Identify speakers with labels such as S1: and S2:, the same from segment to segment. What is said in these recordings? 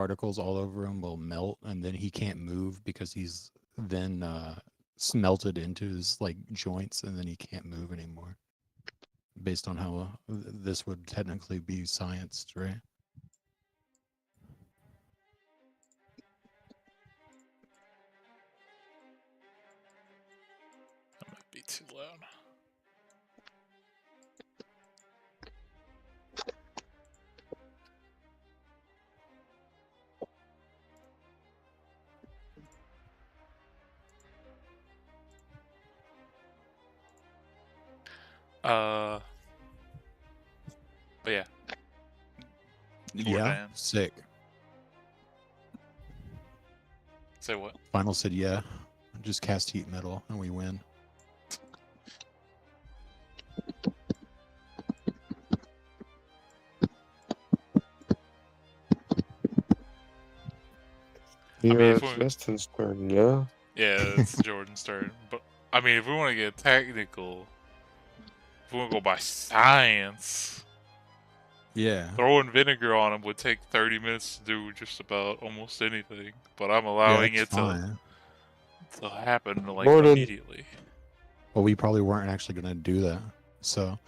S1: particles all over him will melt, and then he can't move because he's then smelted into his like joints, and then he can't move anymore. Based on how this would technically be scienced, right?
S2: That might be too loud. But yeah.
S1: Yeah,
S2: Jordan.
S1: sick.
S2: Say what?
S1: Final said yeah. Just cast heat metal and we win.
S3: Yeah,
S2: mean, if
S3: it's
S2: we-
S3: Justin's turn, yeah?
S2: Yeah, it's Jordan's turn. But I mean, if we want to get technical, if we want to go by science,
S1: Yeah.
S2: throwing vinegar on him would take 30 minutes to do just about almost anything. But I'm
S1: Yeah,
S2: allowing
S1: that's
S2: it
S1: fine.
S2: to happen like
S3: Jordan.
S2: immediately.
S1: Well, we probably weren't actually gonna do that. So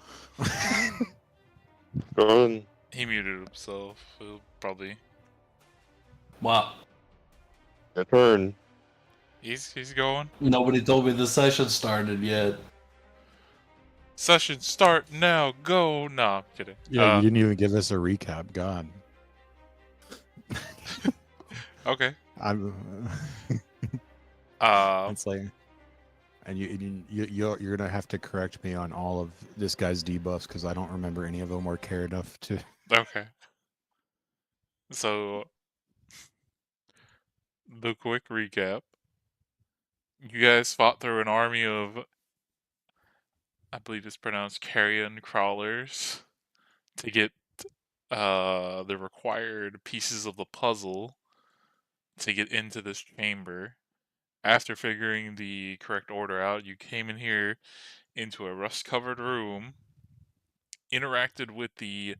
S3: Jordan.
S2: He muted himself. He'll probably.
S4: What?
S3: Your turn.
S2: He's going.
S4: Nobody told me the session started yet.
S2: Session start now. Go. No, I'm kidding.
S1: yeah, you didn't even give us a recap. God.
S2: Okay.
S1: I'm.
S2: Um.
S1: It's like, and you're gonna have to correct me on all of this guy's debuffs because I don't remember any of them or care enough to.
S2: Okay. So, the quick recap. You guys fought through an army of, I believe it's pronounced carrion crawlers, to get the required pieces of the puzzle to get into this chamber. After figuring the correct order out, you came in here into a rust-covered room, interacted with the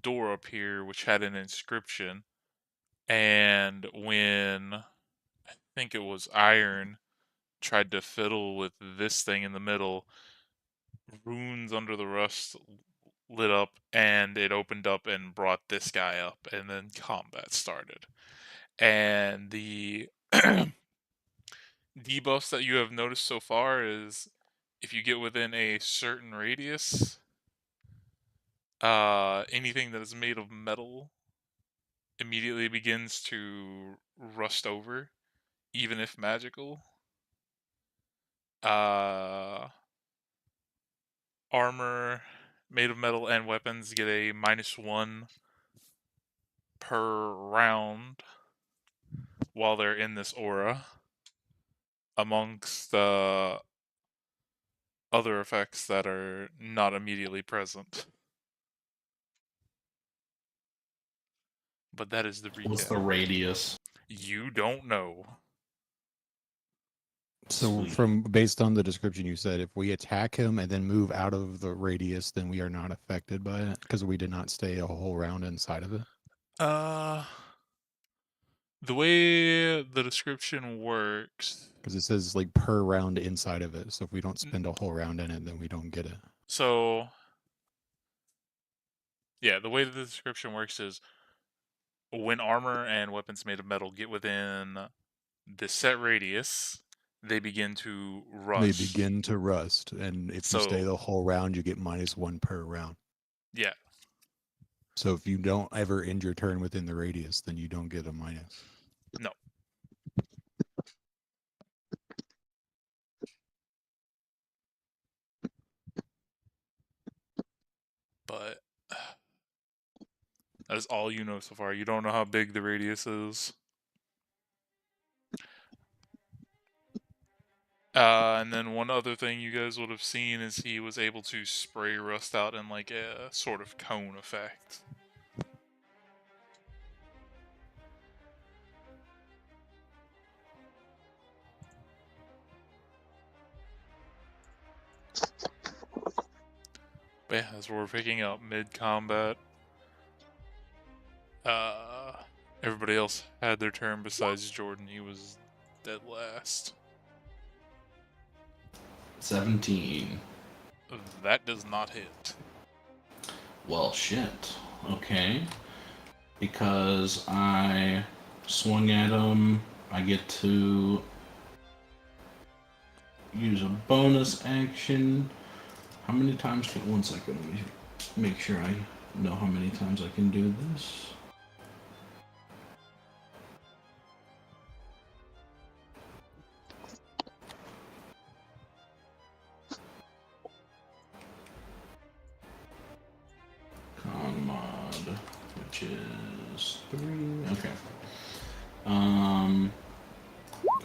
S2: door up here, which had an inscription, and when I think it was Iron tried to fiddle with this thing in the middle, runes under the rust lit up and it opened up and brought this guy up, and then combat started. And the debuffs that you have noticed so far is if you get within a certain radius, anything that is made of metal immediately begins to rust over, even if magical. Armor made of metal and weapons get a -1 per round while they're in this aura, amongst the other effects that are not immediately present. But that is the recap.
S4: What's the radius?
S2: You don't know.
S1: So
S4: Sweet.
S1: from based on the description you said, if we attack him and then move out of the radius, then we are not affected by it because we did not stay a whole round inside of it.
S2: The way the description works.
S1: Because it says like per round inside of it. So if we don't spend a whole round in it, then we don't get it.
S2: So, yeah, the way that the description works is when armor and weapons made of metal get within the set radius, they begin to rust.
S1: They begin to rust, and if you stay
S2: So-
S1: the whole round, you get -1 per round.
S2: Yeah.
S1: So if you don't ever end your turn within the radius, then you don't get a minus.
S2: No. But that is all you know so far. You don't know how big the radius is. And then one other thing you guys would have seen is he was able to spray rust out in like a sort of cone effect. But yeah, that's where we're picking up mid-combat. Everybody else had their turn besides Jordan. He was dead last.
S4: 17.
S2: That does not hit.
S4: Well, shit. Okay. Because I swung at him, I get to use a bonus action. How many times can... 1 second, let me make sure I know how many times I can do this. Con mod, which is 3. Okay.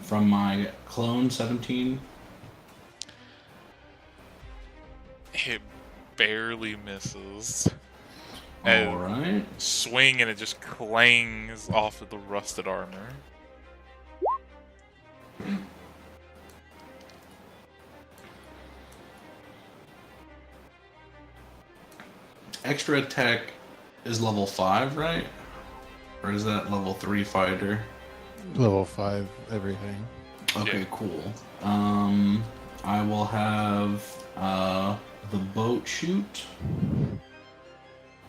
S4: From my clone, 17.
S2: It barely misses. And
S4: Alright.
S2: swing and it just clangs off of the rusted armor.
S4: Extra attack is level 5, right? Or is that level 3 fighter?
S1: Level 5, everything.
S4: Okay,
S2: Yeah.
S4: cool. I will have the boat shoot.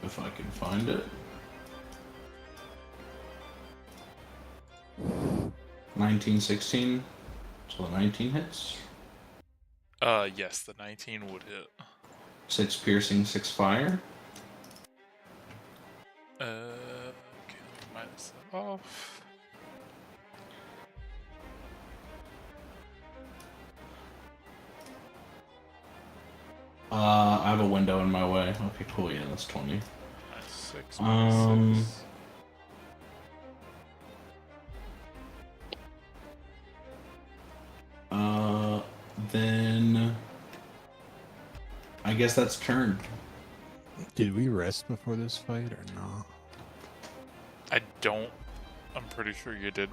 S4: If I can find it. 1916. So the 19 hits.
S2: Yes, the 19 would hit.
S4: 6 piercing, 6 fire.
S2: Okay, minus that off.
S4: I have a window in my way. Okay, cool. Yeah, that's 20.
S2: Minus 6, minus 6.
S4: Then I guess that's turn.
S1: Did we rest before this fight or no?
S2: I don't. I'm pretty sure you did.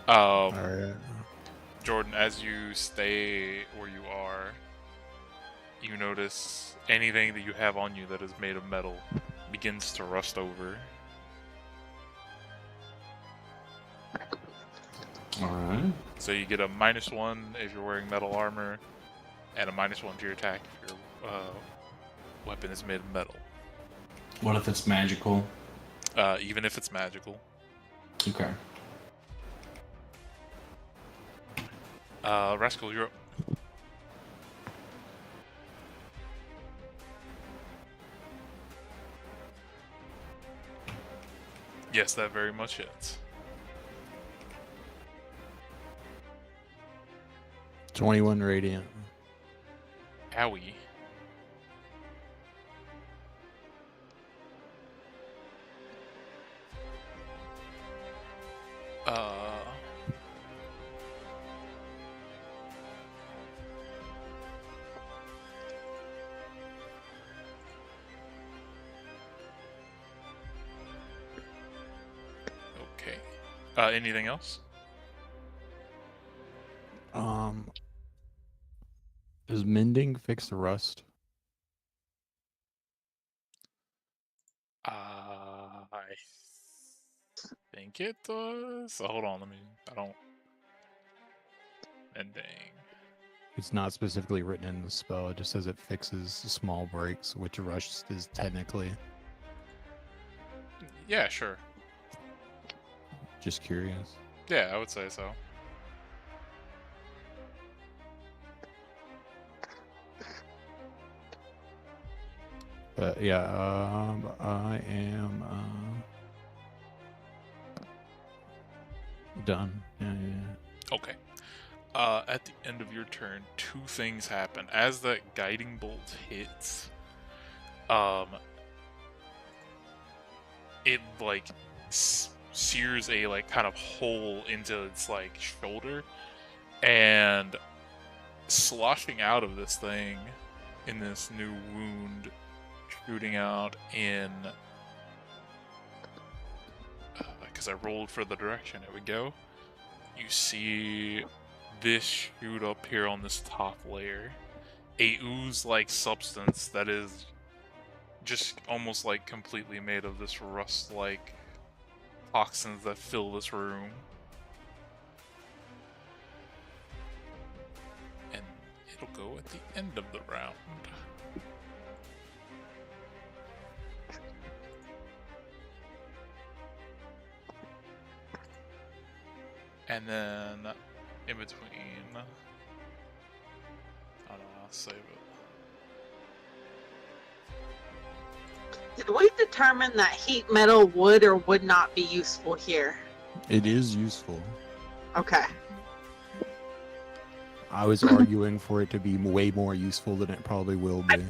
S1: Alright.
S2: Jordan, as you stay where you are, you notice anything that you have on you that is made of metal begins to rust over.
S4: Alright.
S2: So you get a -1 if you're wearing metal armor, and a -1 to your attack if your weapon is made of metal.
S4: What if it's magical?
S2: Even if it's magical.
S4: Okay.
S2: Rascal, you're up. Yes, that very much hits.
S1: 21 radiant.
S2: Owie. Okay. Anything else?
S1: Does mending fix the rust?
S2: I think it does. Hold on, I don't. Ending.
S1: It's not specifically written in the spell. It just says it fixes small breaks, which rust is technically.
S2: Yeah, sure.
S1: Just curious.
S2: Yeah, I would say so.
S1: But yeah, I am done. Yeah.
S2: Okay. At the end of your turn, 2 things happen. As that guiding bolt hits, it like sears a like kind of hole into its like shoulder, and sloshing out of this thing in this new wound, shooting out in. Because I rolled for the direction it would go. You see this shoot up here on this top layer, a ooze-like substance that is just almost like completely made of this rust-like toxins that fill this room. And it'll go at the end of the round. And then in between, I don't know, I'll save it.
S5: Did we determine that heat metal would or would not be useful here?
S1: It is useful.
S5: Okay.
S1: I was arguing for it to be way more useful than it probably will be.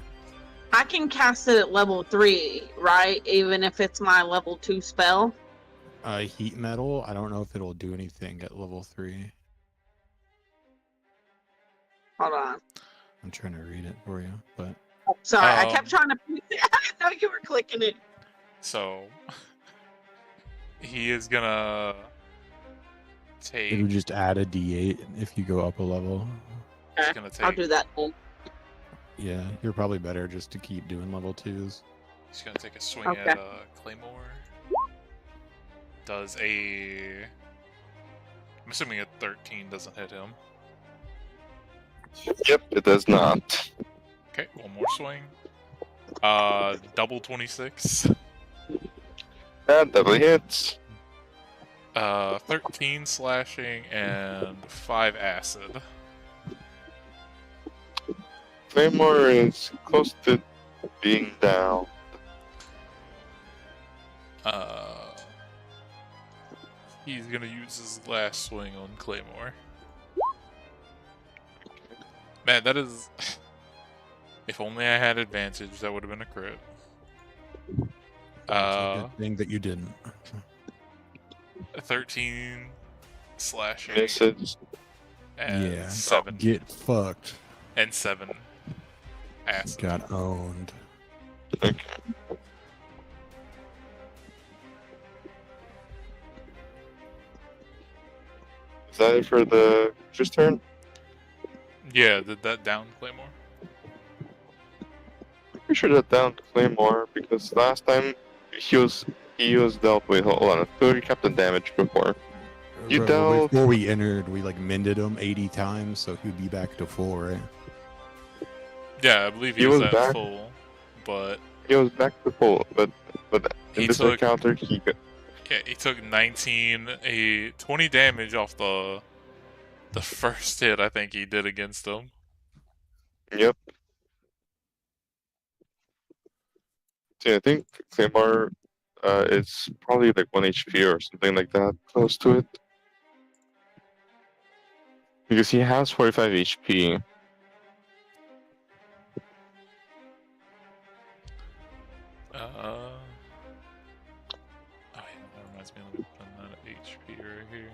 S5: I can cast it at level 3, right? Even if it's my level 2 spell?
S1: Heat metal, I don't know if it'll do anything at level 3.
S5: Hold on.
S1: I'm trying to read it for you, but
S5: Sorry, I kept trying to... I know you were clicking it.
S2: So he is gonna take.
S1: it'll just add a D8 if you go up a level.
S2: He's
S5: Okay,
S2: gonna
S5: I'll
S2: take.
S5: do that then.
S1: Yeah, you're probably better just to keep doing level 2s.
S2: He's gonna take a swing
S5: Okay.
S2: at Claymore. Does a. I'm assuming a 13 doesn't hit him.
S3: Yep, it does not.
S2: Okay, one more swing. Double 26.
S3: That definitely hits.
S2: 13 slashing and 5 acid.
S3: Claymore is close to being down.
S2: He's gonna use his last swing on Claymore. Man, that is. If only I had advantage, that would have been a crit.
S1: It's a good thing that you didn't.
S2: 13 slashing
S3: Misses.
S2: and
S1: Yeah.
S2: 7
S1: Get fucked.
S2: and 7 acid.
S1: Got owned.
S3: Okay. Is that it for the just turn?
S2: Yeah, did that down Claymore?
S3: Pretty sure that down to Claymore because last time he was dealt with. Hold on, 30 Captain damage before. You
S1: Bro,
S3: dealt-
S1: Before we entered, we like mended him 80 times, so he'd be back to full, right?
S2: Yeah, I believe he
S3: He
S2: was
S3: was
S2: at
S3: back.
S2: full, but
S3: He was back to full, but
S2: He
S3: in this
S2: took-
S3: encounter he got
S2: yeah, he took 20 damage off the first hit I think he did against him.
S3: yep. See, I think Claymore is probably like 1 HP or something like that, close to it. Because he has 45 HP.
S2: Oh yeah, that reminds me of that HP right here.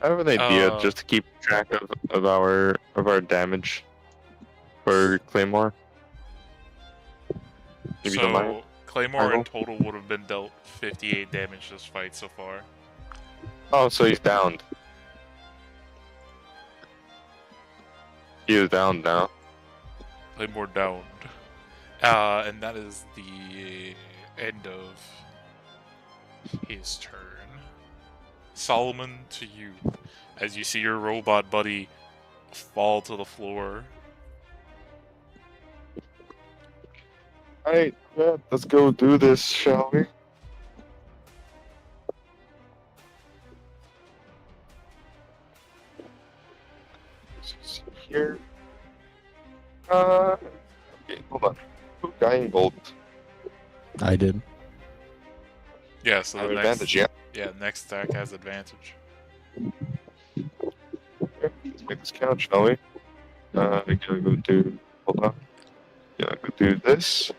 S3: I have an idea
S2: Uh,
S3: just to keep track of our damage for Claymore. If you don't mind.
S2: So Claymore in
S3: Michael?
S2: total would have been dealt 58 damage this fight so far.
S3: Oh, so he's downed. He is down now.
S2: Claymore downed. And that is the end of his turn. Solomon, to you, as you see your robot buddy fall to the floor.
S3: Alright, yeah, let's go do this, shall we? Here. Okay, hold on. Who Guiding Bolt?
S1: I did.
S2: Yeah, so
S3: I have
S2: the next,
S3: advantage, yeah.
S2: yeah, next attack has advantage.
S3: Okay, let's make this count, shall we? I gotta go do. Hold on. Gotta go do this.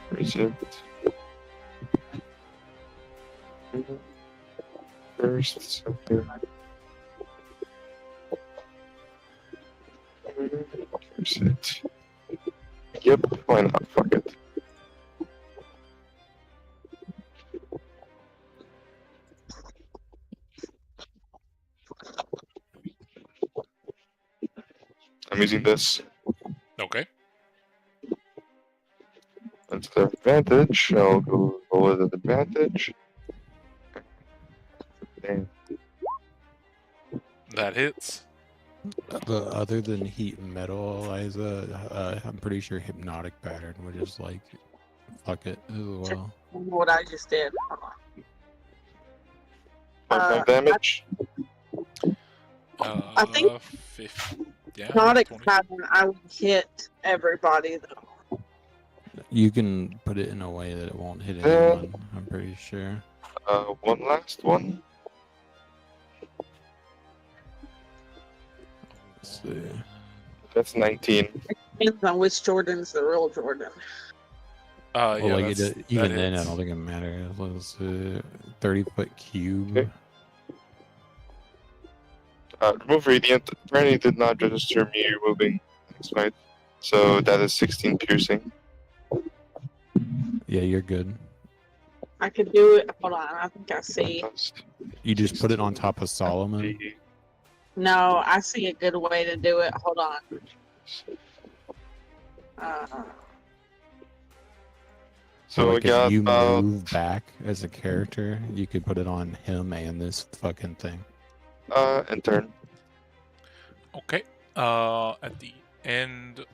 S3: Where is it? First, second. Where's it? Yep, why not? Fuck it. I'm using this.
S2: Okay.
S3: That's their advantage. I'll go with the advantage. Damn.
S2: That hits.
S1: But other than heat and metal, Eliza, I'm pretty sure hypnotic pattern would just like fuck it as well.
S5: What I just did. Hold on.
S3: 5 damage.
S5: I think
S2: 50. Yeah,
S5: hypnotic
S2: 20.
S5: pattern, I would hit everybody though.
S1: You can put it in a way that it won't hit
S3: Yeah.
S1: anyone. I'm pretty sure.
S3: One last one.
S1: Let's see.
S3: That's 19.
S5: Depends on which Jordan's the real Jordan.
S1: Well,
S2: Yeah,
S1: like
S2: that's,
S1: even
S2: that
S1: then, I
S2: hits.
S1: don't think it matters. Let's see. 30-foot cube.
S3: Okay. Remove radiant. Apparently did not register me removing smite. So that is 16 piercing.
S1: Yeah, you're good.
S5: I could do it. Hold on, I think I see.
S3: Plus
S1: You just put it on top of Solomon.
S3: 50.
S5: No, I see a good way to do it. Hold on.
S3: So
S1: like
S3: we got
S1: if you
S3: about
S1: move back as a character, you could put it on him and this fucking thing.
S3: and turn.
S2: Okay. At the end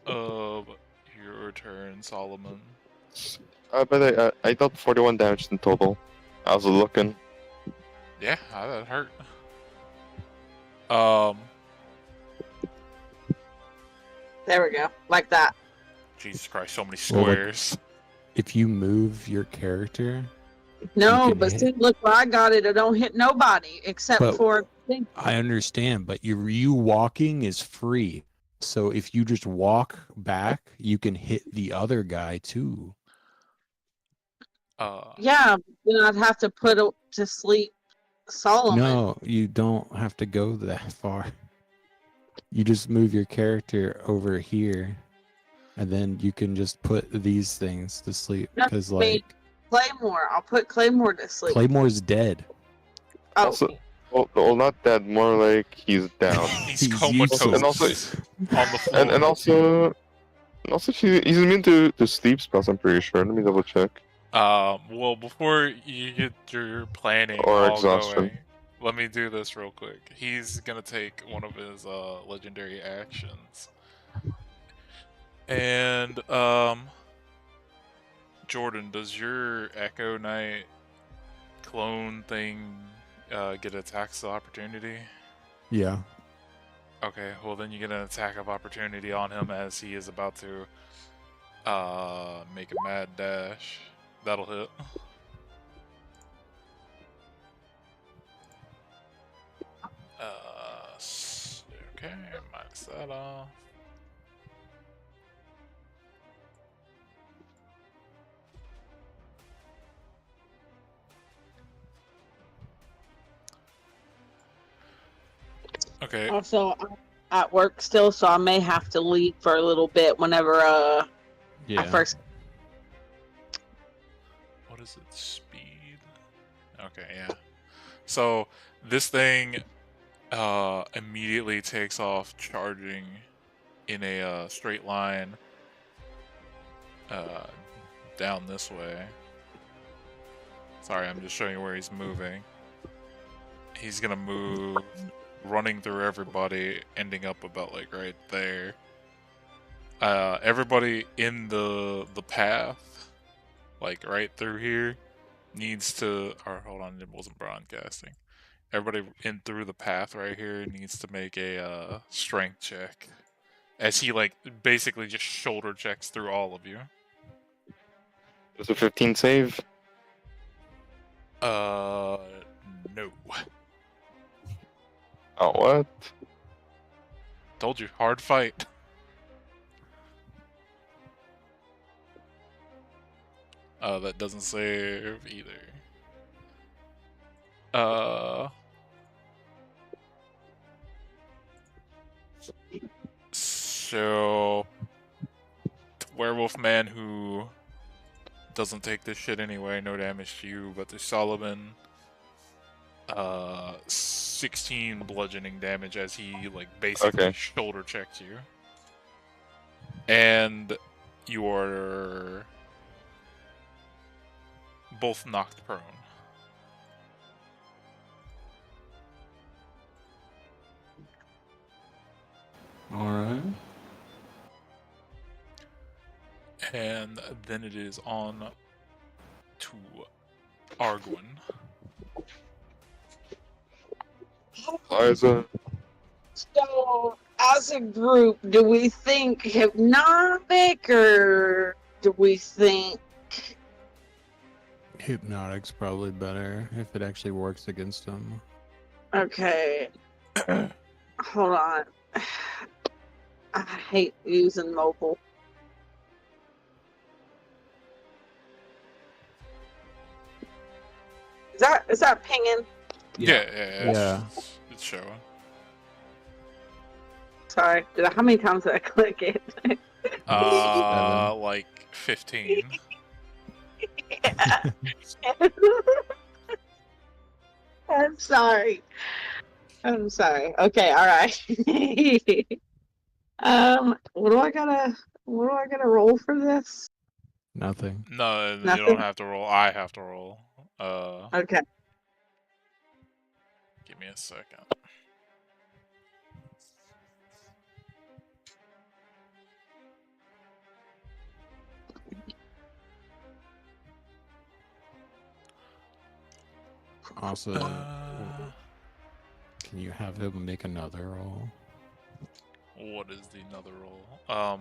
S2: of your turn, Solomon.
S3: But I dealt 41 damage in total. I was looking.
S2: Yeah, that hurt.
S5: There we go. Like that.
S2: Jesus Christ, so many
S1: Well, like-
S2: squares.
S1: If you move your character,
S5: No,
S1: can
S5: but
S1: hit.
S5: see, look where I got it. It don't hit nobody except
S1: But-
S5: for.
S1: I understand, but you walking is free. So if you just walk back, you can hit the other guy too.
S5: Yeah, then I'd have to put to sleep Solomon.
S1: No, you don't have to go that far. You just move your character over here, and then you can just put these things to sleep.
S5: No,
S1: Because
S5: I mean,
S1: like
S5: Claymore. I'll put Claymore to sleep.
S1: Claymore's dead.
S5: Oh,
S3: Also, well, not dead. More like he's down.
S2: He's comatose
S3: And also-
S2: on the floor.
S3: and also he's immune to sleep spells. I'm pretty sure. Let me double check.
S2: Well, before you get your planning
S3: Or
S2: all
S3: exhaustion.
S2: going, let me do this real quick. He's gonna take one of his legendary actions, and Jordan, does your Echo Knight clone thing get attacks of opportunity?
S1: Yeah.
S2: Okay, well then you get an attack of opportunity on him as he is about to make a mad dash. That'll hit. Okay, minus that off. Okay.
S5: Also, I'm at work still, so I may have to leave for a little bit whenever
S1: Yeah.
S5: I first.
S2: What is it? Speed. Okay, yeah. So this thing immediately takes off, charging in a straight line down this way. Sorry, I'm just showing you where he's moving. He's gonna move, running through everybody, ending up about like right there. Everybody in the path, like right through here, needs to. Or hold on, it wasn't broadcasting. Everybody in through the path right here needs to make a strength check, as he like basically just shoulder checks through all of you.
S3: There's a 15 save.
S2: No.
S3: Oh, what?
S2: Told you, hard fight. That doesn't save either. So werewolf man who doesn't take this shit anyway, no damage to you, but to Solomon, 16 bludgeoning damage as he like basically
S3: Okay.
S2: shoulder checks you. And you are both knocked prone.
S4: Alright.
S2: And then it is on to Arguin.
S3: Liza,
S5: So, as a group, do we think hypnotic or do we think?
S1: Hypnotic's probably better if it actually works against him.
S5: Okay. Hold on. I hate using mobile. Is that pinging?
S2: Yeah.
S1: Yeah.
S2: It's showing.
S5: Sorry. How many times did I click it?
S2: Like 15.
S5: I'm sorry. I'm sorry. Okay, all right. What do I gotta roll for this?
S1: Nothing.
S2: No, you
S5: Nothing?
S2: don't have to roll. I have to roll.
S5: Okay.
S2: Give me a second.
S1: Also,
S2: Uh,
S1: can you have him make another roll?
S2: what is the another roll?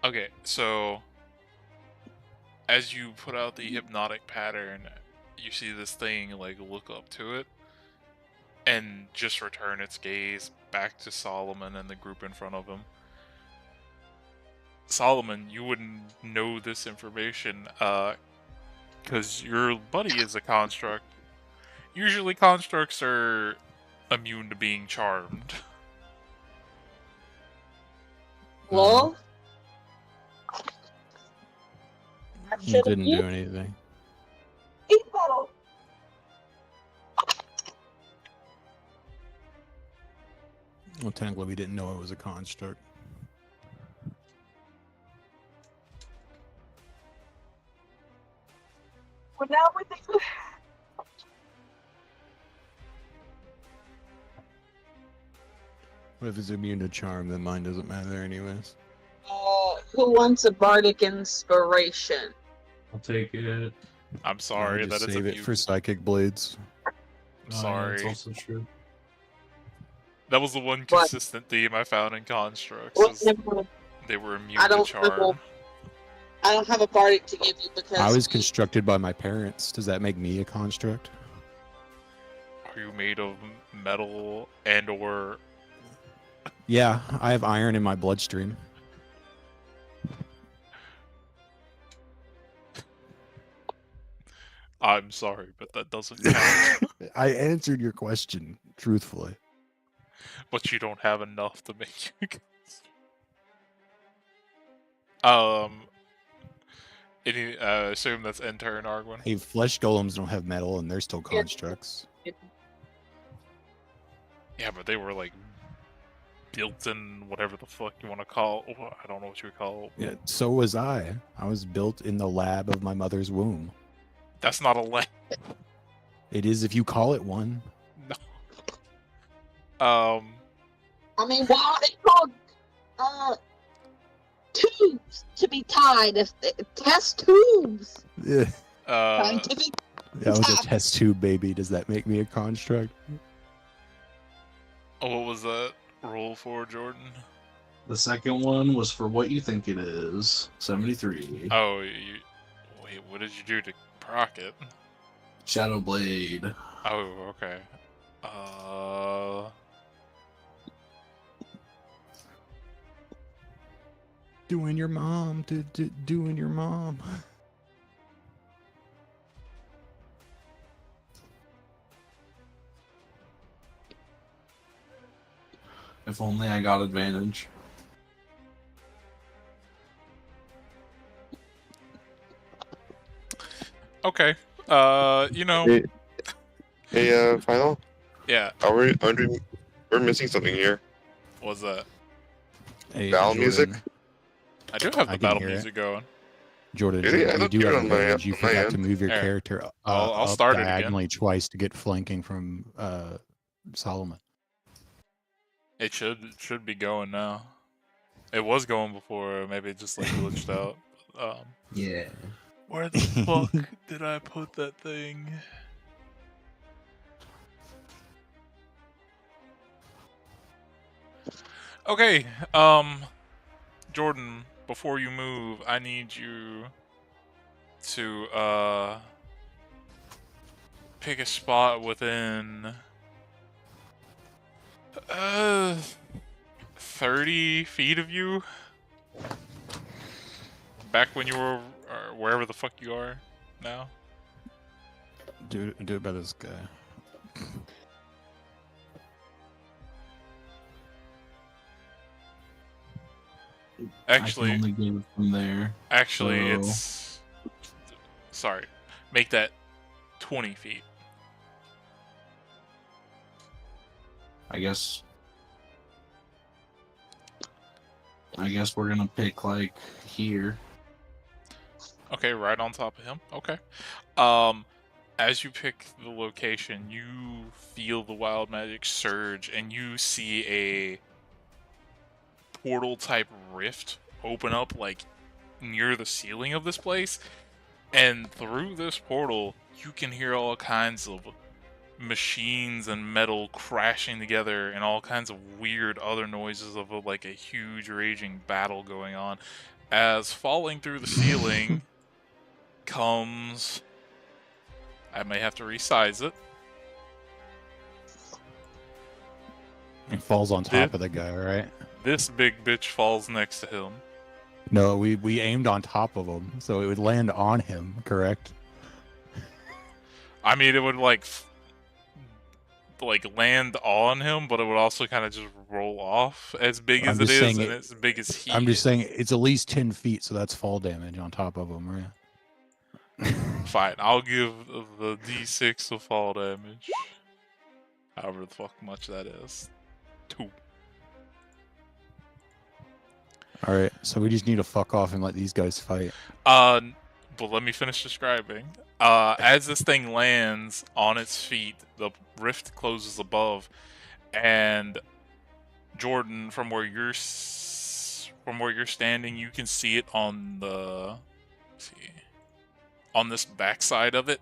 S2: Okay, so as you put out the hypnotic pattern, you see this thing like look up to it and just return its gaze back to Solomon and the group in front of him. Solomon, you wouldn't know this information, because your buddy is a construct. Usually constructs are immune to being charmed.
S5: Well, I
S1: He
S5: should have
S1: didn't do
S5: used
S1: anything.
S5: heat metal.
S1: Well, technically, we didn't know it was a construct.
S5: Well, now with the
S1: But if it's immune to charm, then mine doesn't matter anyways.
S5: who wants a bardic inspiration?
S4: I'll take it.
S2: I'm sorry,
S1: I
S2: that
S1: just
S2: is
S1: save it
S2: immune.
S1: for psychic blades.
S2: I'm sorry.
S4: That's also true.
S2: That was the one
S5: What?
S2: consistent theme I found in constructs.
S5: Well,
S2: Is
S5: never-
S2: they were immune
S5: I
S2: to
S5: don't
S2: charm.
S5: know. I don't have a bardic to give you because
S1: I was constructed by my parents. Does that make me a construct?
S2: Are you made of metal and or
S1: Yeah, I have iron in my bloodstream.
S2: I'm sorry, but that doesn't count.
S1: I answered your question truthfully.
S2: But you don't have enough to make you any assume that's enter and Arguin.
S1: Hey, flesh golems don't have metal, and they're still constructs.
S2: Yeah, but they were like built in whatever the fuck you want to call. I don't know what you would call.
S1: Yeah, so was I. I was built in the lab of my mother's womb.
S2: That's not a lab.
S1: It is if you call it one.
S2: No.
S5: I mean, why are they called tubes to be tied? If test tubes,
S1: Yeah,
S5: scientific.
S1: that was a test tube, baby. Does that make me a construct?
S2: What was that roll for, Jordan?
S4: The second one was for what you think it is. 73.
S2: Oh, wait. What did you do to proc it?
S4: Shadow Blade.
S2: Oh, okay.
S1: Doing your mom, doing your mom.
S4: If only I got advantage.
S2: Okay. You know,
S3: Hey, final.
S2: Yeah,
S3: We're missing something here.
S2: what's that?
S1: Hey,
S3: Battle music?
S1: Jordan,
S2: I do have
S1: I
S2: the
S1: can
S2: battle
S1: hear it.
S2: music going.
S1: Jordan,
S3: Really? I
S1: we
S3: don't
S1: do
S3: hear
S1: have
S3: it on my
S1: advantage. You
S3: on my
S1: forgot to
S3: end.
S1: move your
S2: Here,
S1: character
S2: I'll
S1: up
S2: start it again.
S1: diagonally twice to get flanking from Solomon.
S2: It should be going now. It was going before, maybe it just like glitched out.
S4: Yeah.
S2: Where the fuck did I put that thing? Okay, Jordan, before you move, I need you to pick a spot within 30 feet of you. Back when you were wherever the fuck you are now.
S1: Do it by this guy.
S2: Actually,
S4: I can only get it from there.
S2: Actually,
S4: So-
S2: it's. Sorry. Make that 20 feet.
S4: I guess we're gonna pick like here.
S2: Okay, right on top of him. Okay. As you pick the location, you feel the wild magic surge, and you see a portal type rift open up like near the ceiling of this place. And through this portal, you can hear all kinds of machines and metal crashing together and all kinds of weird other noises of like a huge raging battle going on. As falling through the ceiling comes... I may have to resize it.
S1: It falls on top of the guy, right?
S2: This big bitch falls next to him.
S1: No, we aimed on top of him, so it would land on him, correct?
S2: I mean, it would like land on him, but it would also kind of just roll off as big
S1: I'm
S2: as it
S1: just
S2: is
S1: saying
S2: and
S1: it-
S2: as big as he
S1: I'm just
S2: is.
S1: saying it's at least 10 feet, so that's fall damage on top of him, right?
S2: Fine, I'll give the D6 of fall damage. However the fuck much that is. 2.
S1: All right, so we just need to fuck off and let these guys fight.
S2: But let me finish describing. As this thing lands on its feet, the rift closes above, and Jordan, from where you're standing, you can see it on the on this backside of it.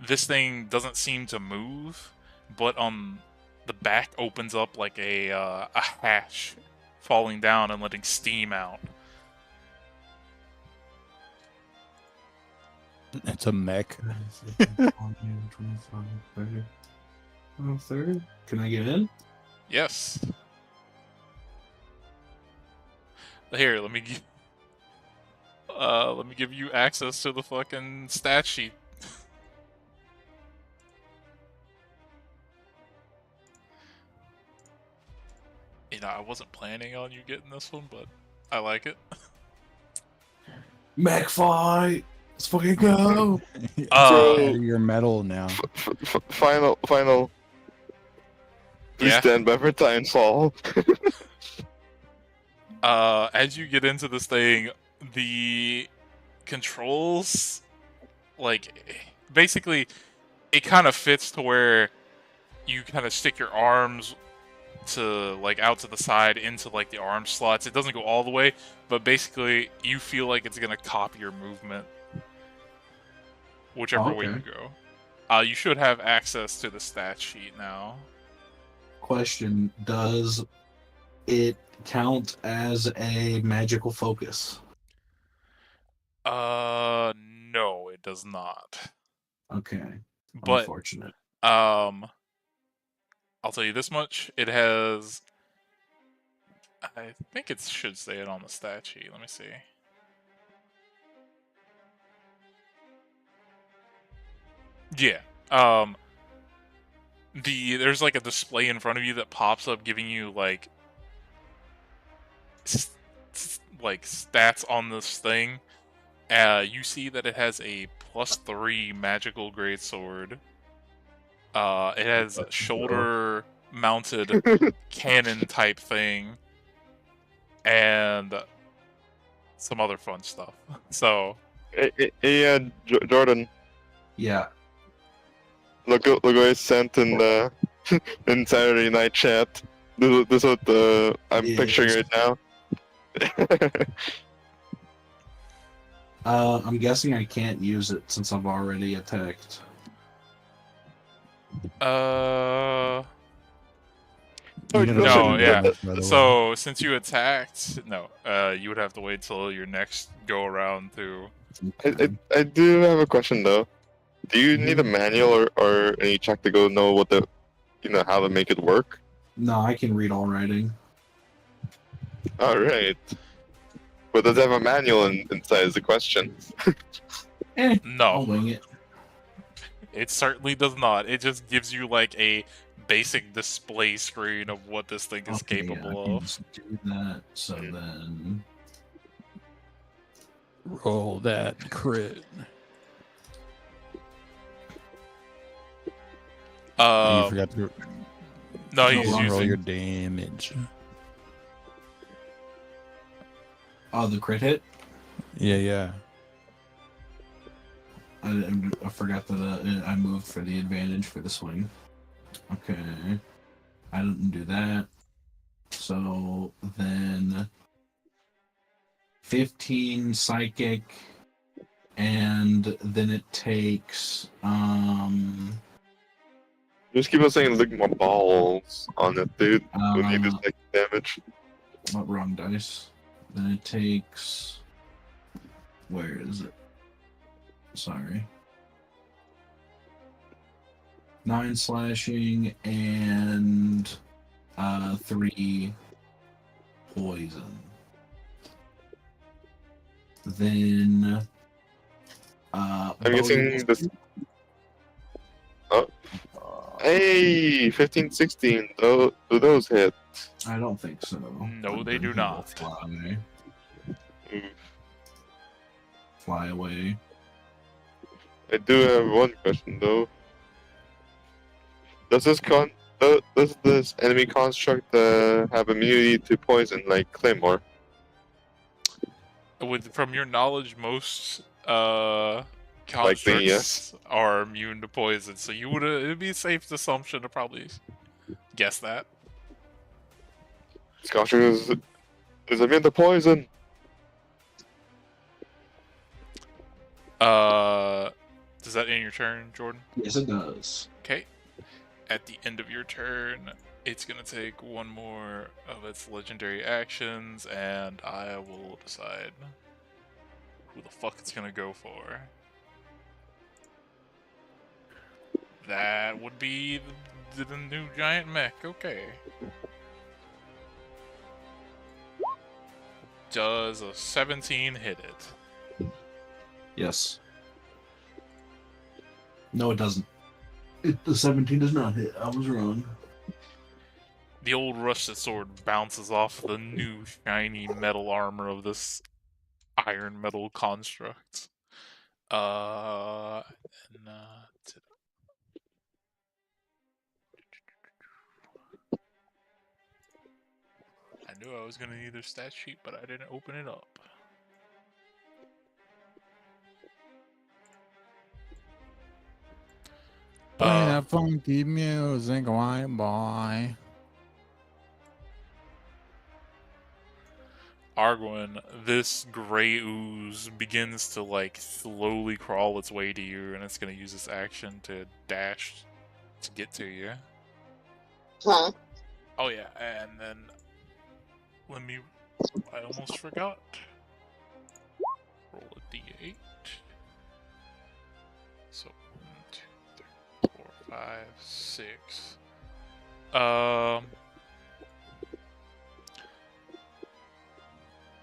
S2: This thing doesn't seem to move, but on the back opens up like a hatch, falling down and letting steam out.
S1: It's a mech.
S4: 25, 30. Oh, 30? Can I get in?
S2: Yes. Here, let me give you access to the fucking stat sheet. You know, I wasn't planning on you getting this one, but I like it.
S4: Mech fight! Let's fucking go!
S3: So-
S1: Your metal now.
S3: Final. Please
S2: Yeah.
S3: stand by for Titanfall.
S2: As you get into this thing, the controls, like, basically, it kind of fits to where you kind of stick your arms to, like, out to the side into, like, the arm slots. It doesn't go all the way, but basically, you feel like it's going to copy your movement whichever way you
S4: Okay.
S2: go. You should have access to the stat sheet now.
S4: Question: does it count as a magical focus?
S2: No, it does not.
S4: Okay.
S2: But
S4: Unfortunate.
S2: I'll tell you this much: it has. I think it should say it on the stat sheet. Let me see. Yeah. There's like a display in front of you that pops up, giving you like like stats on this thing. You see that it has a +3 magical greatsword, It has a shoulder-mounted cannon type thing, and some other fun stuff. So
S3: Hey, Jordan,
S4: Yeah.
S3: look what I sent in the in Saturday night chat. This is what I'm picturing
S4: Yes.
S3: right now.
S4: I'm guessing I can't use it since I've already attacked.
S3: Oh,
S1: You never
S3: no,
S1: took
S2: no,
S1: any
S2: yeah.
S1: damage, by the way.
S2: So since you attacked, no, you would have to wait till your next go around to.
S3: I do have a question though. Do you need a
S4: Mhm.
S3: manual or any check to go know what the, how to make it work?
S4: No, I can read all writing.
S3: All right. But does it have a manual inside? Is the question.
S4: I'll
S2: No,
S4: wing it.
S2: it certainly does not. It just gives you like a basic display screen of what this thing is
S4: Okay, yeah, I
S2: capable
S4: can
S2: of.
S4: just do that. So then,
S1: Roll that crit. And you forgot to
S2: No,
S4: No,
S2: he's
S4: wrong
S1: roll your
S2: using.
S1: damage.
S4: oh, the crit hit.
S1: Yeah.
S4: I forgot that I moved for the advantage for the swing. Okay, I didn't do that. So then, 15 psychic, and then it takes
S3: Just keep on saying lick my balls on it, dude. We need this like damage.
S4: what, wrong dice. Then it takes, where is it? Sorry. 9 slashing and 3 poison. Then
S3: I'm guessing this. Oh. Hey, 15, 16. Do those hit?
S4: I don't think so.
S2: No,
S4: But
S2: they
S4: then
S2: do
S4: he will
S2: not.
S4: Fly away.
S3: I do have one question though. Does this enemy construct have immunity to poison like Claymore?
S2: From your knowledge, most
S3: Likely,
S2: constructs
S3: yes.
S2: are immune to poison, so it'd be a safe assumption to probably guess that.
S3: This construct is immune to poison.
S2: Does that end your turn, Jordan?
S4: Yes, it does.
S2: Okay. At the end of your turn, it's gonna take one more of its legendary actions, and I will decide who the fuck it's gonna go for. That would be the new giant mech. Okay. Does a 17 hit it?
S4: Yes. No, it doesn't. The 17 does not hit. I was wrong.
S2: The old rusted sword bounces off the new shiny metal armor of this iron metal construct. I knew I was gonna need their stat sheet, but I didn't open it up.
S1: Play that funky music, white boy.
S2: Arguin, this gray ooze begins to like slowly crawl its way to you, and it's gonna use its action to dash to get to you.
S5: Huh?
S2: Oh yeah, and then I almost forgot. Roll a d8. So 1, 2, 3, 4, 5, 6.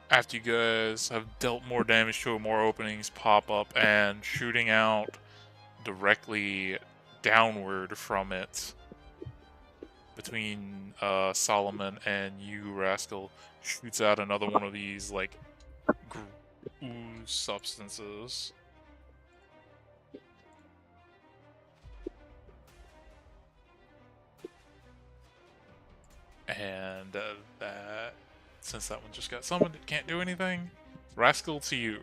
S2: After you guys have dealt more damage to it, more openings pop up, and shooting out directly downward from it, between Solomon and you, Rascal, shoots out another one of these like ooze substances. And that, since that one just got summoned, it can't do anything. Rascal, to you.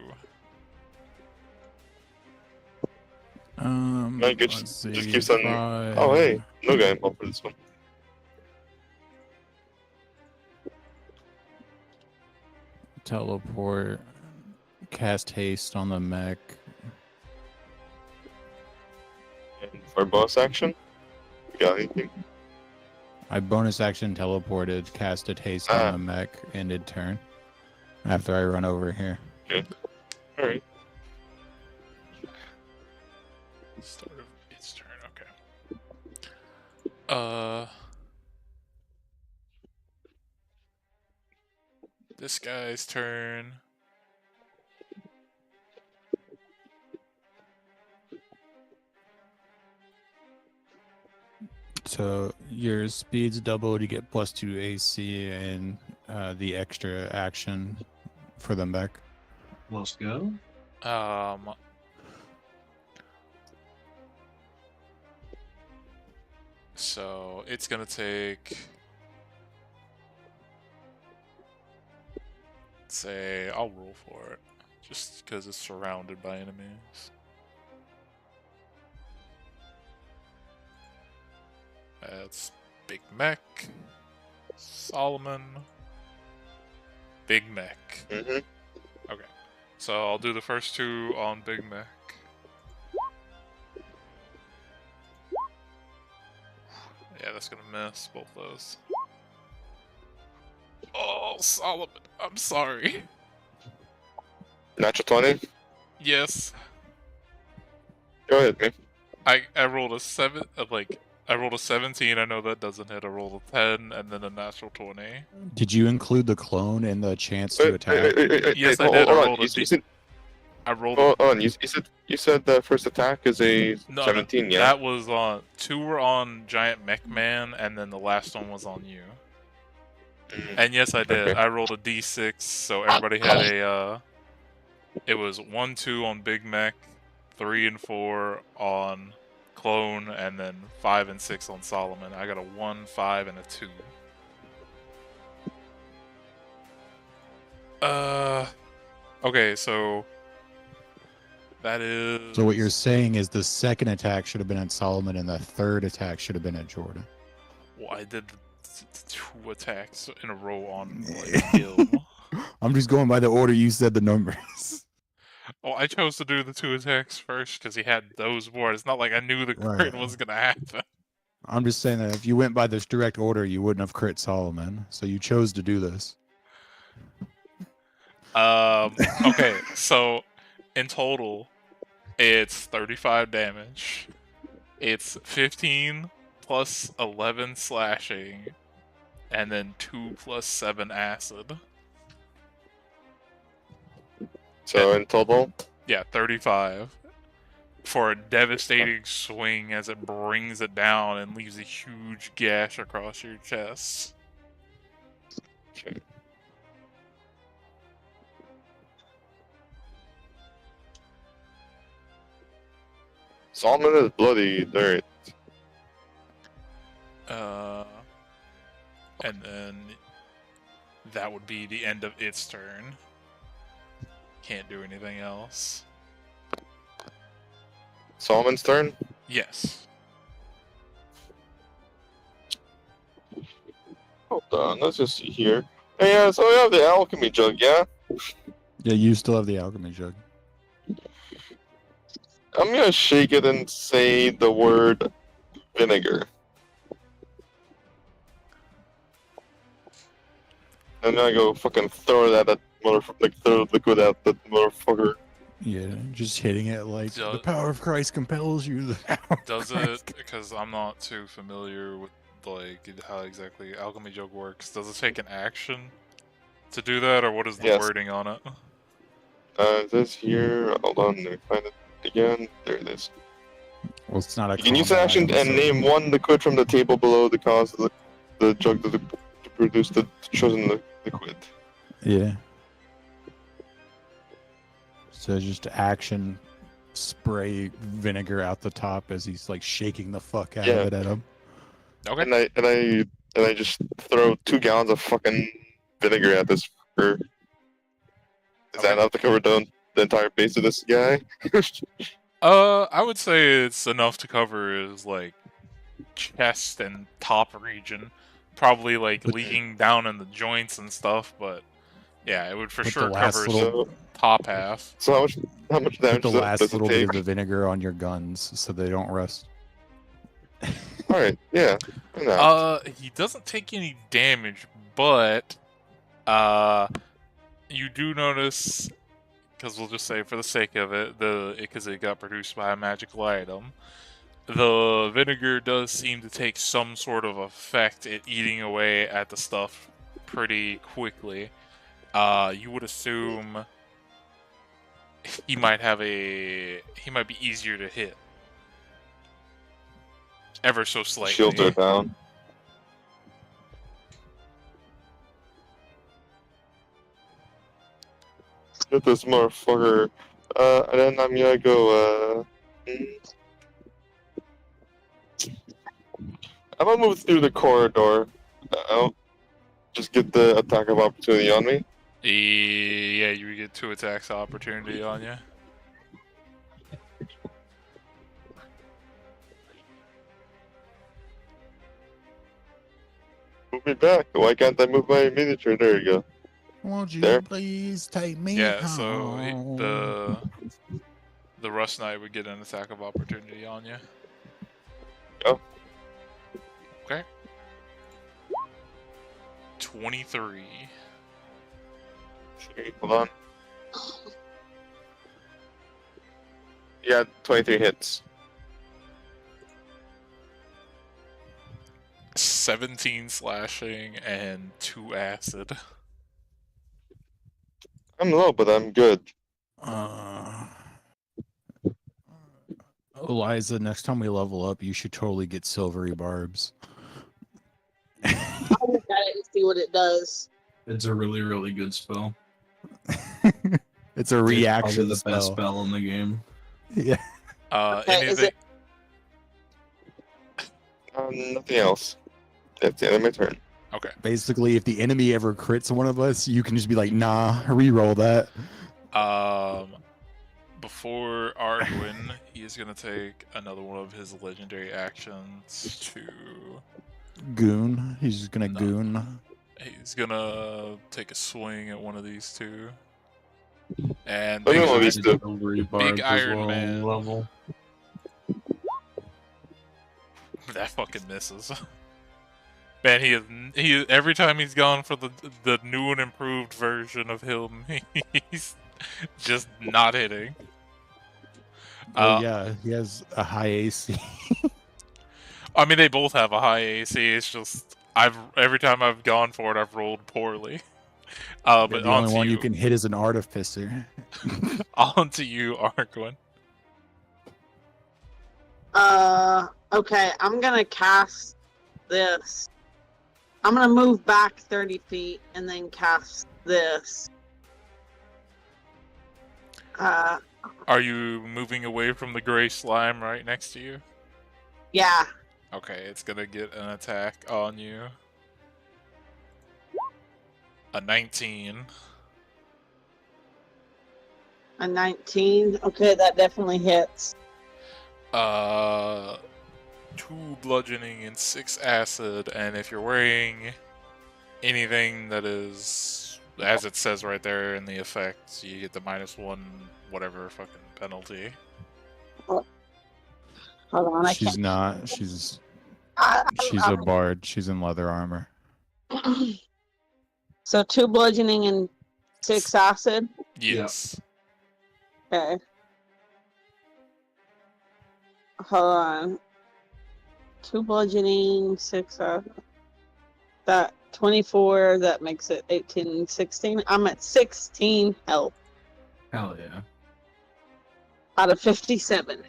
S3: I could
S1: let's
S3: just
S1: see,
S3: keep sending. Oh, hey, no guy involved for this one.
S1: Teleport, cast haste on the mech.
S3: And for boss action, you got anything?
S1: I bonus action teleported, casted haste
S3: Ah.
S1: on the mech, ended turn. After I run over here.
S3: All right.
S2: Start of its turn, okay. This guy's turn.
S1: So your speed's doubled, you get +2 AC and the extra action for the mech.
S4: Let's go.
S2: So it's gonna take, say, I'll roll for it, just because it's surrounded by enemies. That's Big Mech, Solomon, Big Mech.
S3: Mm-hmm.
S2: Okay, so I'll do the first two on Big Mech. Yeah, that's gonna miss both those. Oh, Solomon, I'm sorry.
S3: Natural 20.
S2: Yes,
S3: Go ahead, man.
S2: I rolled a 7. I rolled a 17. I know that doesn't hit. I rolled a 10 and then a natural 20.
S1: Did you include the clone in the chance to attack?
S2: Yes, I
S3: hold
S2: did. I
S3: on.
S2: rolled a D. I rolled.
S3: Hold on. You said the first attack is a
S2: No,
S3: 17. Yeah.
S2: that was on. 2 were on Giant Mech Man, and then the last one was on you.
S3: Mm.
S2: And yes, I did.
S3: Okay.
S2: I rolled a D6, so everybody had a. It was 1, 2 on Big Mech, 3 and 4 on Clone, and then 5 and 6 on Solomon. I got a 1, 5, and a 2. Okay, so that is.
S1: So what you're saying is the second attack should have been at Solomon and the third attack should have been at Jordan.
S2: Well, I did 2 attacks in a row on Gil.
S1: I'm just going by the order you said the numbers.
S2: Well, I chose to do the 2 attacks first because he had those boards. It's not like I knew the
S1: Right.
S2: crit was gonna happen.
S1: I'm just saying that if you went by this direct order, you wouldn't have crit Solomon. So you chose to do this.
S2: Okay, so in total, it's 35 damage. It's 15 plus 11 slashing, and then 2 plus 7 acid.
S3: So in total,
S2: Yeah, 35. For a devastating swing as it brings it down and leaves a huge gash across your chest.
S3: okay. Solomon is bloody dirt.
S2: And then that would be the end of its turn. Can't do anything else.
S3: Solomon's turn.
S2: Yes.
S3: Hold on, let's just see here. Hey, yeah, so we have the alchemy jug, yeah?
S1: Yeah, you still have the alchemy jug.
S3: I'm gonna shake it and say the word vinegar. And then I go fucking throw it at that motherfucker, like throw liquid at that motherfucker.
S1: Yeah, just hitting it like the
S2: Does-
S1: power of Christ compels you. The power of
S2: Does
S1: Christ
S2: it, because I'm not too familiar with like how exactly alchemy jug works, does it take an action to do that, or what is the
S3: Yes.
S2: wording on it?
S3: This here, hold on, let me find it again. There it is.
S1: Well, it's not a.
S3: You can use the
S1: combat
S3: action
S1: item,
S3: and
S1: so-
S3: name one liquid from the table below the cause of the jug to produce the chosen liquid.
S1: Yeah. So just action, spray vinegar out the top as he's like shaking the fuck out
S3: Yeah.
S1: of it at him.
S2: Okay.
S3: And I and I just throw 2 gallons of fucking vinegar at this fucker. Is that
S2: Okay.
S3: enough to cover the entire base of this guy?
S2: I would say it's enough to cover his like chest and top region, probably like
S1: But-
S2: leaking down in the joints and stuff. But yeah, it would for
S1: But
S2: sure
S1: the last
S2: cover his
S1: little,
S3: So,
S2: top half.
S3: so how much
S1: put
S3: damage
S1: the last
S3: does it
S1: little bit
S3: take?
S1: of the vinegar on your guns so they don't rust.
S3: Alright, yeah. Why not?
S2: He doesn't take any damage, but you do notice, because we'll just say for the sake of it, because it got produced by a magical item, the vinegar does seem to take some sort of effect at eating away at the stuff pretty quickly. You would assume he might be easier to hit. Ever so slightly.
S3: Shields are down. Get this motherfucker. And then I'm gonna go, I'm gonna move through the corridor. Just get the attack of opportunity on me.
S2: Yeah, you get 2 attacks of opportunity on you.
S3: Move me back. Why can't I move my miniature? There you go.
S1: Won't you
S3: There.
S1: please take me
S2: Yeah, so
S1: home?
S2: the Rust Knight would get an attack of opportunity on you.
S3: Oh.
S2: Okay. 23.
S3: Hold on. Yeah, 23 hits.
S2: 17 slashing and 2 acid.
S3: I'm low, but I'm good.
S1: Eliza, next time we level up, you should totally get silvery barbs.
S5: I'll look at it and see what it does.
S4: It's a really, really good spell.
S1: It's a
S4: It's
S1: reaction
S4: probably the
S1: spell.
S4: best spell in the game.
S1: Yeah.
S5: Okay, is
S2: Anything?
S3: Nothing else. That's the end of my turn.
S2: Okay.
S1: Basically, if the enemy ever crits one of us, you can just be like, nah, re-roll that.
S2: Before Argwin, he is gonna take another one of his legendary actions to.
S1: Goon. He's just gonna
S2: No.
S1: goon.
S2: He's gonna take a swing at one of these 2. And
S3: Look at
S2: big,
S3: all these two.
S4: Silvery barbs as
S2: Iron
S4: well,
S2: Man.
S4: level.
S2: that fucking misses. Man, he every time he's gone for the new and improved version of him, he's just not hitting.
S1: Oh yeah, he has a high AC.
S2: I mean, they both have a high AC. It's just every time I've gone for it, I've rolled poorly. But
S1: the
S2: on
S1: only
S2: to
S1: one
S2: you,
S1: you can hit is an artificer.
S2: on to you, Argwin.
S5: Okay, I'm gonna cast this. I'm gonna move back 30 feet and then cast this.
S2: Are you moving away from the gray slime right next to you?
S5: Yeah.
S2: Okay, it's gonna get an attack on you. A 19.
S5: A 19. Okay, that definitely hits.
S2: 2 bludgeoning and 6 acid, and if you're wearing anything that is, as it says right there in the effect, you get the -1 whatever fucking penalty.
S5: Hold on, I
S1: She's
S5: can't.
S1: not. She's
S5: I-
S1: a bard. She's in leather armor.
S5: So 2 bludgeoning and 6 acid.
S2: Yes.
S5: Okay. Hold on. 2 bludgeoning, 6 acid. That 24. That makes it 18, 16. I'm at 16 health
S4: Hell yeah.
S5: out of 57.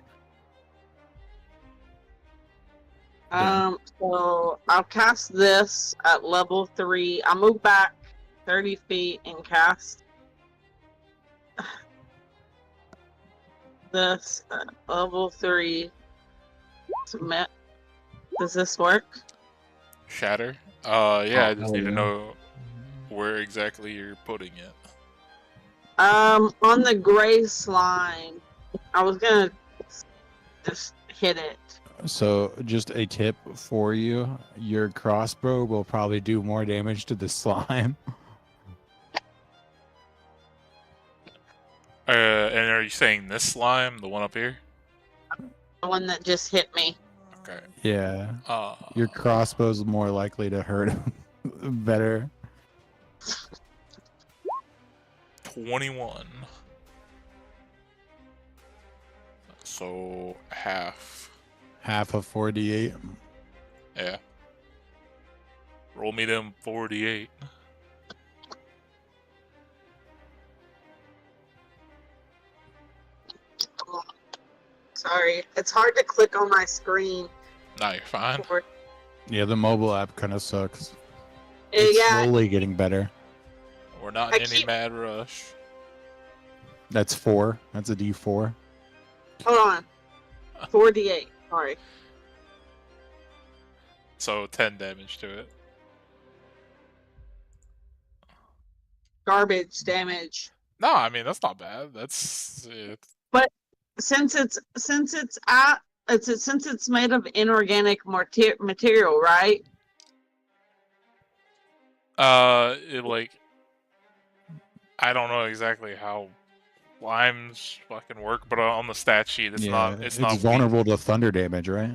S5: So I'll cast this at level 3. I'll move back 30 feet and cast this at level 3. Submit. Does this work?
S2: Shatter? Yeah, I just
S4: hell
S2: need to
S4: yeah.
S2: know where exactly you're putting it.
S5: On the gray slime. I was gonna just hit it.
S1: So, just a tip for you: your crossbow will probably do more damage to the slime.
S2: And are you saying this slime, the one up here?
S5: The one that just hit me.
S2: Okay.
S1: Yeah,
S2: Uh,
S1: your crossbow's more likely to hurt him better.
S2: 21. So half.
S1: Half of 4d8.
S2: Yeah. Roll me them 48.
S5: Sorry, it's hard to click on my screen.
S2: Nah, you're fine.
S1: Yeah, the mobile app kind of sucks. It's
S5: Yeah,
S1: slowly getting better.
S2: We're not
S5: I
S2: in any
S5: keep-
S2: mad rush.
S1: That's 4. That's a d4.
S5: hold on. 48. Sorry.
S2: So 10 damage to it.
S5: Garbage damage.
S2: No, I mean that's not bad. That's
S5: Since it's made of inorganic material, right?
S2: like I don't know exactly how limes fucking work, but on the stat sheet, it's not. It's not weak.
S1: vulnerable to thunder damage, right?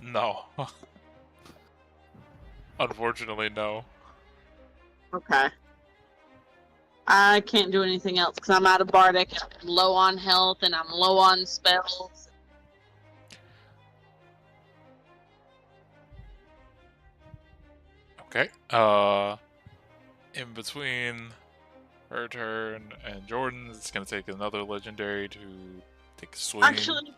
S2: No. Unfortunately, no.
S5: Okay. I can't do anything else because I'm out of bardic, and I'm low on health, and I'm low on spells.
S2: Okay. In between her turn and Jordan's, it's gonna take another legendary to take a swing.
S5: Actually,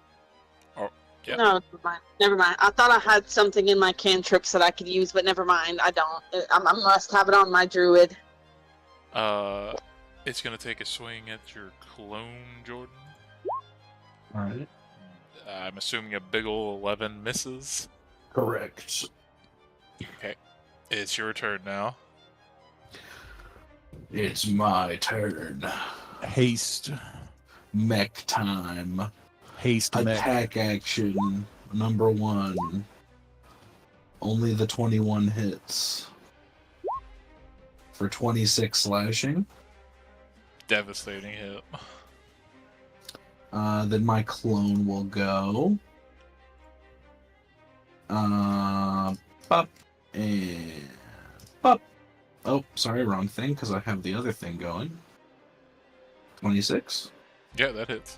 S2: yeah.
S5: no, never mind. Never mind. I thought I had something in my cantrips that I could use, but never mind. I don't. I must have it on my druid.
S2: It's gonna take a swing at your clone, Jordan.
S4: All right.
S2: I'm assuming a big ol' 11 misses.
S4: Correct.
S2: Okay. It's your turn now.
S4: It's my turn.
S1: Haste.
S4: Mech time.
S1: Haste mech.
S4: Attack action number 1. Only the 21 hits. For 26 slashing.
S2: Devastating hit.
S4: Then my clone will go. Pop and pop. Oh, sorry, wrong thing, because I have the other thing going. 26.
S2: Yeah, that hits.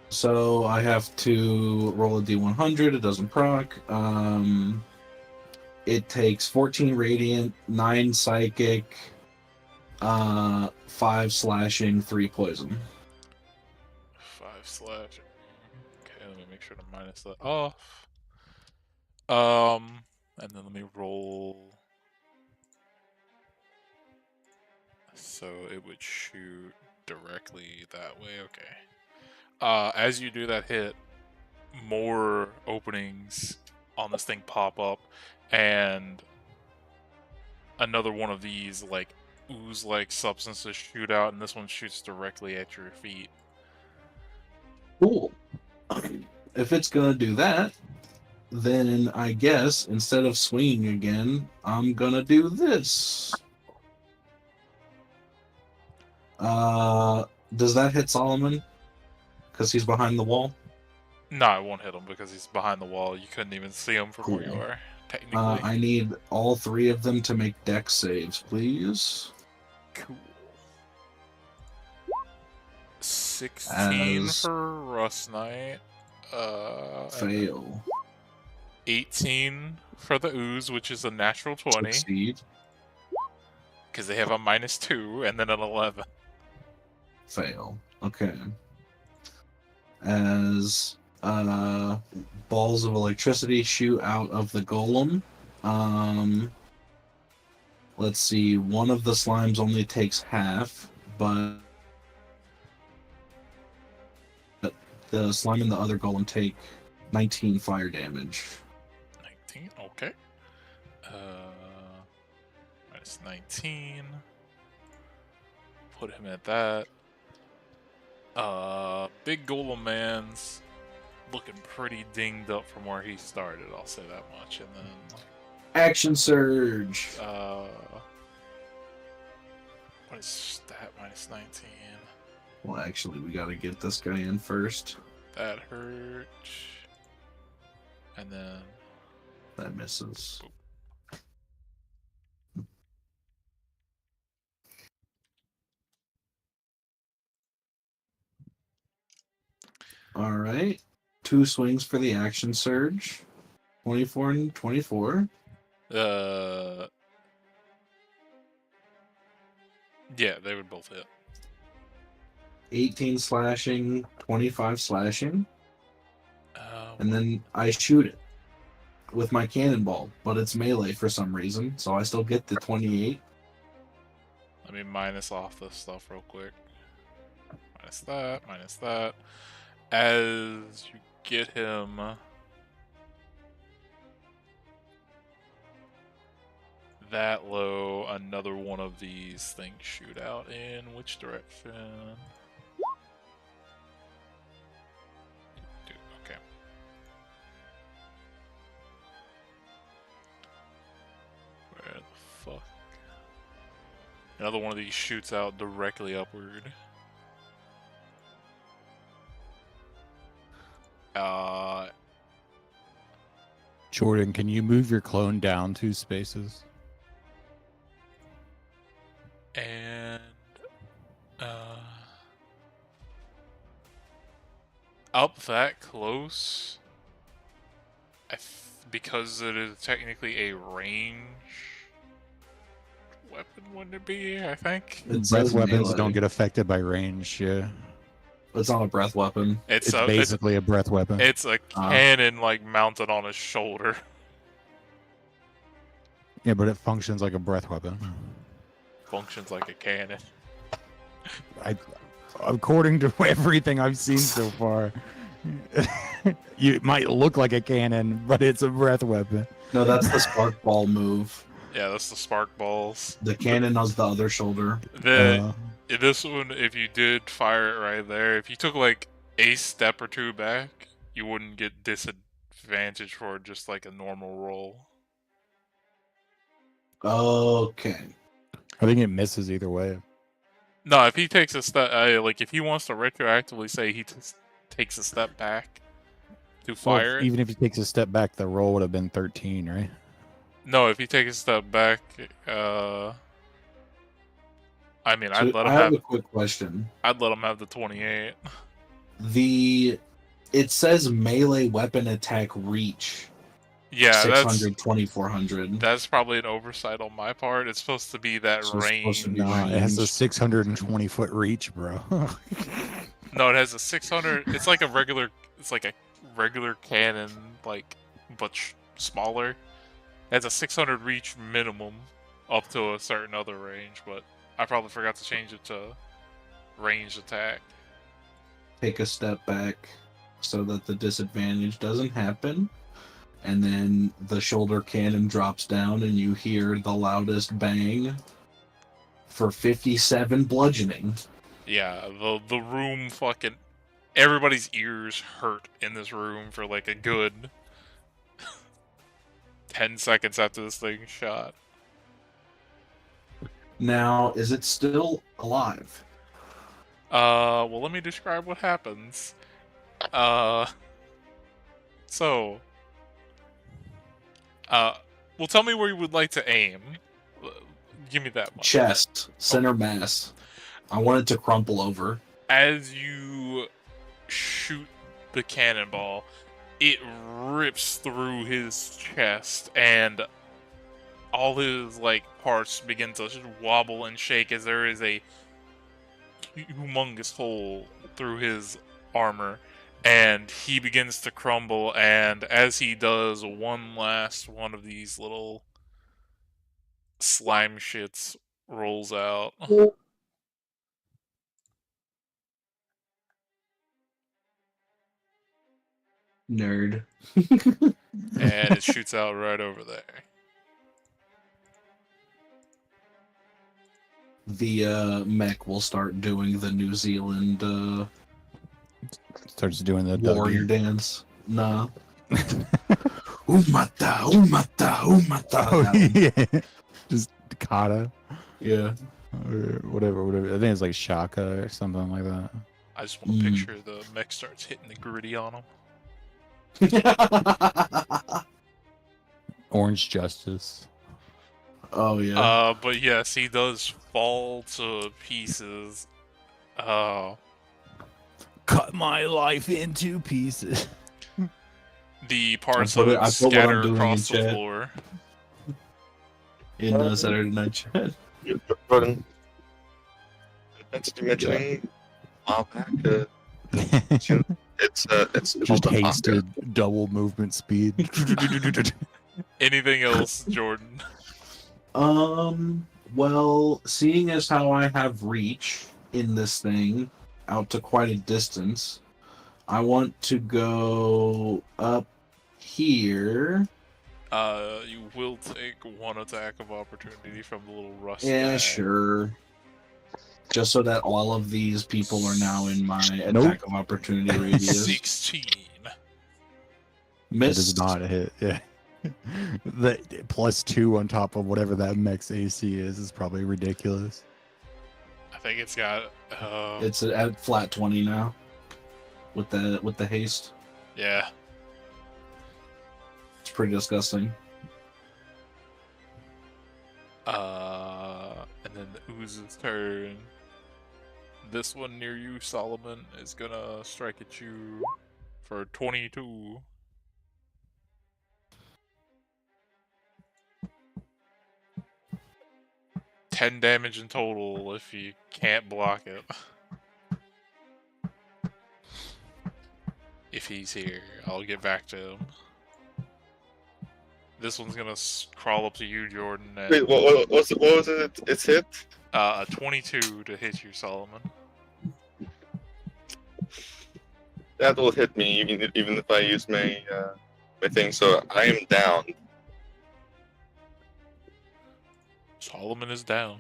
S4: So I have to roll a d100. It doesn't proc. It takes 14 radiant, 9 psychic, 5 slashing, 3 poison.
S2: 5 slashing. Okay, let me make sure to minus that off. And then let me roll. So it would shoot directly that way. Okay. As you do that hit, more openings on this thing pop up, and another one of these like ooze-like substances shoot out, and this one shoots directly at your feet.
S4: Cool. If it's gonna do that, then I guess instead of swinging again, I'm gonna do this. Does that hit Solomon? Because he's behind the wall?
S2: No, it won't hit him because he's behind the wall. You couldn't even see him from where you
S4: Cool.
S2: are, technically.
S4: I need all 3 of them to make dex saves, please.
S2: Cool. 16
S4: As-
S2: for Rust Knight. And
S4: Fail.
S2: 18 for the Ooze, which is a natural 20,
S4: Succeed.
S2: because they have a -2, and then an 11.
S4: Fail. Okay. As balls of electricity shoot out of the golem. Let's see. One of the slimes only takes half, but the slime and the other golem take 19 fire damage.
S2: 18. Okay. Minus 19. Put him at that. Big Golem Man's looking pretty dinged up from where he started, I'll say that much. And then
S4: Action surge.
S2: what is stat minus 19?
S4: Well, actually, we gotta get this guy in first.
S2: That hurt. And then
S4: That misses. All right. 2 swings for the action surge. 24 and 24.
S2: yeah, they would both hit.
S4: 18 slashing, 25 slashing.
S2: Um,
S4: And then I shoot it with my cannonball, but it's melee for some reason, so I still get the 28.
S2: Let me minus off this stuff real quick. Minus that, minus that. As you get him that low, another one of these things shoot out in which direction? Dude, okay. Where the fuck? Another one of these shoots out directly upward.
S1: Jordan, can you move your clone down 2 spaces?
S2: And up that close, because it is technically a range weapon, wouldn't it be? I think
S4: It
S1: Breath
S4: says
S1: weapons
S4: melee.
S1: don't get affected by range. Yeah,
S4: It's not a breath weapon.
S1: it's basically a breath weapon.
S2: it's a cannon like mounted on his shoulder.
S1: Yeah, but it functions like a breath weapon.
S2: Functions like a cannon.
S1: According to everything I've seen so far, it might look like a cannon, but it's a breath weapon.
S4: No, that's the spark ball move.
S2: Yeah, that's the spark balls.
S4: The cannon on the other shoulder.
S2: This one, if you did fire it right there, if you took like a step or 2 back, you wouldn't get disadvantage for just like a normal roll.
S4: Okay.
S1: I think it misses either way.
S2: No, if he takes a step, like if he wants to retroactively say he takes a step back to fire it.
S1: Even if he takes a step back, the roll would have been 13, right?
S2: No, if he takes a step back, I mean,
S4: So
S2: I'd let him
S4: I have
S2: have.
S4: a quick question.
S2: I'd let him have the 28.
S4: It says melee weapon attack reach.
S2: Yeah,
S4: 600, 2400.
S2: that's probably an oversight on my part. It's supposed to be that
S4: So it's supposed to
S2: range.
S4: be
S1: Nah, it has a
S4: range.
S1: 620 foot reach, bro.
S2: No, it has a 600. It's like a regular. It's like a regular cannon, like but smaller. It has a 600 reach minimum, up to a certain other range. But I probably forgot to change it to ranged attack.
S4: Take a step back so that the disadvantage doesn't happen. And then the shoulder cannon drops down and you hear the loudest bang for 57 bludgeoning.
S2: Yeah, the room fucking everybody's ears hurt in this room for like a good 10 seconds after this thing shot.
S4: Now, is it still alive?
S2: Well, let me describe what happens. So, well, tell me where you would like to aim. Give me that much.
S4: Chest, center mass. I want it to crumple over.
S2: As you shoot the cannonball, it rips through his chest, and all his like parts begin to wobble and shake as there is a humongous hole through his armor, and he begins to crumble. And as he does, one last one of these little slime shits rolls out.
S4: Nerd.
S2: and it shoots out right over there.
S4: The mech will start doing the New Zealand
S1: Starts doing the
S4: warrior
S1: Dougie.
S4: dance. Nah. Umata, umata, umata.
S1: Oh
S4: That one.
S1: yeah, just kata
S4: Yeah.
S1: or whatever. I think it's like shaka or something like that.
S2: I just want to
S4: Mm.
S2: picture the mech starts hitting the gritty on him.
S1: Orange Justice.
S4: Oh yeah.
S2: But yes, he does fall to pieces.
S1: Cut my life into pieces.
S2: The parts
S4: put
S2: of
S4: it-
S2: it
S4: I put what I'm
S2: scatter
S4: doing
S2: across
S4: in
S2: the
S4: chat.
S2: floor.
S4: In Saturday Night Chat.
S3: Jordan, that's you mentioning a while back. It's
S1: Just
S3: called the
S1: hasted double movement speed.
S2: Anything else, Jordan?
S4: Well, seeing as how I have reach in this thing out to quite a distance, I want to go up here.
S2: You will take one attack of opportunity from the little rust
S4: Yeah,
S2: guy.
S4: sure. Just so that all of these people are now in my
S1: Nope.
S4: attack of opportunity radius.
S2: 16.
S1: That
S4: Missed.
S1: does not hit. Yeah. The +2 on top of whatever that mech's AC is probably ridiculous.
S2: I think it's got.
S4: It's at flat 20 now. With the haste.
S2: Yeah.
S4: It's pretty disgusting.
S2: And then the ooze's turn. This one near you, Solomon, is gonna strike at you for 22. $10 damage in total if you can't block it. If he's here, I'll get back to him. This one's gonna crawl up to you, Jordan. And,
S3: Wait, what was it? It's hit.
S2: a 22 to hit you, Solomon.
S3: That will hit me even if I use my my thing. So I am down.
S2: Solomon is down.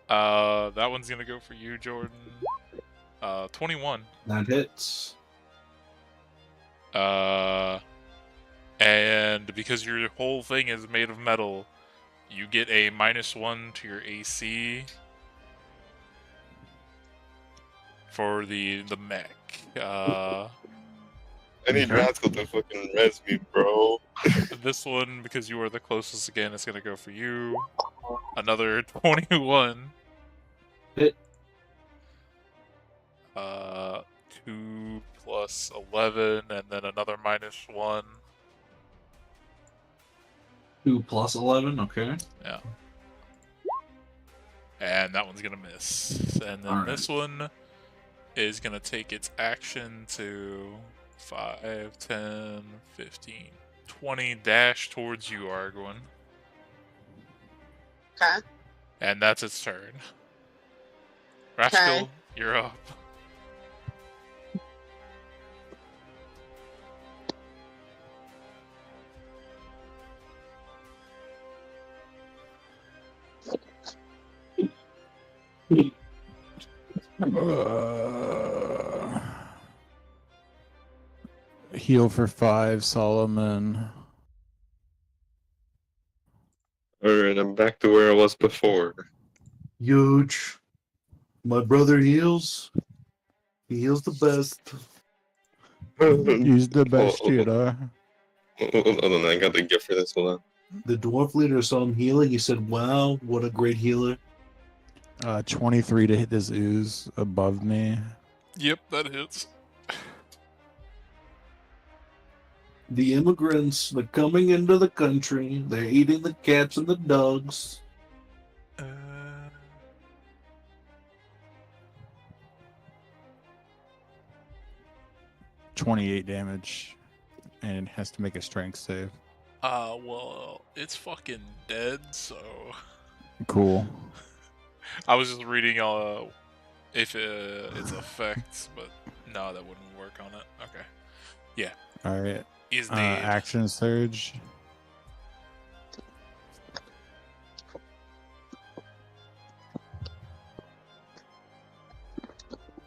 S2: That one's gonna go for you, Jordan. 21.
S4: That hits.
S2: And because your whole thing is made of metal, you get a -1 to your AC for the mech.
S3: I need
S1: Okay.
S3: Rascal to fucking res me, bro.
S2: This one, because you are the closest again, it's gonna go for you. Another 21.
S4: Hit.
S2: 2 plus 11, and then another -1.
S4: 2 plus 11, okay.
S2: And that one's gonna miss. And then
S4: Alright.
S2: this one is gonna take its action to 5, 10, 15, 20 dash towards you, Arguin.
S5: Okay.
S2: And that's its turn. Rascal, you're up.
S1: Heal for 5, Solomon.
S3: Alright, I'm back to where I was before.
S4: Huge. My brother heals. He heals the best.
S1: Use the best
S3: Oh, oh, oh.
S1: Jedi.
S3: Hold on, I got the gift for this. Hold on.
S4: The dwarf leader saw him healing. He said, "Wow, what a great healer."
S1: 23 to hit this ooze above me.
S2: Yep, that hits.
S4: The immigrants, they're coming into the country. They're eating the cats and the dogs.
S1: 28 damage. And it has to make a strength save.
S2: Well, it's fucking dead, so...
S1: Cool.
S2: I was just reading its effects, but No, that wouldn't work on it. Okay.
S1: All right.
S2: Is the
S1: Action surge.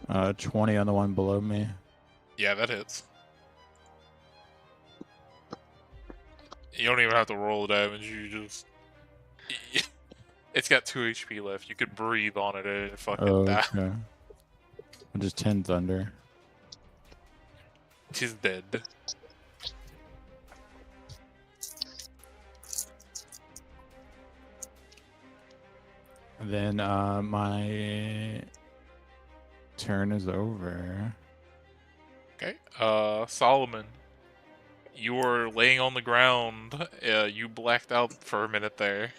S1: Uh, 20 on the one below me.
S2: Yeah, that hits. You don't even have to roll damage. You just. It's got 2 HP left. You could breathe on it and fucking die.
S1: Okay. Just 10 thunder.
S2: She's dead.
S1: And then my turn is over.
S2: Okay. Solomon. You were laying on the ground. You blacked out for a minute there.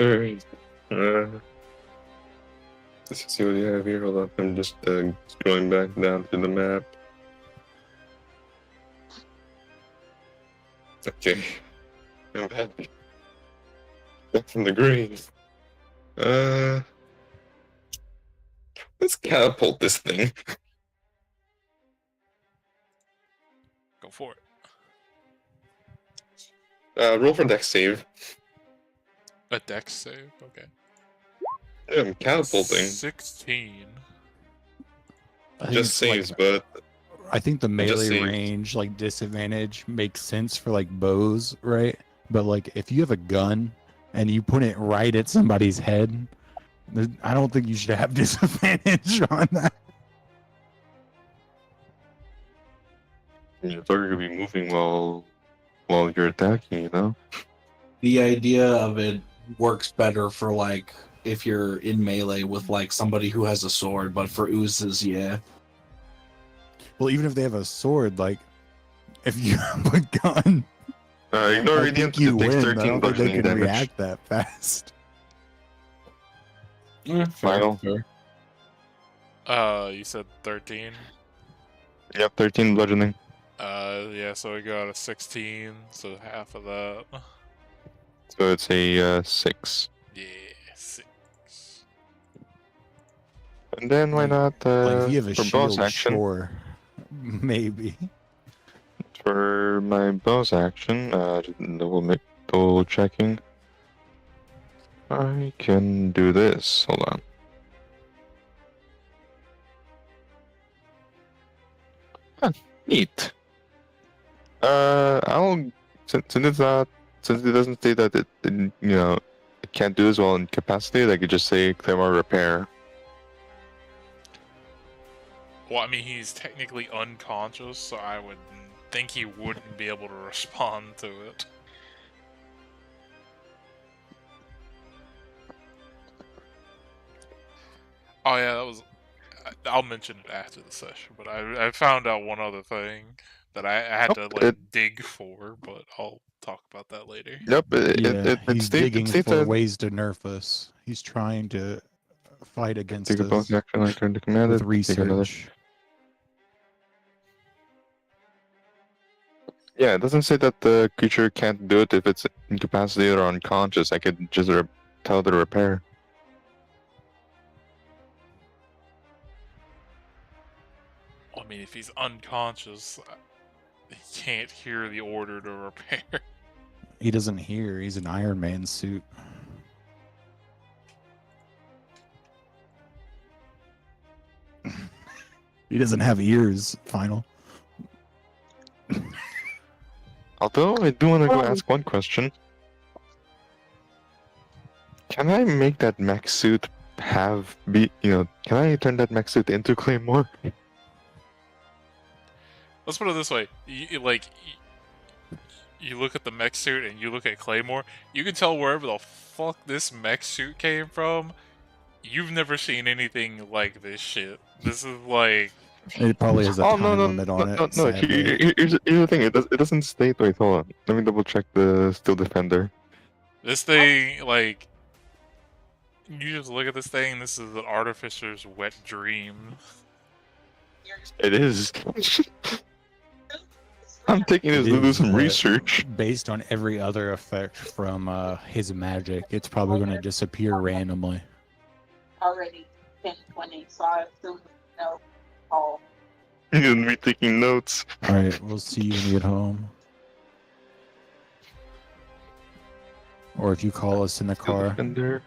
S3: Alright. Let's see what you have here. Hold up. I'm just going back down to the map. Okay. I'm back. Back from the grave. Let's catapult this thing.
S2: Go for it.
S3: Roll for dex save.
S2: A dex save? Okay.
S3: Yeah, I'm catapulting.
S2: 16.
S1: I think
S3: Just
S1: it's like-
S3: saves, but
S1: I think the
S3: just
S1: melee
S3: saved.
S1: range, like disadvantage, makes sense for like bows, right? But like if you have a gun and you put it right at somebody's head, I don't think you should have disadvantage on that.
S3: your target could be moving while you're attacking, you know?
S4: The idea of it works better for like if you're in melee with like somebody who has a sword, but for oozes, yeah.
S1: Well, even if they have a sword, like if you have a gun,
S3: Ignore
S1: I
S3: radiant.
S1: think you
S3: It takes
S1: win. I
S3: 13
S1: don't think they
S3: bludgeoning
S1: can
S3: damage.
S1: react that fast.
S3: Final.
S2: You said 13?
S3: Yep, 13 bludgeoning.
S2: Yeah, so we got a 16, so half of that.
S3: So it's a 6.
S2: Yeah, 6.
S3: And then why not
S1: Like if you have a
S3: for
S1: shield,
S3: bonus action?
S1: sure, maybe.
S3: For my bonus action, double checking. I can do this. Hold on. Huh, neat. I'll since it doesn't say that it can't do as well incapacitated, I could just say Claymore repair.
S2: Well, I mean, he's technically unconscious, so I would think he wouldn't be able to respond to it. Oh yeah, that was. I'll mention it after the session, but I found out one other thing that I had to like dig for, but I'll talk about that later.
S3: Yep,
S1: He's digging
S3: states
S1: for
S3: that
S1: ways to nerf us. He's trying to fight against
S3: take a
S1: us
S3: bonus action, I turn to command
S1: with
S3: it, take another.
S1: research.
S3: Yeah, it doesn't say that the creature can't do it if it's incapacitated or unconscious. I could just tell it to repair.
S2: I mean, if he's unconscious, he can't hear the order to repair.
S1: He doesn't hear. He's an Iron Man suit. He doesn't have ears, Final.
S3: Although I do want to go ask one question. Can I make that mech suit can I turn that mech suit into Claymore?
S2: Let's put it this way: you look at the mech suit and you look at Claymore. You can tell wherever the fuck this mech suit came from. You've never seen anything like this shit. This is like.
S1: It probably has a
S3: Oh
S1: time limit on it.
S3: no!
S1: sadly.
S3: Here's the thing. It doesn't state. Wait, hold on. Let me double check the Steel Defender.
S2: This thing, like, you just look at this thing. This is an artificer's wet dream.
S3: It is. I'm taking this
S1: It
S3: to do
S1: is,
S3: some
S1: but
S3: research.
S1: Based on every other effect from his magic, it's probably going to disappear randomly.
S6: Already.
S5: 10:20, so I assume no call.
S3: You're gonna be taking notes.
S1: All right, we'll see you when you get home. Or if you call us in the car.
S3: In there.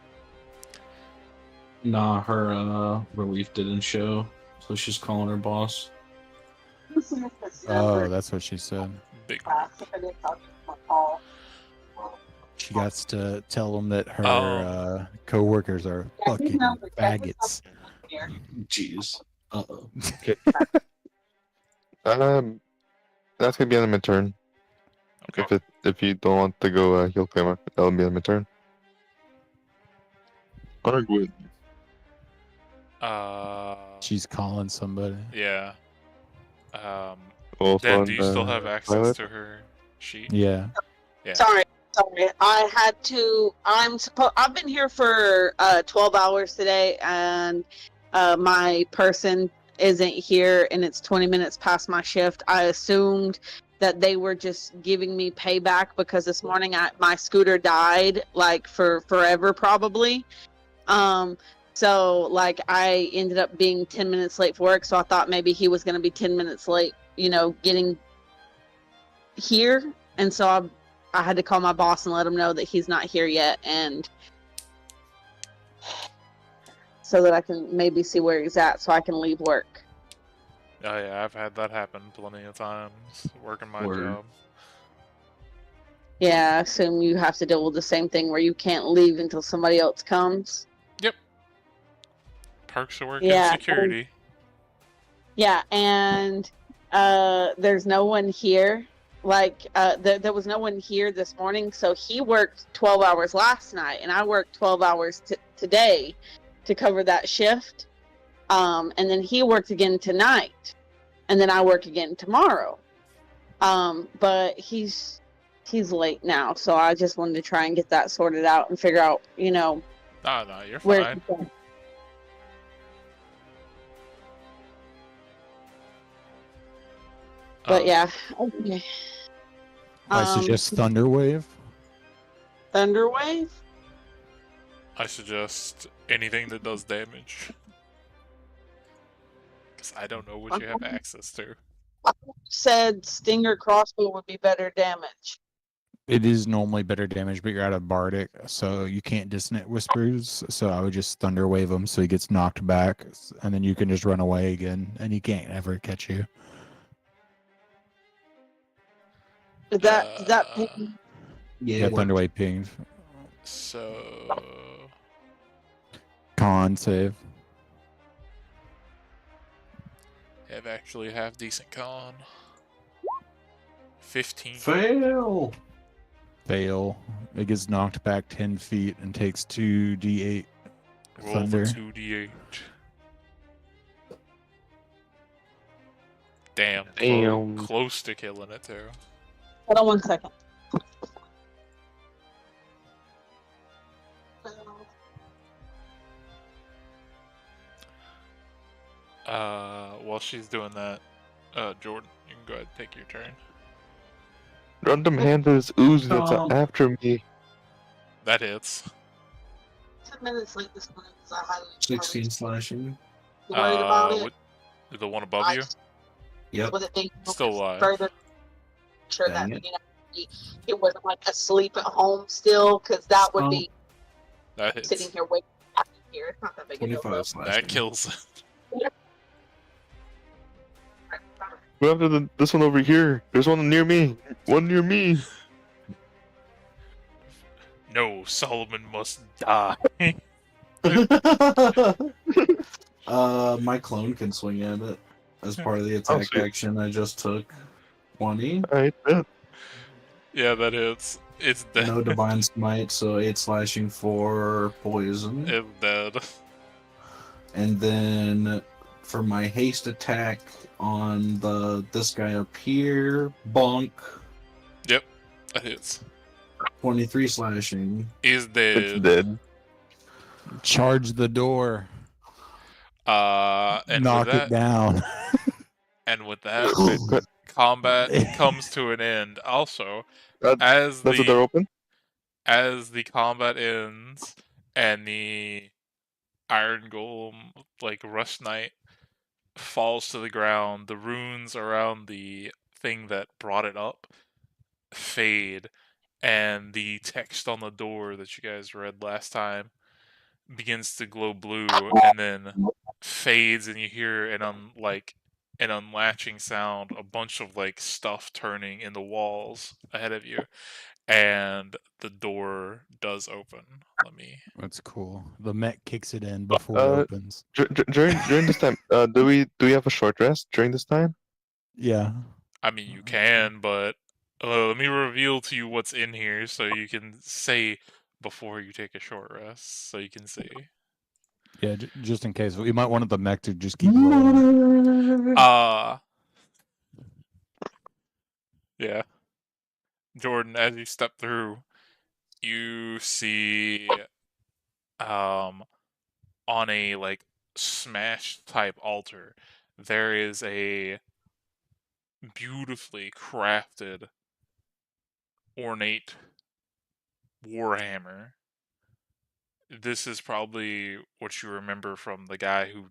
S4: Nah, her relief didn't show, so she's calling her boss.
S1: Oh, that's what she said.
S2: Big.
S1: She got to tell them that her
S2: Oh.
S1: co-workers are fucking faggots.
S4: Jeez. Uh-oh.
S3: That's gonna be on my turn.
S2: Okay.
S3: If you don't want to go heal Claymore, that'll be on my turn. Argwood.
S1: She's calling somebody.
S2: Yeah.
S3: Also
S2: Dan,
S3: on
S2: do you still
S3: the
S2: have access
S3: pilot.
S2: to her sheet?
S1: Yeah.
S2: Yeah.
S5: Sorry. I had to. I've been here for 12 hours today, and my person isn't here, and it's 20 minutes past my shift. I assumed that they were just giving me payback because this morning my scooter died, like for forever probably. So like I ended up being 10 minutes late for work, so I thought maybe he was going to be 10 minutes late, getting here, and so I had to call my boss and let him know that he's not here yet, and so that I can maybe see where he's at so I can leave work.
S2: Oh yeah, I've had that happen plenty of times working my
S4: Word.
S2: job.
S5: Yeah, I assume you have to deal with the same thing where you can't leave until somebody else comes.
S2: Perks of working
S5: Yeah.
S2: security.
S5: Yeah, and there's no one here. Like, there was no one here this morning, so he worked 12 hours last night, and I worked 12 hours today to cover that shift. And then he worked again tonight, and then I work again tomorrow. But he's late now, so I just wanted to try and get that sorted out and figure out,
S2: No, you're
S5: where.
S2: fine.
S5: But yeah, okay.
S1: I suggest Thunderwave.
S5: Thunderwave.
S2: I suggest anything that does damage. Because I don't know what you have access to.
S5: Said Stinger crossbow would be better damage.
S1: It is normally better damage, but you're out of Bardic, so you can't Dissonant Whispers. So I would just Thunderwave him so he gets knocked back, and then you can just run away again, and he can't ever catch you.
S5: Is that
S1: Yeah,
S4: it worked.
S1: Thunderwave pinged.
S2: So
S1: Con save.
S2: have actually half decent con. 15.
S4: Fail.
S1: Fail. It gets knocked back 10 feet and takes 2d8
S2: Roll
S1: thunder.
S2: for 2d8. Damn.
S3: Damn.
S2: Close to killing it too.
S5: Hold on 1 second.
S2: While she's doing that, Jordan, you can go ahead and take your turn.
S3: Random handers ooze that's
S4: Oh.
S3: after me.
S2: That hits.
S5: 10 minutes late this morning because I had
S4: 16 slashing.
S5: worried about it.
S2: The one above you?
S4: Yep.
S5: With it being
S2: Still alive.
S5: further, sure
S4: Dang
S5: that
S4: it.
S5: he wasn't like asleep at home still, because that would be
S2: That hits.
S5: sitting here waiting here. It's not that big a deal.
S4: 25 slashing.
S2: That kills it.
S3: Go after this one over here. There's one near me. One near me.
S2: No, Solomon must die.
S4: My clone can swing at it as part of the attack
S3: sweet.
S4: action I just took. 20.
S3: Alright, then.
S2: Yeah, that hits. It's dead.
S4: No divine smite, so 8 slashing for poison.
S2: It's dead.
S4: And then for my haste attack on this guy up here, bonk,
S2: Yep, that hits.
S4: 23 slashing.
S2: He's
S3: It's
S2: dead.
S3: dead.
S1: Charge the door.
S2: And
S1: Knock
S2: with
S1: it
S2: that,
S1: down.
S2: and with that, combat comes to an end. Also, as
S3: That's what they're
S2: the
S3: open?
S2: as the combat ends and the iron golem, like Rust Knight, falls to the ground. The runes around the thing that brought it up fade, and the text on the door that you guys read last time begins to glow blue, and then fades, and you hear an unlatching sound, a bunch of like stuff turning in the walls ahead of you, and the door does open. Let me.
S1: That's cool. The mech kicks it in before it
S3: Uh,
S1: opens.
S3: During this time, do we have a short rest during this time?
S1: Yeah.
S2: I mean, you can, but let me reveal to you what's in here so you can say before you take a short rest, so you can see.
S1: Yeah, just in case. We might want the mech to just keep rolling.
S2: Yeah. Jordan, as you step through, you see on a like smash type altar, there is a beautifully crafted ornate warhammer. This is probably what you remember from the guy who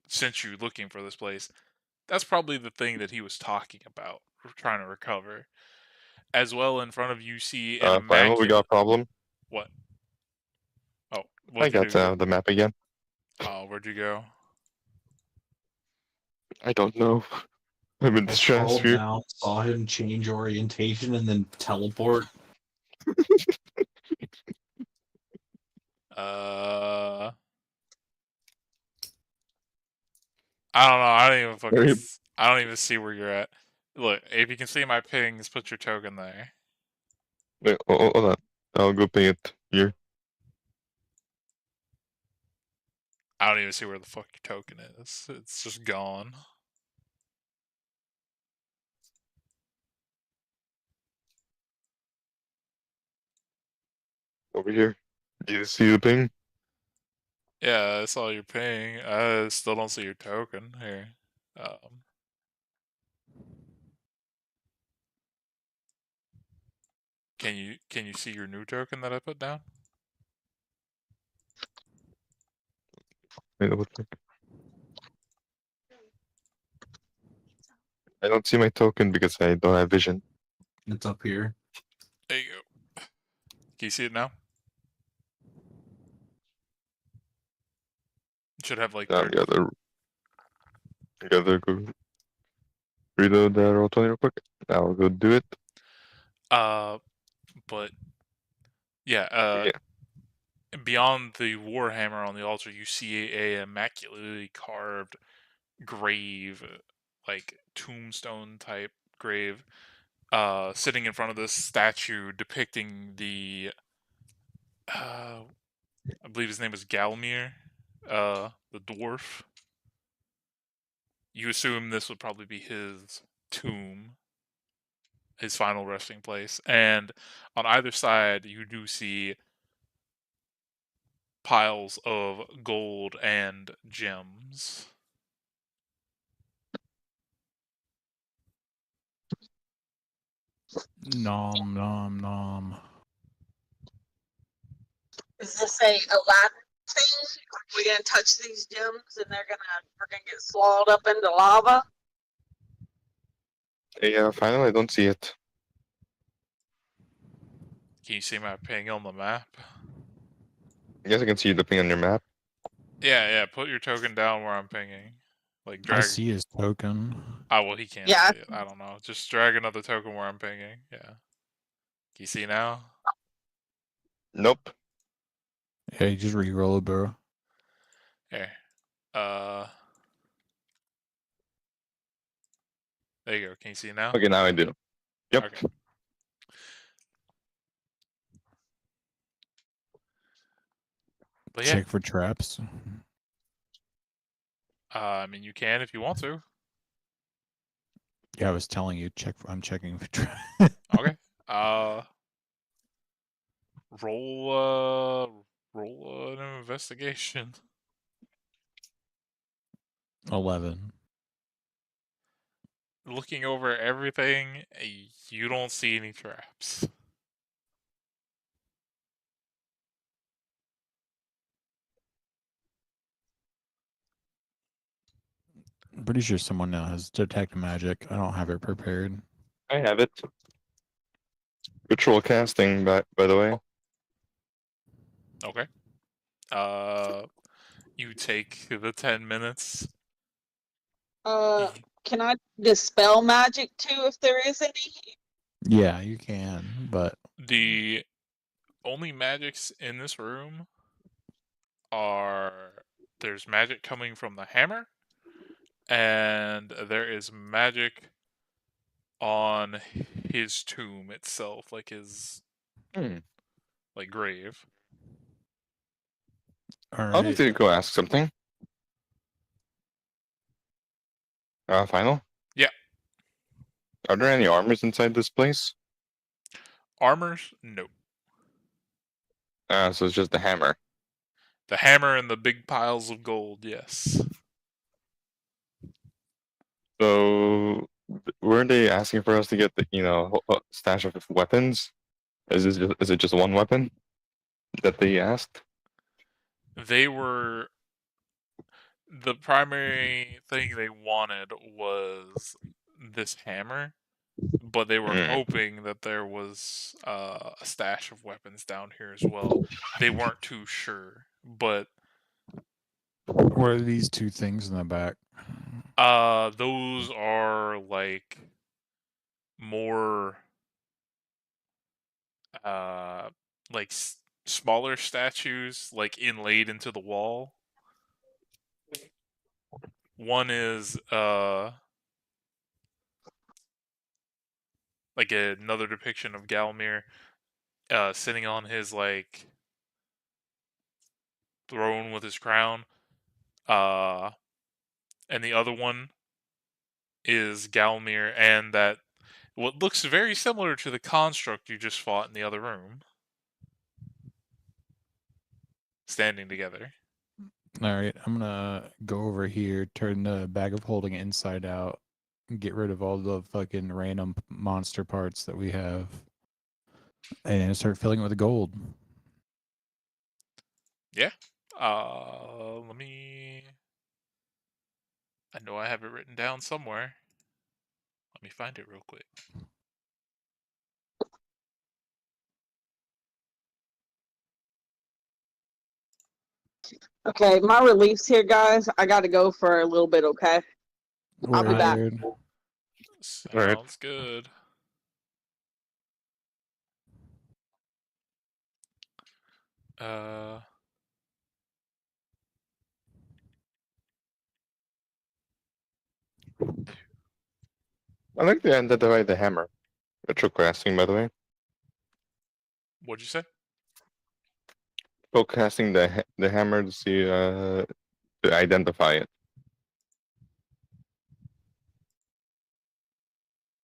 S2: sent you looking for this place. That's probably the thing that he was talking about, trying to recover. As well, in front of you see an
S3: Final, we got a
S2: immaculate.
S3: problem.
S2: What? Oh,
S3: I
S2: what'd you
S3: got
S2: do?
S3: the map again.
S2: Oh, where'd you go?
S3: I don't know. I'm in
S4: I
S3: the
S4: scrolled
S3: stratosphere.
S4: down, saw him change orientation, and then teleport.
S2: I don't know. I don't even fucking.
S3: Very-
S2: I don't even see where you're at. Look, if you can see my pings, put your token there.
S3: Wait, hold on. I'll go ping it here.
S2: I don't even see where the fuck your token is. It's just gone.
S3: Over here. Do you see the ping?
S2: Yeah, I saw your ping. I still don't see your token here. Can you see your new token that I put down?
S3: Wait, what the- I don't see my token because I don't have vision.
S4: It's up here.
S2: There you go. Can you see it now? It should have like
S3: Now
S2: 30.
S3: I gotta go reload that roll 20 real quick. I'll go do it.
S2: But yeah,
S3: Yeah.
S2: beyond the warhammer on the altar, you see a immaculately carved grave, like tombstone type grave, sitting in front of this statue depicting the I believe his name is Galmir, the dwarf. You assume this would probably be his tomb, his final resting place. And on either side, you do see piles of gold and gems.
S1: Nom nom nom.
S5: Is this a Aladdin thing? We're gonna touch these gems and we're gonna get swallowed up into lava?
S3: Yeah, finally, I don't see it.
S2: Can you see my ping on the map?
S3: I guess I can see the ping on your map.
S2: Yeah, put your token down where I'm pinging. Like
S1: I
S2: drag.
S1: see his token.
S2: Oh, well, he can't
S5: Yeah.
S2: see it. I don't know. Just drag another token where I'm pinging. Yeah. Can you see now?
S3: Nope.
S1: Yeah, you just re-roll it, bro.
S2: Here. There you go. Can you see now?
S3: Okay, now I do. Yep.
S2: Okay. But yeah,
S1: Check for traps.
S2: I mean, you can if you want to.
S1: Yeah, I was telling you. I'm checking for traps.
S2: Okay. Roll an investigation.
S1: 11.
S2: Looking over everything, you don't see any traps.
S1: I'm pretty sure someone now has detect magic. I don't have it prepared.
S3: I have it. Ritual casting, by the way.
S2: Okay. You take the 10 minutes.
S5: Can I dispel magic too if there is any?
S1: Yeah, you can, but
S2: The only magics in this room are there's magic coming from the hammer, and there is magic on his tomb itself, like his like grave.
S1: all
S3: I'd like
S1: right.
S3: to go ask something. Final?
S2: Yeah.
S3: Are there any armors inside this place?
S2: Armors? No.
S3: So it's just the hammer.
S2: The hammer and the big piles of gold, yes.
S3: So, were they asking for us to get the stash of weapons? Is it just one weapon that they asked?
S2: They were the primary thing they wanted was this hammer, but they were hoping that there was a stash of weapons down here as well. They weren't too sure, but
S1: What are these two things in the back?
S2: those are like more like smaller statues, like inlaid into the wall. One is like another depiction of Galmir sitting on his like throne with his crown. And the other one is Galmir and that what looks very similar to the construct you just fought in the other room. Standing together.
S1: All right, I'm gonna go over here, turn the bag of holding inside out, and get rid of all the fucking random monster parts that we have, and start filling it with gold.
S2: Yeah. Let me. I know I have it written down somewhere. Let me find it real quick.
S5: Okay, my relief's here, guys. I gotta go for a little bit, okay? I'll be back.
S1: Word.
S2: Sounds
S3: Alright.
S2: good.
S3: I like to identify the hammer. Ritual casting, by the way.
S2: What'd you say?
S3: Ritual casting the hammer to see to identify it.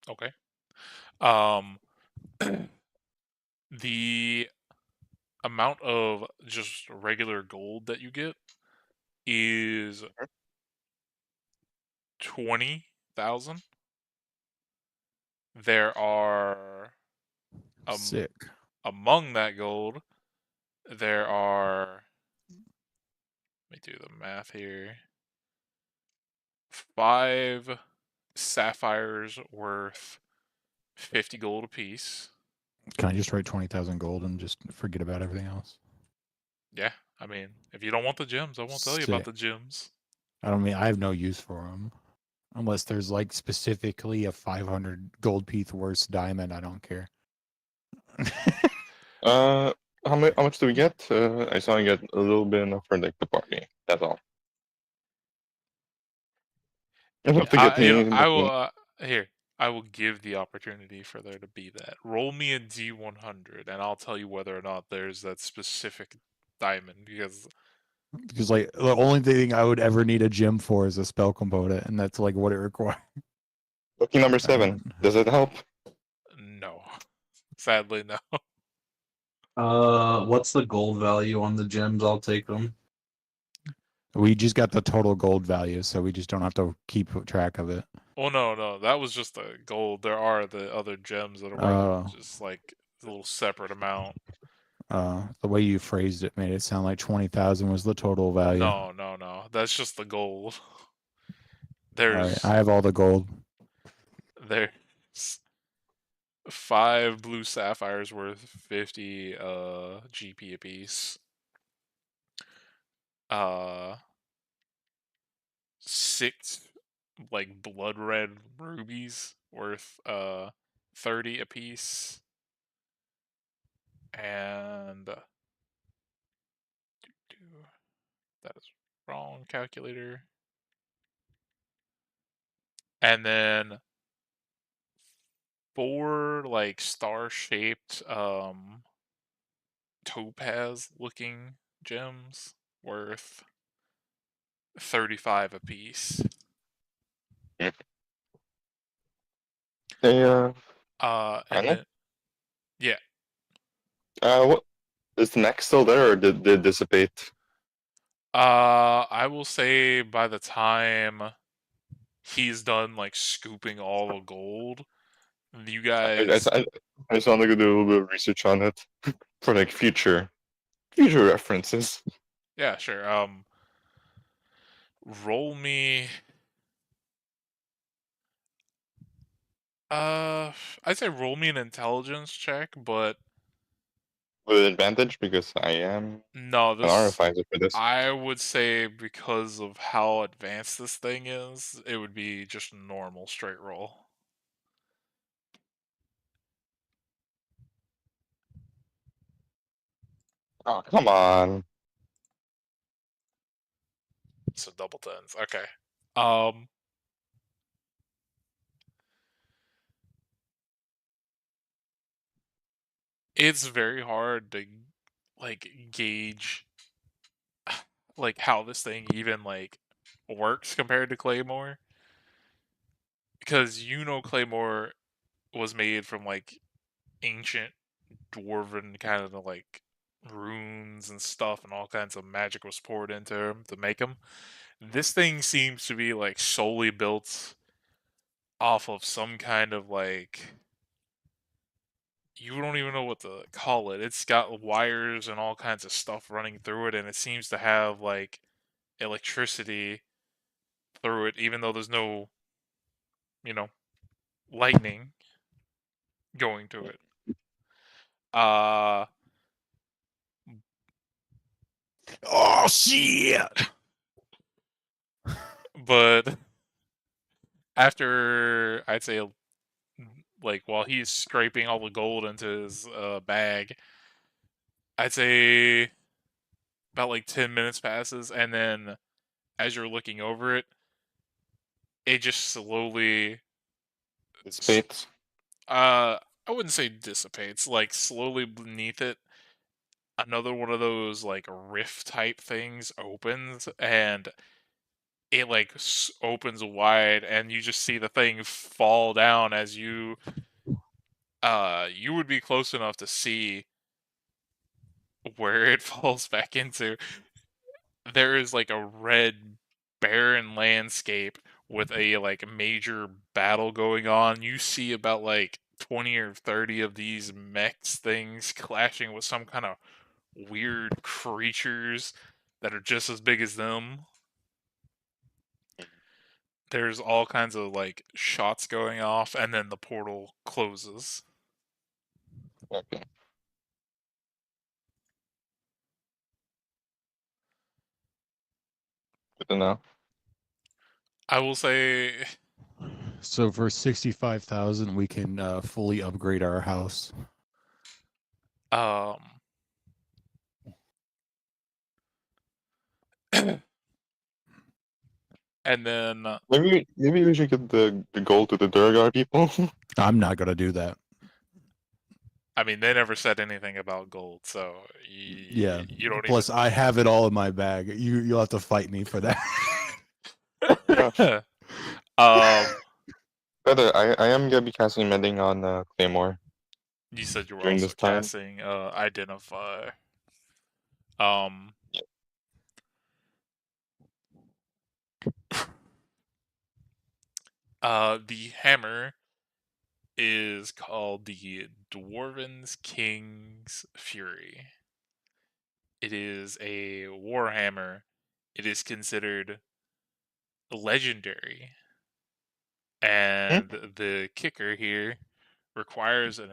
S2: Okay. The amount of just regular gold that you get is 20,000. There are
S1: Sick.
S2: among that gold, there are. Let me do the math here. 5 sapphires worth 50 gold apiece.
S1: Can I just write 20,000 gold and just forget about everything else?
S2: Yeah, I mean, if you don't want the gems, I won't tell you about the gems.
S1: I don't mean I have no use for them, unless there's like specifically a 500 gold piece worth diamond. I don't care.
S3: How much do we get? I saw I get a little bit enough for like the party. That's all. I have to get me.
S2: I will here. I will give the opportunity for there to be that. Roll me a D100, and I'll tell you whether or not there's that specific diamond. Because
S1: like the only thing I would ever need a gem for is a spell component, and that's like what it requires.
S3: Lucky number 7. Does it help?
S2: No, sadly no.
S4: What's the gold value on the gems? I'll take them.
S1: We just got the total gold value, so we just don't have to keep track of it.
S2: Oh no, that was just the gold. There are the other gems that are just like a little separate amount.
S1: The way you phrased it made it sound like 20,000 was the total value.
S2: No, that's just the gold. There's
S1: I have all the gold.
S2: there's 5 blue sapphires worth 50 GP apiece. 6 like blood red rubies worth 30 apiece. And that is wrong calculator. And then 4 like star-shaped topaz looking gems worth 35 apiece.
S3: Hey,
S2: And
S3: Anna?
S2: then
S3: What is the neck still there, or did it dissipate?
S2: I will say by the time he's done like scooping all the gold, you guys
S3: I just want to do a little bit of research on it for like future references.
S2: yeah, sure. Roll me I'd say roll me an intelligence check, but
S3: With advantage because I am
S2: no,
S3: an
S2: this
S3: artificer for this.
S2: I would say because of how advanced this thing is, it would be just normal straight roll.
S3: Oh, come on.
S2: So double tens. Okay. Um it's very hard to like gauge like how this thing even like works compared to Claymore. Because Claymore was made from like ancient dwarven kind of like runes and stuff, and all kinds of magic was poured into them to make them. This thing seems to be like solely built off of some kind of like you don't even know what to call it. It's got wires and all kinds of stuff running through it, and it seems to have like electricity through it, even though there's no, lightning going to it.
S1: Oh shit!
S2: But after I'd say like while he's scraping all the gold into his bag, I'd say about like 10 minutes passes, and then as you're looking over it, it just slowly
S3: Dissipates.
S2: I wouldn't say dissipates, like slowly beneath it another one of those like rift type things opens, and it like opens wide, and you just see the thing fall down as you would be close enough to see where it falls back into. There is like a red barren landscape with a like major battle going on. You see about like 20 or 30 of these mechs things clashing with some kind of weird creatures that are just as big as them. There's all kinds of like shots going off, and then the portal closes.
S3: Okay. Good to know.
S2: I will say,
S1: So for 65,000, we can fully upgrade our house.
S2: um, and then
S3: Maybe we should get the gold to the Durgar people.
S1: I'm not gonna do that.
S2: I mean, they never said anything about gold, so
S1: Yeah.
S2: you don't
S1: Plus, I have it all in my bag. You'll have to fight me for that.
S2: even.
S3: Brother, I am gonna be casting mending on Claymore.
S2: You said you were
S3: During
S2: also
S3: this time?
S2: casting identify.
S3: Yeah.
S2: The hammer is called the Dwarven's King's Fury. It is a warhammer. It is considered legendary And the kicker here requires an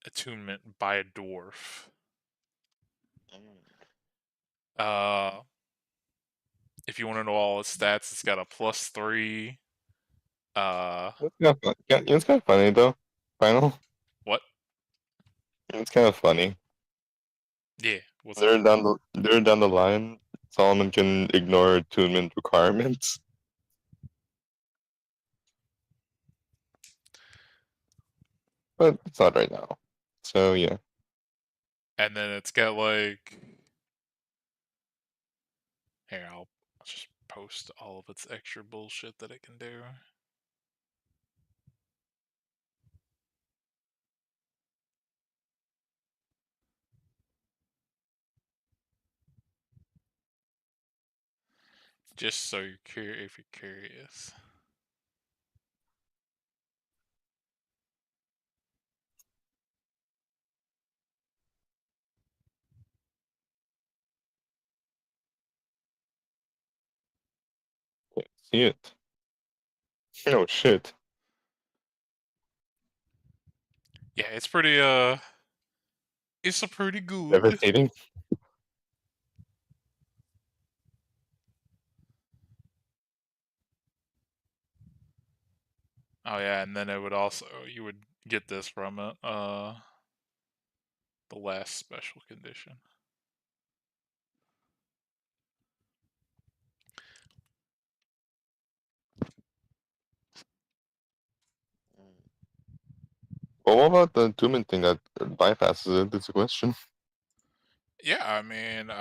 S2: attunement by a dwarf. If you want to know all its stats, it's got a +3.
S3: It's kind of funny though. Final.
S2: What?
S3: It's kind of funny.
S2: Yeah. What's
S3: They're
S2: up?
S3: down the line. Solomon can ignore attunement requirements. But it's not right now. So yeah.
S2: And then it's got like. Here, I'll just post all of its extra bullshit that it can do. Just so you're if you're curious.
S3: Can't see it. Oh shit.
S2: Yeah, it's pretty it's a pretty good.
S3: Devastating.
S2: Oh yeah, and then it would also you would get this from it, the last special condition.
S3: Well, what about the attunement thing that bypasses it? That's a question.
S2: Yeah, I mean,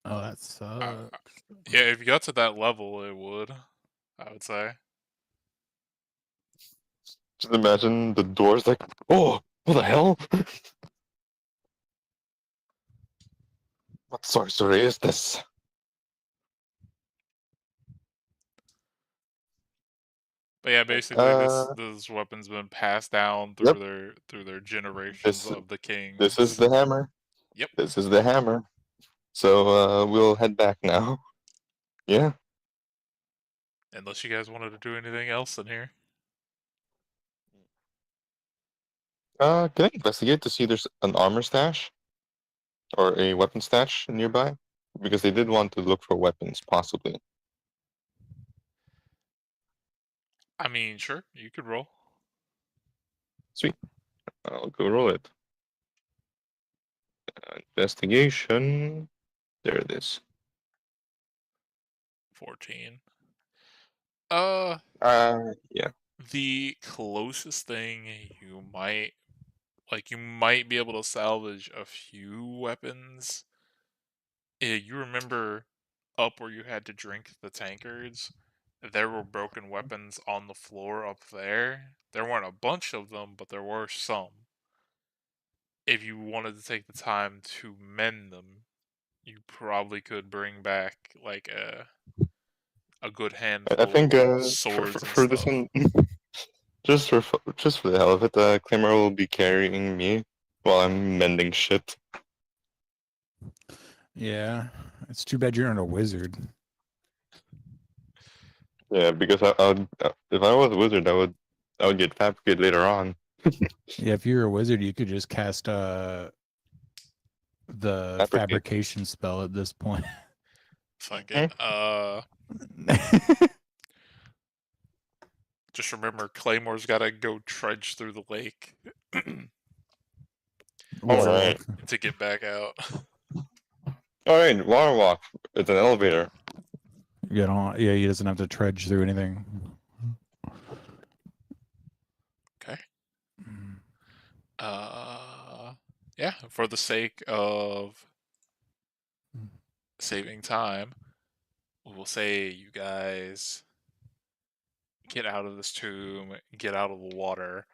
S1: Oh, that sucks.
S2: yeah, if you got to that level, it would. I would say.
S3: Just imagine the doors like, oh, what the hell? What sorcery is this?
S2: But yeah, basically, this weapon's been passed down
S3: Yep.
S2: through their generations of the kings.
S3: This is the hammer.
S2: Yep.
S3: This is the hammer. So we'll head back now. Yeah.
S2: Unless you guys wanted to do anything else in here.
S3: Can I investigate to see if there's an armor stash or a weapon stash nearby? Because they did want to look for weapons, possibly.
S2: I mean, sure, you could roll.
S3: Sweet. I'll go roll it. Investigation. There it is.
S2: 14.
S3: Yeah.
S2: The closest thing you might be able to salvage a few weapons. You remember up where you had to drink the tankards? There were broken weapons on the floor up there. There weren't a bunch of them, but there were some. If you wanted to take the time to mend them, you probably could bring back like a good handful
S3: I think
S2: of swords
S3: for
S2: and
S3: this
S2: stuff.
S3: one, just for the hell of it, Claymore will be carrying me while I'm mending shit.
S1: Yeah, it's too bad you're not a wizard.
S3: Yeah, because I would, if I was a wizard, I would get fabricated later on.
S1: Yeah, if you're a wizard, you could just cast the
S3: Fabricate.
S1: fabrication spell at this point.
S2: Fuck it. Just remember, Claymore's got to go trudge through the lake
S3: Alright.
S2: to get back out.
S3: Alright, water walk. It's an elevator.
S1: You don't. Yeah, he doesn't have to trudge through anything.
S2: Okay. Yeah, for the sake of saving time, we'll say you guys get out of this tomb, get out of the water,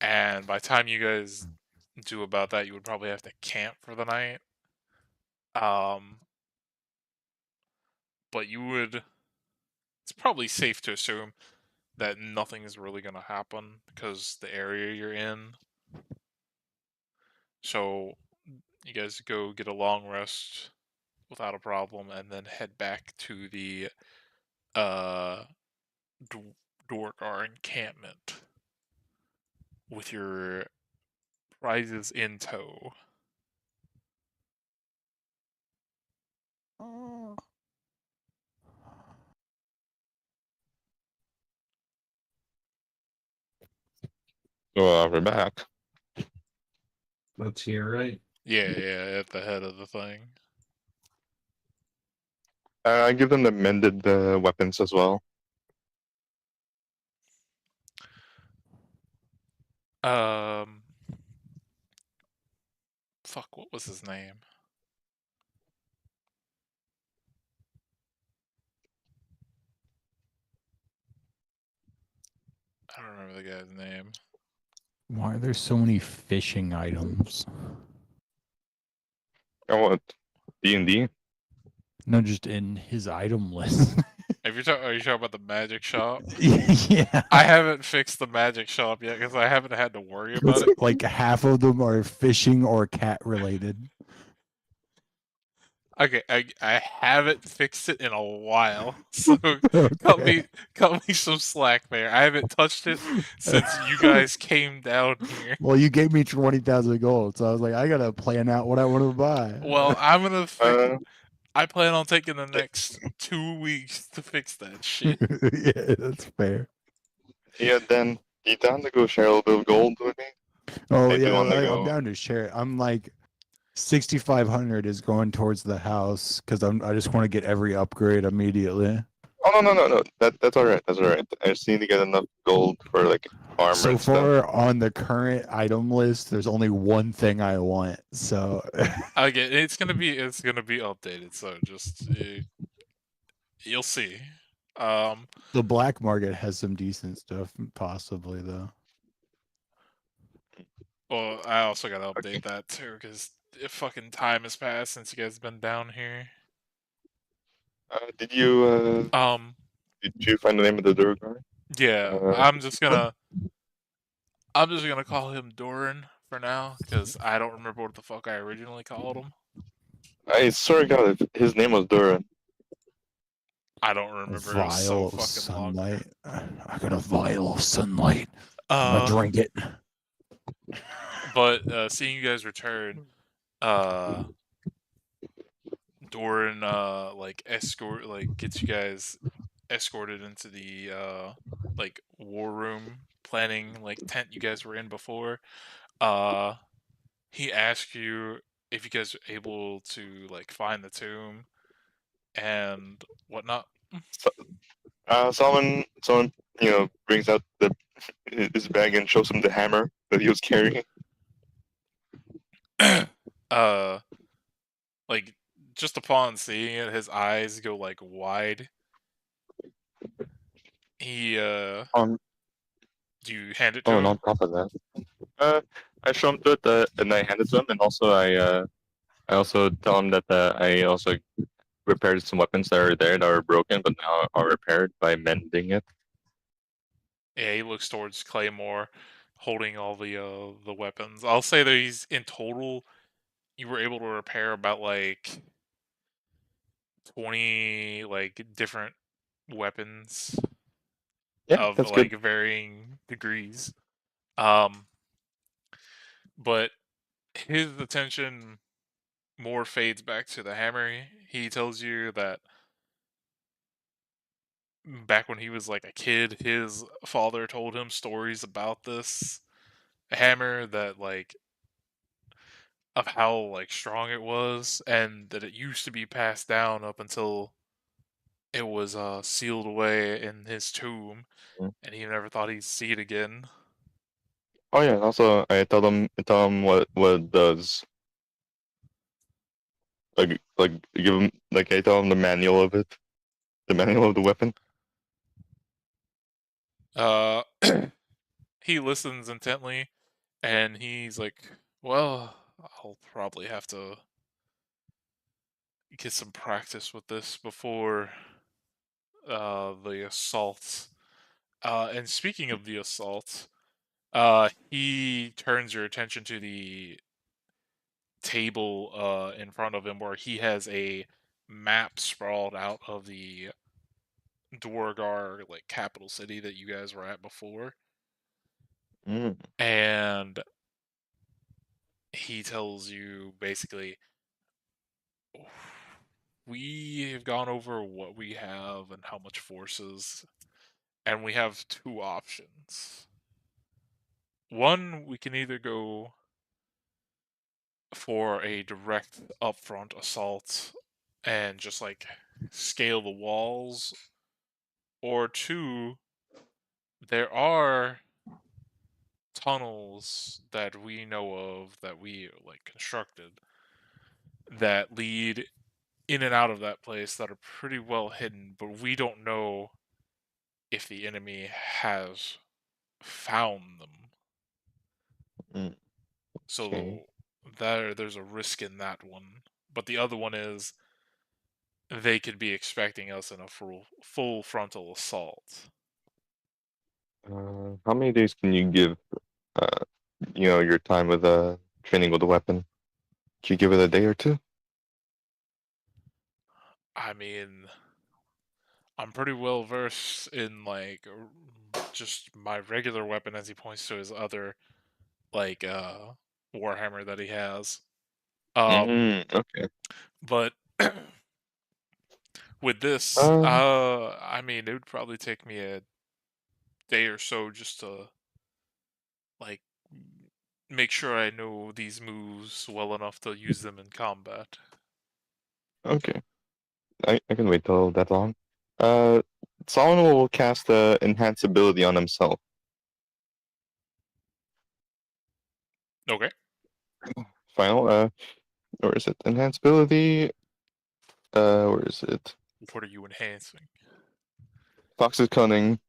S2: and by the time you guys do about that, you would probably have to camp for the night. But you would. It's probably safe to assume that nothing is really going to happen because the area you're in. So you guys go get a long rest without a problem and then head back to the Dorgar encampment with your prizes in tow.
S3: Well, we're back.
S4: That's here, right?
S2: Yeah, at the head of the thing.
S3: I give them the mended weapons as well.
S2: Fuck, what was his name? I don't remember the guy's name.
S1: Why are there so many fishing items?
S3: Oh, what? D&D?
S1: No, just in his item list.
S2: Are you talking about the magic shop?
S1: Yeah.
S2: I haven't fixed the magic shop yet because I haven't had to worry about it.
S1: Like half of them are fishing or cat related.
S2: Okay, I haven't fixed it in a while, so cut
S1: Okay.
S2: me some slack there. I haven't touched it since you guys came down here.
S1: Well, you gave me 20,000 gold, so I was like, I gotta plan out what I want to buy.
S2: Well, I'm gonna fix.
S3: Uh,
S2: I plan on taking the next 2 weeks to fix that shit.
S1: Yeah, that's fair.
S3: yeah, then you down to go share a little bit of gold with me?
S1: Oh
S3: If you
S1: yeah,
S3: wanna
S1: I'm
S3: go.
S1: down to share it. I'm like 6,500 is going towards the house because I just want to get every upgrade immediately.
S3: Oh no. That's all right. That's all right. I just need to get enough gold for like armor
S1: So
S3: and stuff.
S1: far on the current item list, there's only one thing I want. So
S2: Again, it's gonna be updated, so just you'll see.
S1: the black market has some decent stuff, possibly though.
S2: Well, I also gotta update that too because fucking time has passed since you guys have been down here.
S3: Did you find the name of the Durgar?
S2: Yeah, I'm just gonna call him Doran for now because I don't remember what the fuck I originally called him.
S3: I swear to God, if his name was Duran.
S2: I don't
S1: A
S2: remember. It was so
S1: vial of
S2: fucking long.
S1: sunlight. I got a vial of sunlight. I'm gonna drink it.
S2: But seeing you guys return, Doran gets you guys escorted into the war room planning tent you guys were in before. He asks you if you guys are able to find the tomb and whatnot.
S3: Someone brings out his bag and shows him the hammer that he was carrying.
S2: Just upon seeing it, his eyes go wide. He do you hand it to
S3: Oh,
S2: him?
S3: and on top of that, I show him to it, and I hand it to him, and also I also tell him that I also repaired some weapons that are there that were broken, but now are repaired by mending it.
S2: Yeah, he looks towards Claymore, holding all the weapons. I'll say that he's in total. You were able to repair about 20 different weapons
S3: Yeah,
S2: of
S3: that's good.
S2: varying degrees. But his attention more fades back to the hammer. He tells you that back when he was a kid, his father told him stories about this hammer that of how strong it was and that it used to be passed down up until it was sealed away in his tomb,
S3: Mm.
S2: and he never thought he'd see it again.
S3: Oh yeah, and also I tell him what it does. Give him I tell him the manual of it, the manual of the weapon.
S2: He listens intently, and he's like, "Well, I'll probably have to get some practice with this before the assault." And speaking of the assault, he turns your attention to the table in front of him where he has a map sprawled out of the Dwargar like capital city that you guys were at before,
S3: Mm.
S2: and he tells you basically, we have gone over what we have and how much forces, and we have two options. One, we can either go for a direct upfront assault and just like scale the walls, or two, there are tunnels that we know of that we like constructed that lead in and out of that place that are pretty well hidden, but we don't know if the enemy has found them.
S3: Mm.
S2: So
S3: Okay.
S2: there's a risk in that one. But the other one is they could be expecting us in a full frontal assault.
S3: How many days can you give? Uh, your time with training with the weapon. Can you give it a day or two?
S2: I mean, I'm pretty well versed in like just my regular weapon, as he points to his other like Warhammer that he has.
S3: Okay.
S2: But with this,
S3: Um.
S2: I mean, it would probably take me a day or so just to like make sure I know these moves well enough to use them in combat.
S3: Okay. I can wait till that long. Solomon will cast enhance ability on himself.
S2: Okay.
S3: Final. Where is it? Enhance ability. Where is it?
S2: What are you enhancing?
S3: Fox's cunning.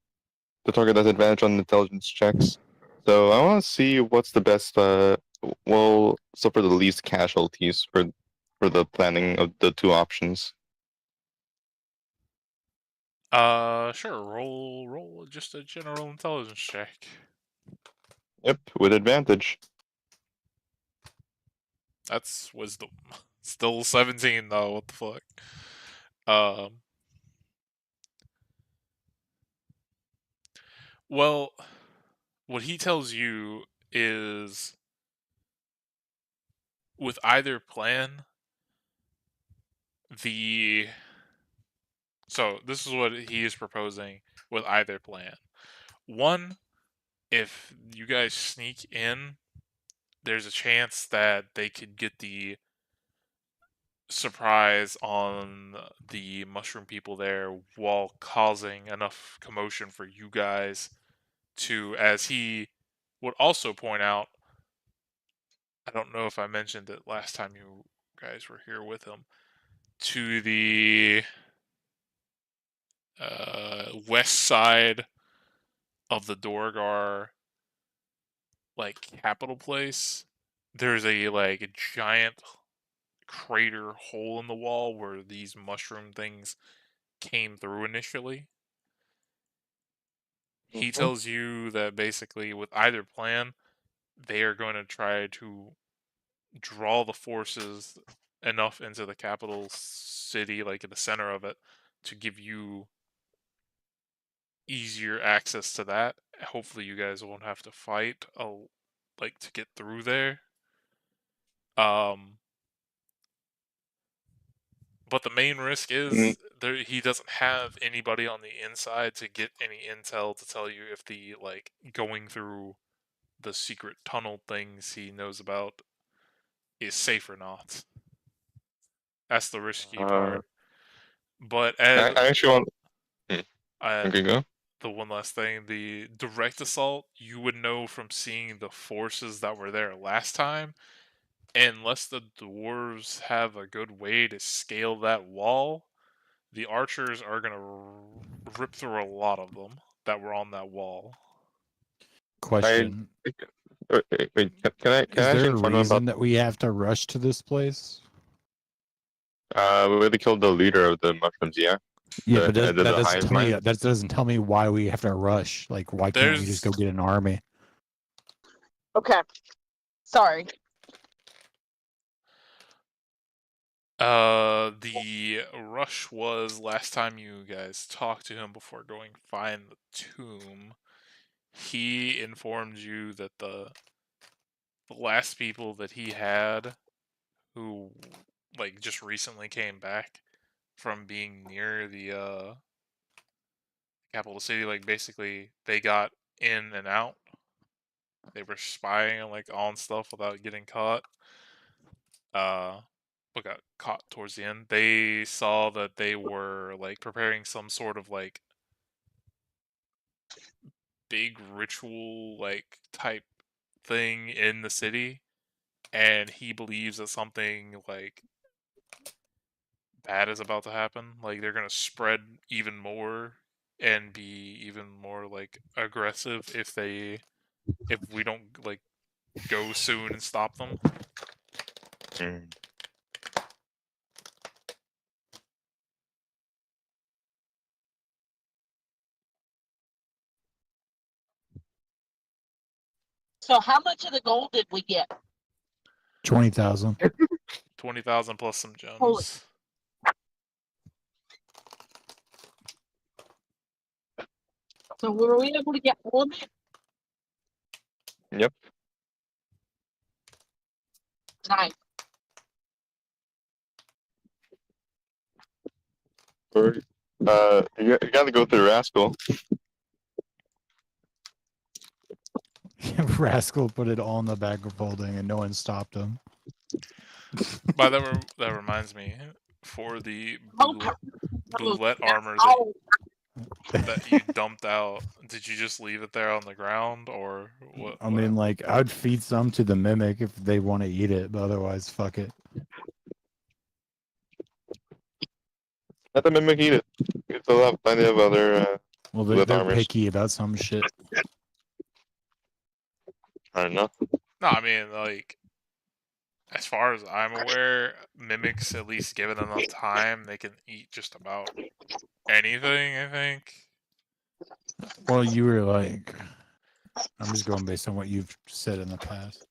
S3: The target has advantage on intelligence checks. So I want to see what's the best. Well, suffer the least casualties for the planning of the two options.
S2: Sure. Roll just a general intelligence check.
S3: Yep, with advantage.
S2: That's wisdom. Still 17 though. What the fuck? Well, what he tells you is with either plan, so this is what he is proposing with either plan. One, if you guys sneak in, there's a chance that they could get the surprise on the mushroom people there while causing enough commotion for you guys to, as he would also point out, I don't know if I mentioned it last time you guys were here with him, to the west side of the Dorgar like capital place, there's a like a giant crater hole in the wall where these mushroom things came through initially. He tells you that basically with either plan, they are going to try to draw the forces enough into the capital city, like in the center of it, to give you easier access to that. Hopefully you guys won't have to fight like to get through there. But the main risk is he doesn't have anybody on the inside to get any intel to tell you if the like going through the secret tunnel things he knows about is safe or not. That's the risky part. But as
S3: I actually want.
S2: and
S3: Okay, go.
S2: the one last thing, the direct assault, you would know from seeing the forces that were there last time. Unless the dwarves have a good way to scale that wall, the archers are gonna rip through a lot of them that were on that wall.
S1: Question:
S3: Wait, can I
S1: Is there
S3: actually
S1: a
S3: inform them
S1: reason
S3: about
S1: that we have to rush to this place?
S3: we really killed the leader of the mushrooms? Yeah.
S1: Yeah,
S3: The
S1: but
S3: head of
S1: that
S3: the
S1: doesn't
S3: hive
S1: tell me.
S3: mind?
S1: That doesn't tell me why we have to rush. Like, why can't we just go get an army?
S5: Okay. Sorry.
S2: The rush was last time you guys talked to him before going find the tomb. He informed you that the last people that he had who like just recently came back from being near the capital city, like basically they got in and out. They were spying like on stuff without getting caught. But got caught towards the end. They saw that they were like preparing some sort of like big ritual like type thing in the city, and he believes that something like bad is about to happen. Like they're gonna spread even more and be even more like aggressive if we don't like go soon and stop them.
S3: Mm.
S6: So how much of the gold did we get?
S1: 20,000.
S2: 20,000 plus some
S6: Holy-
S2: gems.
S6: So were we able to get all of it?
S3: Yep.
S6: Nice.
S3: Or, you gotta go through Rascal.
S1: Rascal put it all in the bag of holding and no one stopped him.
S2: But that reminds me, for the
S6: Okay.
S2: boulette
S6: That's
S2: armor
S6: all.
S2: that you dumped out, did you just leave it there on the ground, or what?
S1: I mean, like, I'd feed some to the mimic if they want to eat it, but otherwise, fuck it.
S3: Let the mimic eat it. You still have plenty of other.
S1: Well,
S3: Boulette
S1: they're
S3: armors.
S1: picky about some shit.
S3: I don't know.
S2: No, I mean, like, as far as I'm aware, mimics, at least given enough time, they can eat just about anything, I think.
S1: Well, you were like, I'm just going based on what you've said in the past.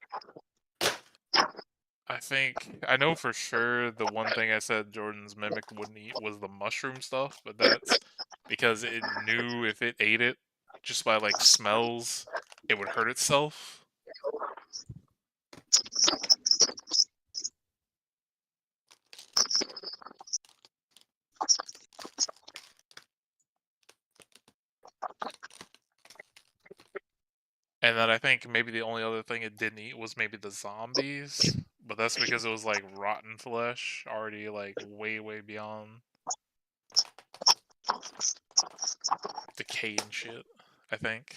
S2: I know for sure the one thing I said Jordan's mimic wouldn't eat was the mushroom stuff, but that's because it knew if it ate it just by like smells, it would hurt itself. And then I think maybe the only other thing it didn't eat was maybe the zombies, but that's because it was like rotten flesh, already like way, way beyond decay and shit, I think.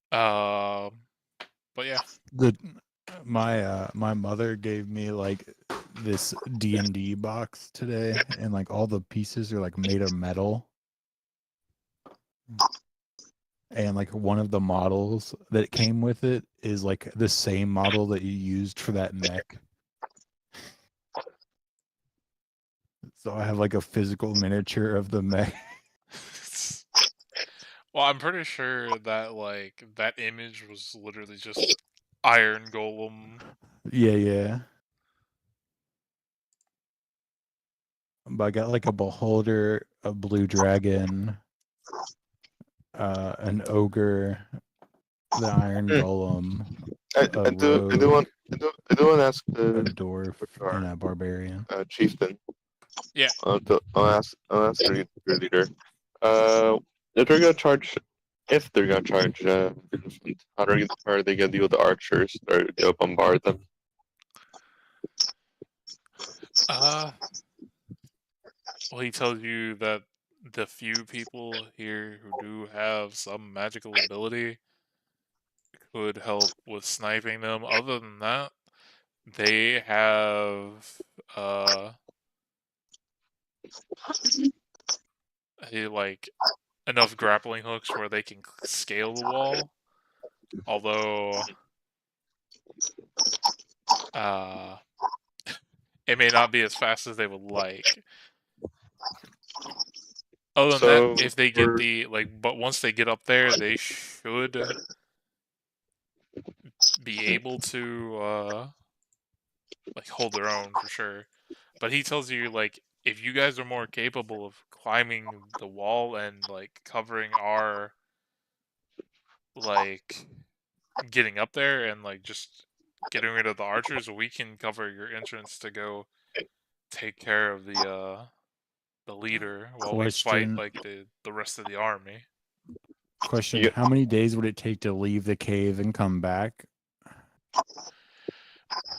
S2: But yeah.
S1: My mother gave me like this D&D box today, and like all the pieces are like made of metal. And like one of the models that came with it is like the same model that you used for that mech. So I have like a physical miniature of the mech.
S2: Well, I'm pretty sure that like that image was literally just Iron Golem.
S1: Yeah. But I got like a beholder, a blue dragon, an ogre, the iron golem,
S3: I do want to ask
S1: a
S3: the
S1: dwarf, and a barbarian.
S3: chieftain.
S2: Yeah.
S3: I'll ask your leader. If they're gonna charge, how are they gonna deal with the archers? Or they'll bombard them?
S2: Well, he tells you that the few people here who do have some magical ability could help with sniping them. Other than that, they have like enough grappling hooks where they can scale the wall. Although it may not be as fast as they would like. Other than
S3: So
S2: that, if they get
S3: we're-
S2: the but once they get up there, they should be able to like hold their own for sure. But he tells you like if you guys are more capable of climbing the wall and like covering our like getting up there and like just getting rid of the archers, we can cover your entrance to go take care of the leader while we fight
S1: Question.
S2: like the rest of the army.
S1: Question:
S3: Yeah.
S1: How many days would it take to leave the cave and come back?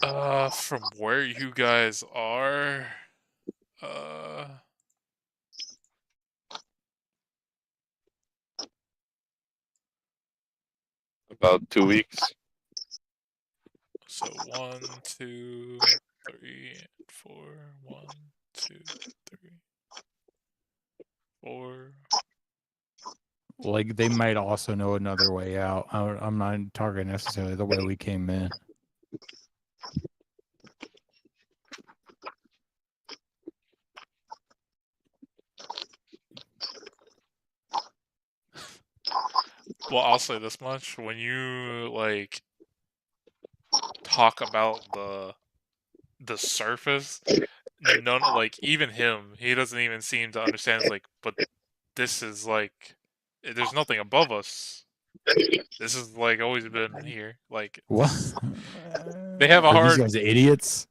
S2: From where you guys are,
S3: about 2 weeks.
S2: so 1, 2, 3, 4. 1, 2, 3, 4.
S1: Like they might also know another way out. I'm not targeting necessarily the way we came in.
S2: Well, I'll say this much: when you like talk about the surface, none like even him, he doesn't even seem to understand. It's like, but this is like, there's nothing above us. This has like always been here. Like
S1: What?
S2: They have a
S1: Are
S2: hard-
S1: these guys idiots?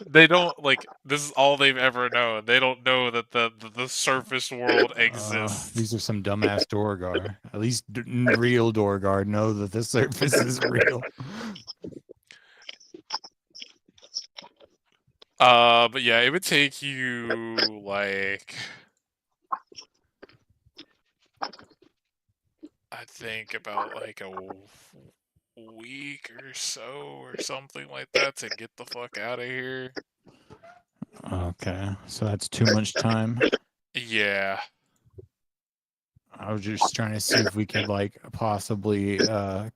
S2: they don't like this is all they've ever known. They don't know that the surface world exists.
S1: These are some dumbass Dorgar. At least real Dorgar know that the surface is real.
S2: But yeah, it would take you like I think about like a week or so or something like that to get the fuck out of here.
S1: Okay, so that's too much time.
S2: Yeah.
S1: I was just trying to see if we could like possibly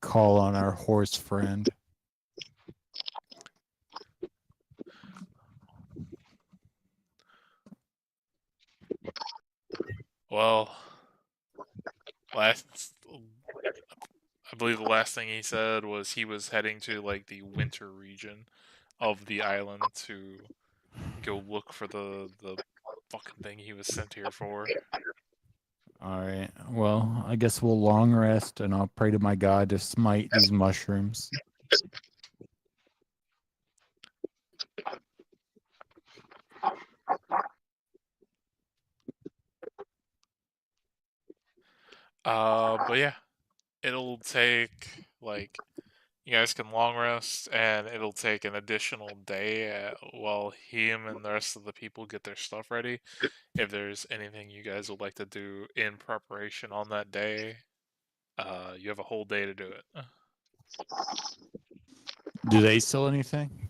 S1: call on our horse friend.
S2: Well, I believe the last thing he said was he was heading to like the winter region of the island to go look for the fucking thing he was sent here for.
S1: All right. Well, I guess we'll long rest and I'll pray to my God to smite these mushrooms.
S2: But yeah, it'll take like you guys can long rest, and it'll take an additional day while him and the rest of the people get their stuff ready. If there's anything you guys would like to do in preparation on that day, you have a whole day to do it.
S1: Do they sell anything?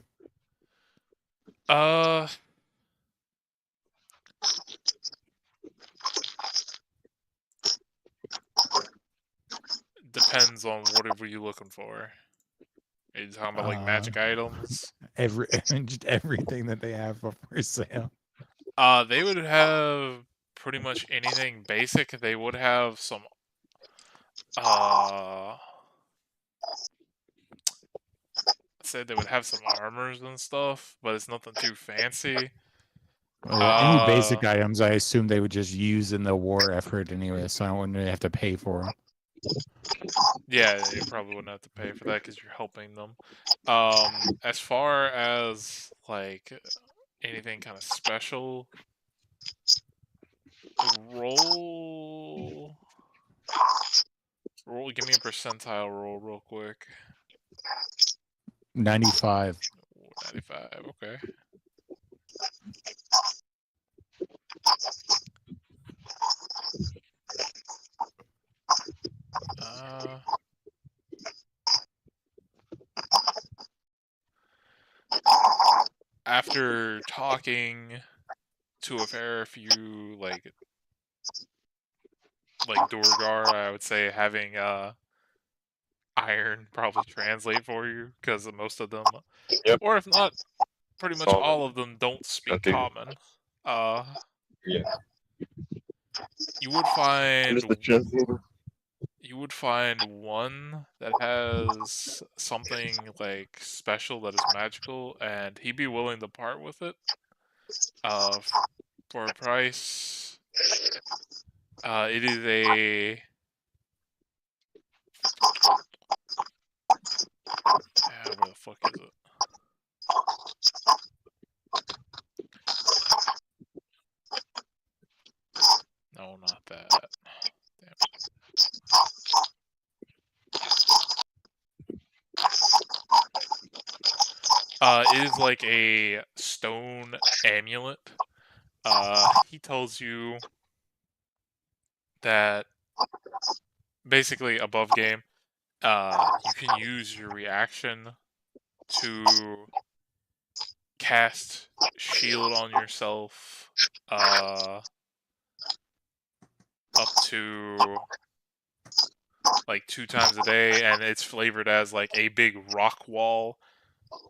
S2: Depends on whatever you're looking for. Are you talking about like magic items?
S1: Just everything that they have for sale.
S2: They would have pretty much anything basic. They would have some said they would have some armors and stuff, but it's nothing too fancy.
S1: Any basic items, I assume they would just use in the war effort anyway, so I wouldn't really have to pay for them.
S2: Yeah, you probably wouldn't have to pay for that because you're helping them. As far as like anything kind of special, roll. Give me a percentile roll real quick.
S1: 95.
S2: 95, okay. After talking to a fair few like Dorgar, I would say having Iron probably translate for you because most of them,
S3: Yep.
S2: or if not, pretty much
S3: All of
S2: all of them don't speak
S3: Okay.
S2: common.
S3: Yeah.
S2: You would
S3: I'm just a
S2: find
S3: translator.
S2: you would find one that has something like special that is magical, and he'd be willing to part with it. For a price. It is a. Where the fuck is it? No, not that. Damn. It is like a stone amulet. He tells you that basically above game, you can use your reaction to cast shield on yourself, up to like 2 times a day, and it's flavored as like a big rock wall,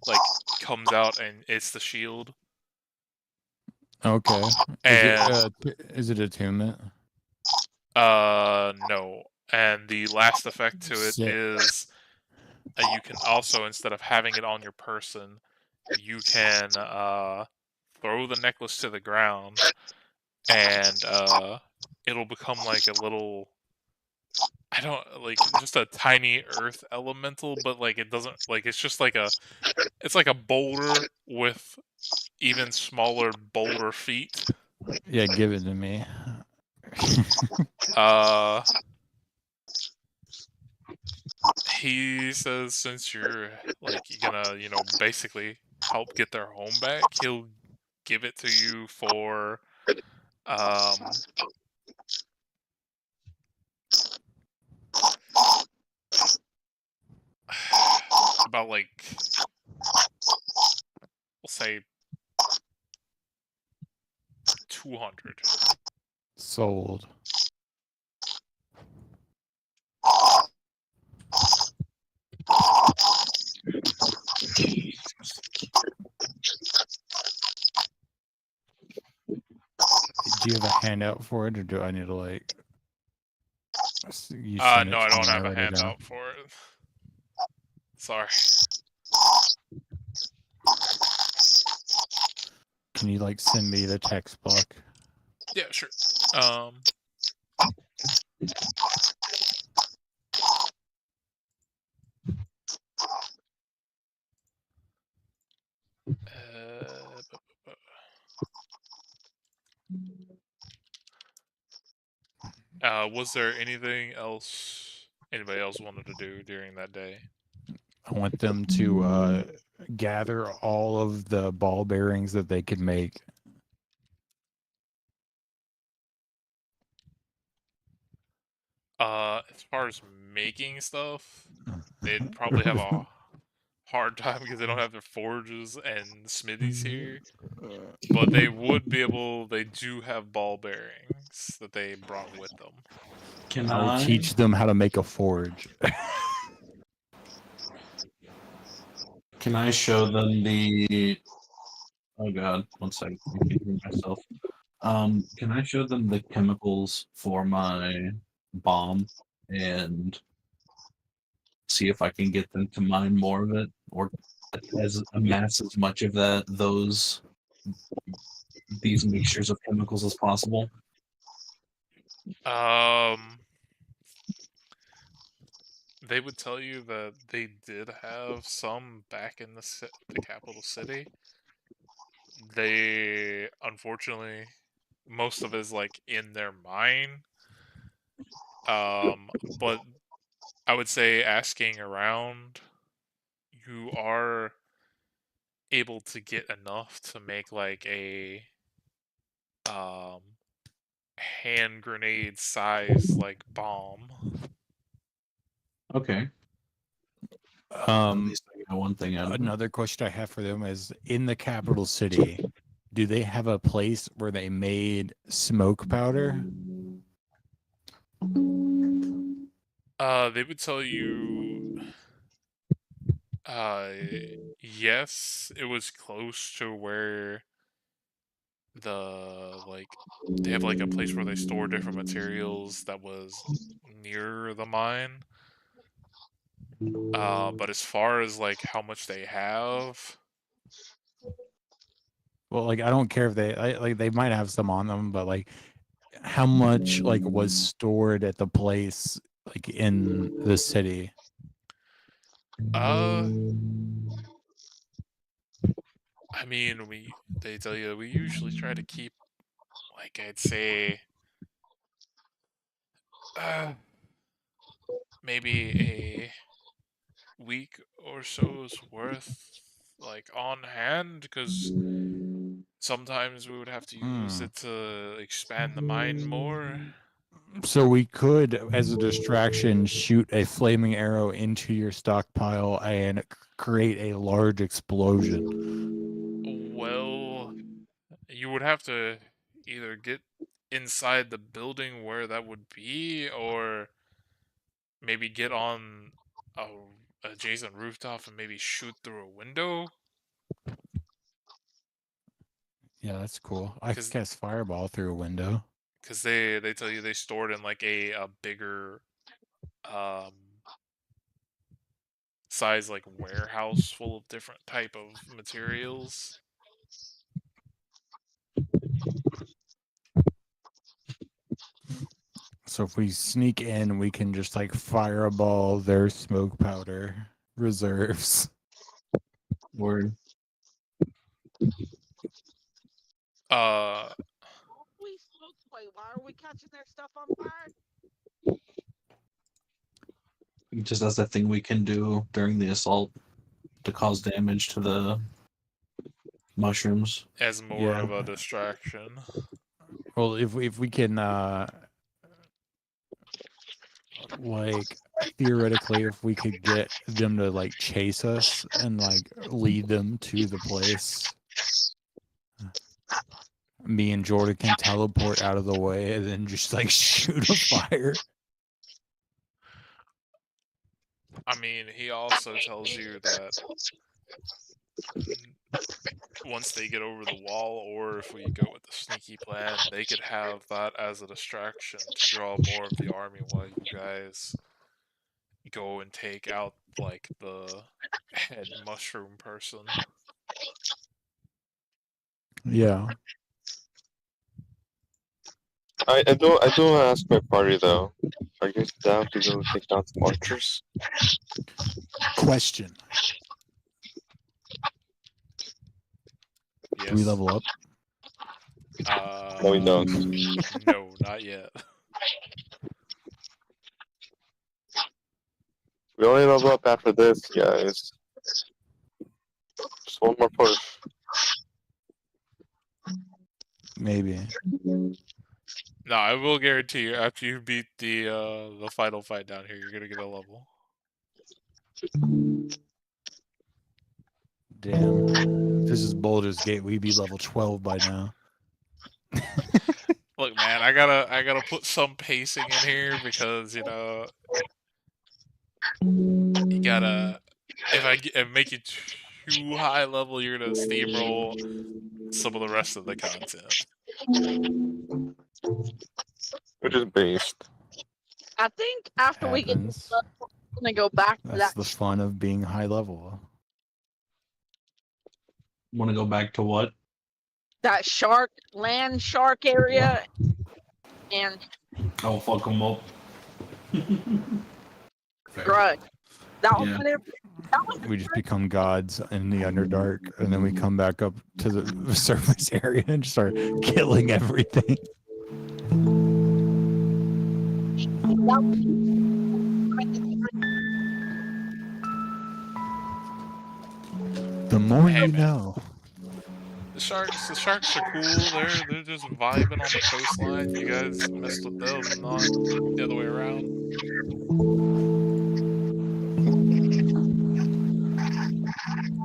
S2: like comes out and it's the shield.
S1: Okay.
S2: And
S1: Is it attunement?
S2: no. And the last effect to it
S1: Sick.
S2: is you can also, instead of having it on your person, you can throw the necklace to the ground, and it'll become like a little, I don't like, just a tiny earth elemental, but like it doesn't, like it's just like it's like a boulder with even smaller boulder feet.
S1: Yeah, give it to me.
S2: He says since you're like gonna, basically help get their home back, he'll give it to you for about like, we'll say 200.
S1: Sold. Do you have a handout for it, or do I need to like? You send it
S2: No, I
S1: to
S2: don't
S1: me,
S2: have a
S1: write it down?
S2: handout for it. Sorry.
S1: Can you like send me the text block?
S2: Yeah, sure. Was there anything else anybody else wanted to do during that day?
S1: I want them to gather all of the ball bearings that they could make.
S2: As far as making stuff, they'd probably have a hard time because they don't have their forges and smithies here. But they would be able. They do have ball bearings that they brought with them.
S4: Can
S1: I'll teach them how to make a forge.
S4: Can I show them the? Oh God! One second. I can hear myself. Can I show them the chemicals for my bomb and see if I can get them to mine more of it, or amass as much of these mixtures of chemicals as possible?
S2: They would tell you that they did have some back in the capital city. They, unfortunately, most of it is like in their mine. But I would say asking around, you are able to get enough to make like a hand grenade size like bomb.
S4: Okay. At least I got one thing out of it.
S1: Another question I have for them is: in the capital city, do they have a place where they made smoke powder?
S2: They would tell you, yes, it was close to where they have like a place where they store different materials that was near the mine. But as far as like how much they have,
S1: Well, like I don't care if they might have some on them, but like how much like was stored at the place like in the city?
S2: I mean, they tell you we usually try to keep, like, I'd say, maybe a week or so's worth, like, on hand, because sometimes we would have to use it to expand the mine more.
S1: So we could, as a distraction, shoot a flaming arrow into your stockpile and create a large explosion.
S2: Well, you would have to either get inside the building where that would be, or maybe get on a adjacent rooftop and maybe shoot through a window.
S1: Yeah, that's cool. I could
S2: 'Cause-
S1: cast fireball through a window.
S2: Because they tell you they stored in like a bigger size like warehouse full of different type of materials.
S1: So if we sneak in, we can just like fireball their smoke powder reserves.
S4: Word.
S5: We smoke. Wait, why are we catching their stuff on fire?
S4: Just as a thing we can do during the assault to cause damage to the mushrooms.
S2: as more
S1: Yeah.
S2: of a distraction.
S1: Well, if we can like theoretically if we could get them to like chase us and like lead them to the place, me and Jordan can teleport out of the way and then just like shoot a fire.
S2: I mean, he also tells you that once they get over the wall, or if we go with the sneaky plan, they could have that as a distraction to draw more of the army while you guys go and take out like the head mushroom person.
S1: Yeah.
S3: I do want to ask my party though. Are you guys down to go take down some archers?
S1: Question.
S2: Yes.
S1: Do we level up?
S3: No, we don't.
S2: No, not yet.
S3: We only level up after this, guys. Just one more push.
S1: Maybe.
S2: No, I will guarantee you, after you beat the final fight down here, you're gonna get a level.
S1: Damn. If this is Baldur's Gate, we'd be level 12 by now.
S2: Look, man, I gotta put some pacing in here because you gotta. If I make you too high level, you're gonna steamroll some of the rest of the content.
S3: Which is based.
S6: I think after we get
S1: Happens.
S6: we're gonna go back to
S1: That's
S6: that.
S1: the fun of being high level.
S4: Want to go back to what?
S6: That land shark area, and
S4: Oh, fuck them up.
S6: grudge. That was
S4: Yeah.
S6: whenever- that was
S1: We just become gods in the Underdark, and then we come back up to the surface area and just start killing everything. The more
S2: Hey,
S1: you
S2: man.
S1: know.
S2: The sharks are cool. They're just vibing on the coastline. You guys messed with them, not the other way around.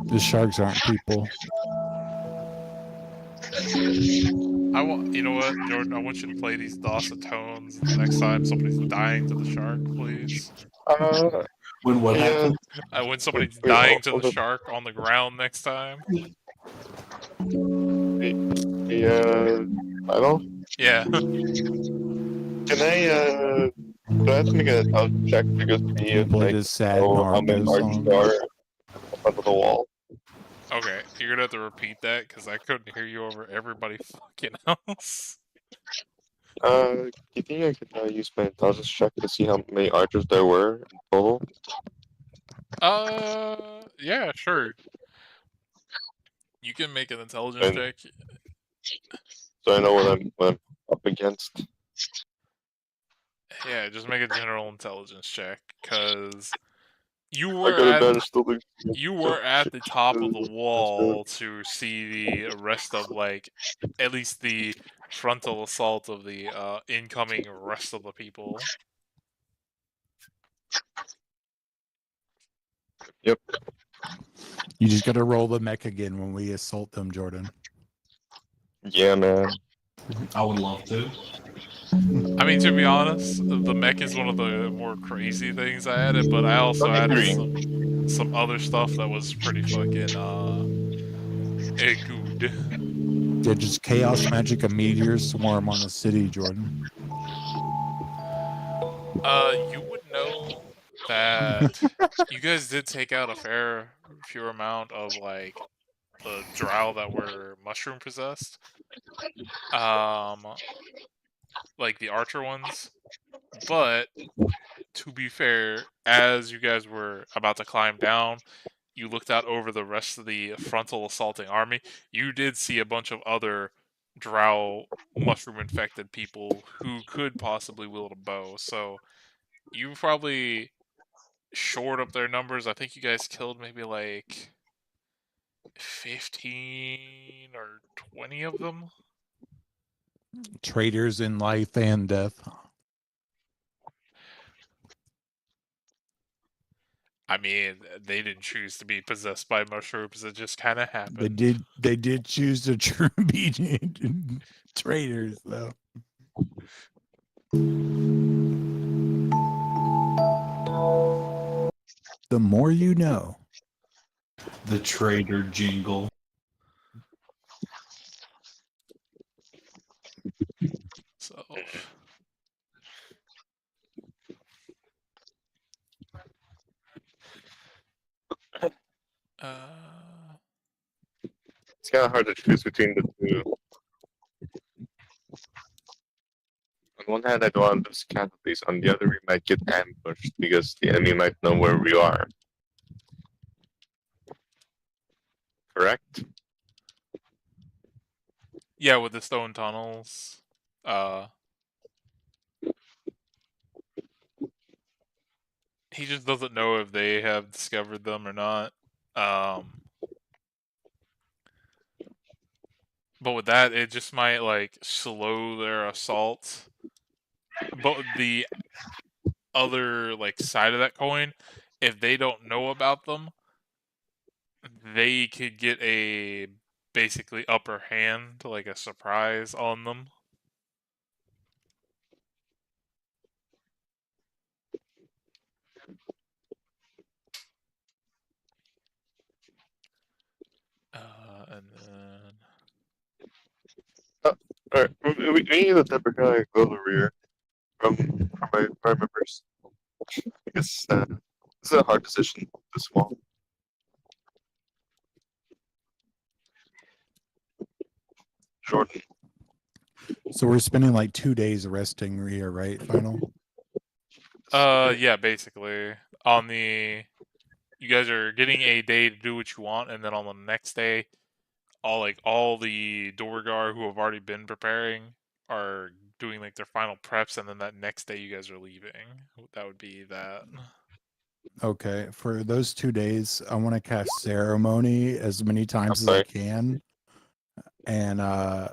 S1: The sharks aren't people.
S2: You know what, Jordan? I want you to play these Dawson tones the next time somebody's dying to the shark, please.
S4: When what
S3: Yeah.
S4: happened?
S2: When somebody's
S3: Wait,
S2: dying to
S3: hold
S2: the
S3: up.
S2: shark on the ground next time.
S3: Final?
S2: Yeah.
S3: Can I, do I have to make a health check to go see
S1: Can you
S3: if,
S1: play
S3: like,
S1: this sad
S3: how many
S1: Naruto
S3: archers
S1: song?
S3: are up onto the wall?
S2: Okay, you're gonna have to repeat that because I couldn't hear you over everybody fucking else.
S3: Do you think I could use my intelligence check to see how many archers there were in total?
S2: Yeah, sure. You can make an intelligence
S3: And-
S2: check.
S3: So I know what I'm up against.
S2: Yeah, just make a general intelligence check because you
S3: I
S2: were
S3: got
S2: at
S3: advantage still.
S2: you were at the top of the wall to see the rest of like at least the frontal assault of the incoming rest of the people.
S1: You just gotta roll the mech again when we assault them, Jordan.
S3: Yeah, man.
S4: I would love to.
S2: I mean, to be honest, the mech is one of the more crazy things I added, but I also
S3: I
S2: added
S3: agree.
S2: some other stuff that was pretty fucking good.
S1: Yeah, just chaos magic and meteors swarm on the city, Jordan.
S2: You would know that you guys did take out a fair few amount of like the drow that were mushroom possessed. Like the archer ones. But to be fair, as you guys were about to climb down, you looked out over the rest of the frontal assaulting army. You did see a bunch of other drow mushroom infected people who could possibly wield a bow. So you probably shored up their numbers. I think you guys killed maybe like 15 or 20 of them.
S1: Traitors in life and death.
S2: I mean, they didn't choose to be possessed by mushrooms. It just kind of happened.
S1: They did choose to be traitors, though. The more you know.
S4: The traitor jingle.
S2: So,
S3: It's kind of hard to choose between the two. On one hand, I don't want to lose casualties. On the other, we might get ambushed because the enemy might know where we are. Correct?
S2: yeah, with the stone tunnels, he just doesn't know if they have discovered them or not. But with that, it just might like slow their assault. But the other like side of that coin, if they don't know about them, they could get a basically upper hand, like a surprise on them. And then
S3: Alright, we need a temper kind of go to the rear from my members. Because this is a hard position, this small. Jordan.
S1: So we're spending like 2 days resting here, right? Final.
S2: yeah, basically on the you guys are getting a day to do what you want, and then on the next day, all the Dorgar who have already been preparing are doing like their final preps, and then that next day you guys are leaving. That would be that.
S1: Okay, for those 2 days, I want to cast ceremony as many times as I
S3: sorry.
S1: can, and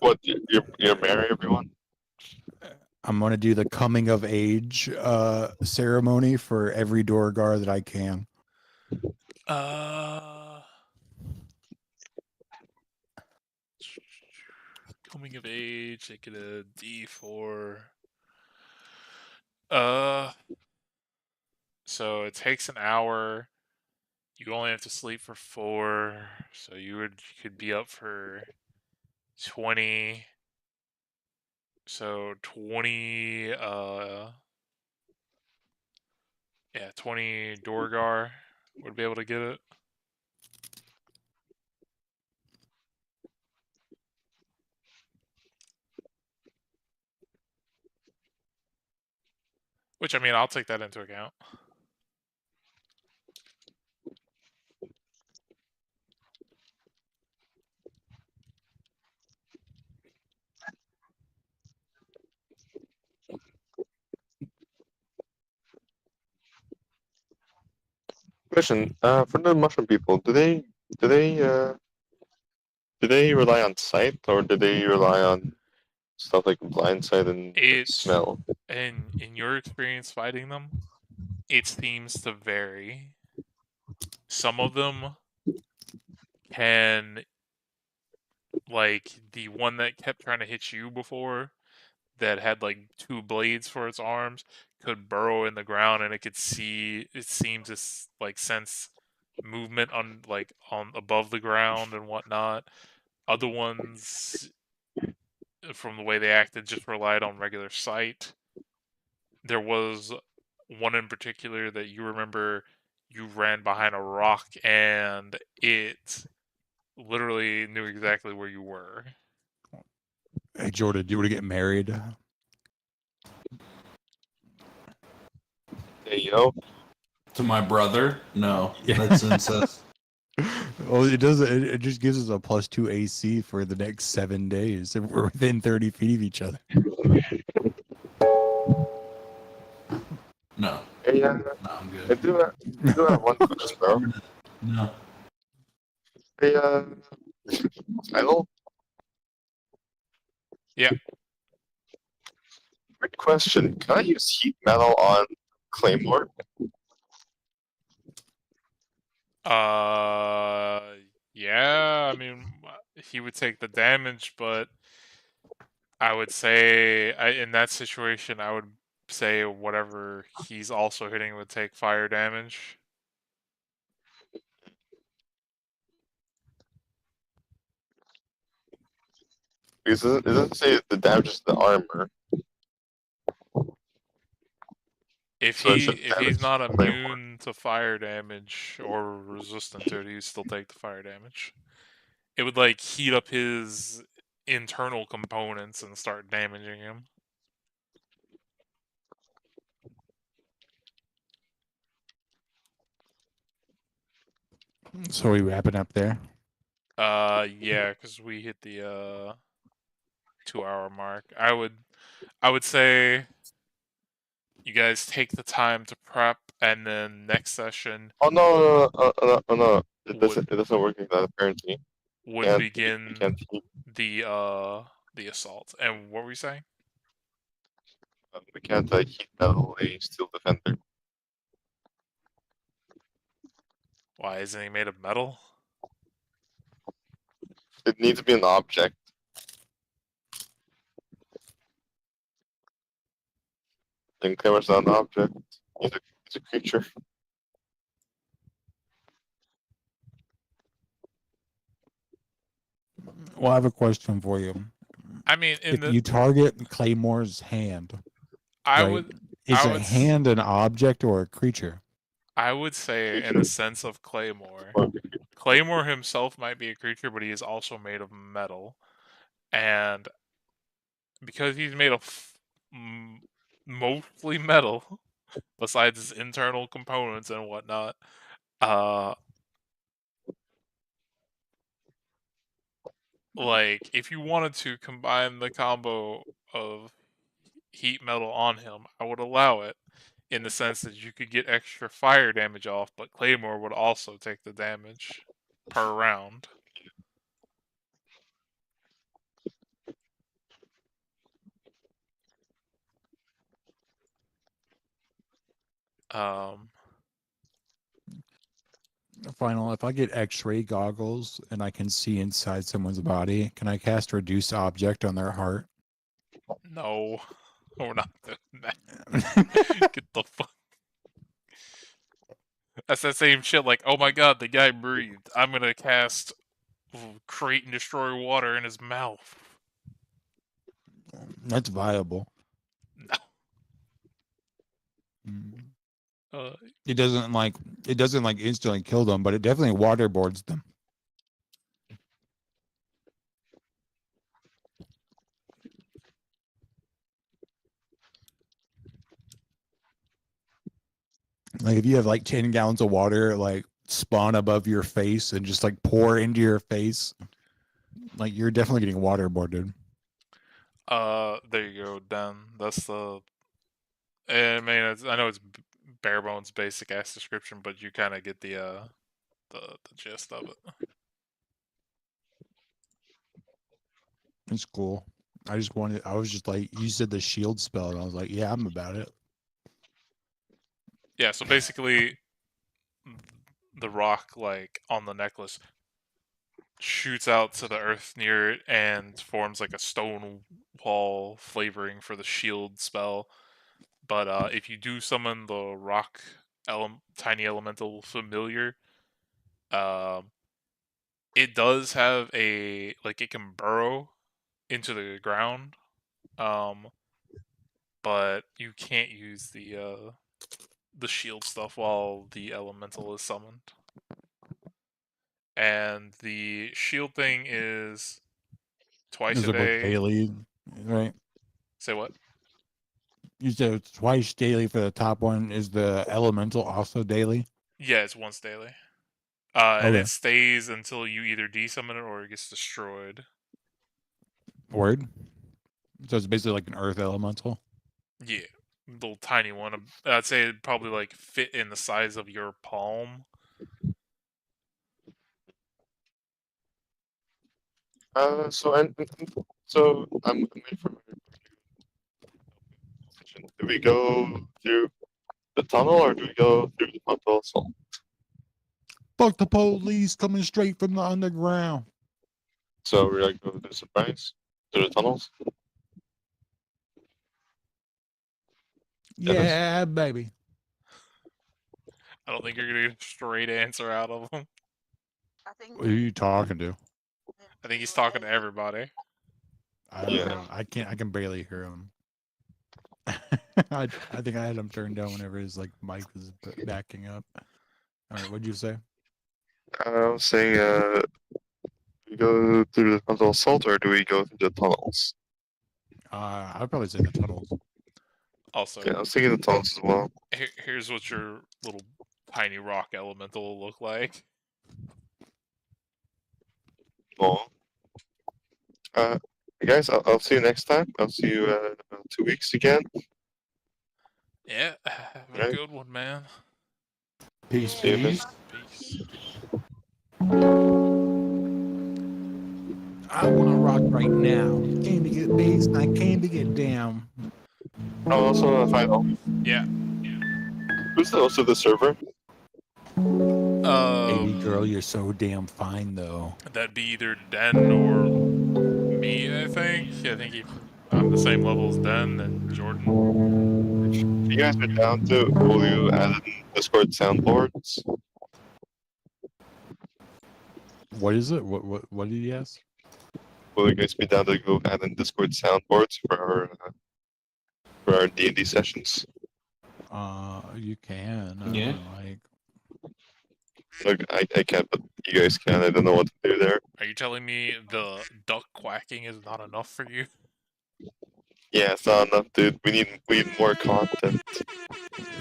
S3: What, you're marry everyone?
S1: I'm gonna do the coming of age ceremony for every Dorgar that I can.
S2: Coming of age, they get a D4. So it takes an hour. You only have to sleep for 4, so you could be up for 20. So 20. Yeah, 20 Dorgar would be able to get it. Which, I mean, I'll take that into account.
S3: Question. For the mushroom people, do they rely on sight or do they rely on stuff like blind sight and
S2: It,
S3: smell?
S2: in your experience fighting them, it seems to vary. Some of them can, like the one that kept trying to hit you before, that had like 2 blades for its arms, could burrow in the ground and it could see. It seems to like sense movement on above the ground and whatnot. Other ones, from the way they acted, just relied on regular sight. There was one in particular that you remember. You ran behind a rock and it literally knew exactly where you were.
S1: Hey Jordan, do you want to get married?
S3: Hey yo.
S4: To my brother? No,
S1: Yeah.
S4: that's incest.
S1: Well, it does. It just gives us a +2 AC for the next 7 days if we're within 30 feet of each other.
S4: No,
S3: Hey,
S4: no, I'm
S3: I
S4: good.
S3: do have one question, bro.
S4: No.
S3: Hey, Final?
S2: Yeah.
S3: Quick question. Can I use heat metal on Claymore?
S2: Yeah. I mean, he would take the damage, but I would say, in that situation, I would say whatever he's also hitting would take fire damage.
S3: Because it doesn't say the damage is the armor.
S2: If
S3: So it should
S2: he's
S3: damage
S2: not
S3: Claymore.
S2: immune to fire damage or resistant to it, he'd still take the fire damage. It would like heat up his internal components and start damaging him.
S1: So we wrapping up there.
S2: Yeah, because we hit the 2-hour mark. I would say you guys take the time to prep, and then next session
S3: Oh no. It doesn't work like that apparently.
S2: would
S3: You
S2: begin
S3: can't heat.
S2: the assault. And what were you saying?
S3: We can't heat metal a steel defender.
S2: Why isn't he made of metal?
S3: It needs to be an object. And Claymore's not an object. He's a creature.
S1: Well, I have a question for you.
S2: I mean,
S1: If you target Claymore's hand,
S2: I
S1: right,
S2: would
S1: is
S2: I
S1: a
S2: would s-
S1: hand an object or a creature?
S2: I would say, in the sense of Claymore, Claymore himself might be a creature, but he is also made of metal, and because he's made of mostly metal, besides his internal components and whatnot, like if you wanted to combine the combo of heat metal on him, I would allow it, in the sense that you could get extra fire damage off, but Claymore would also take the damage per round.
S1: Final, if I get X-ray goggles and I can see inside someone's body, can I cast reduce object on their heart?
S2: No, we're not doing that. Get the fuck. That's that same shit. Like, oh my god, the guy breathed. I'm gonna cast create and destroy water in his mouth.
S1: That's viable.
S2: No.
S1: Mm.
S2: Uh,
S1: It doesn't like instantly kill them, but it definitely waterboards them. Like if you have like 10 gallons of water like spawn above your face and just like pour into your face, like you're definitely getting waterboarded.
S2: there you go, Dan. That's the. I mean, I know it's bare bones, basic ass description, but you kind of get the gist of it.
S1: It's cool. I was just like, you said the shield spell, and I was like, yeah, I'm about it.
S2: Yeah, so basically, the rock like on the necklace shoots out to the earth near it and forms like a stone wall flavoring for the shield spell. But if you do summon the rock tiny elemental familiar, it does have a like it can burrow into the ground, but you can't use the shield stuff while the elemental is summoned. And the shield thing is twice
S1: Is
S2: a
S1: it like
S2: day.
S1: daily, right?
S2: Say what?
S1: You said it's twice daily for the top one. Is the elemental also daily?
S2: Yeah, it's once daily. And
S1: Okay.
S2: it stays until you either desummon it or it gets destroyed.
S1: Word. So it's basically like an earth elemental.
S2: Yeah, little tiny one. I'd say it'd probably like fit in the size of your palm.
S3: So I'm waiting for my session. Do we go through the tunnel or do we go through the tunnel? So,
S1: Fuck the police coming straight from the underground.
S3: so we're like go to the surprise through the tunnels. Dennis?
S1: Yeah, baby.
S2: I don't think you're gonna get a straight answer out of him.
S5: I think
S1: What are you talking to?
S2: I think he's talking to everybody.
S3: Yeah.
S1: I can barely hear him. I think I had him turned down whenever his like mic was backing up. All right, what'd you say?
S3: I was saying, do we go through the tunnel assault or do we go through the tunnels?
S1: I'd probably say the tunnels.
S2: Also,
S3: Yeah, I was thinking the tunnels as well.
S2: here's what your little tiny rock elemental will look like.
S3: Well, guys, I'll see you next time. I'll see you in about 2 weeks again.
S2: Yeah, have a
S3: Right.
S2: good one, man.
S4: Peace,
S3: Yeah, man.
S4: peace.
S2: Peace.
S1: I want to rock right now. Came to get bass, and I came to get down.
S3: I'll also find out
S2: Yeah.
S3: who's also the server.
S1: Baby girl, you're so damn fine though.
S2: That'd be either Den or me, I think. I'm the same level as Den and Jordan.
S3: If you guys are down to, will you add in Discord soundboards?
S1: What is it? What did he ask?
S3: Will you guys be down to go add in Discord soundboards for our D&D sessions?
S1: You can.
S4: Yeah.
S1: Like,
S3: Look, I can't, but you guys can. I don't know what to do there.
S2: Are you telling me the duck quacking is not enough for you?
S3: Yeah, it's not enough, dude. We need more content.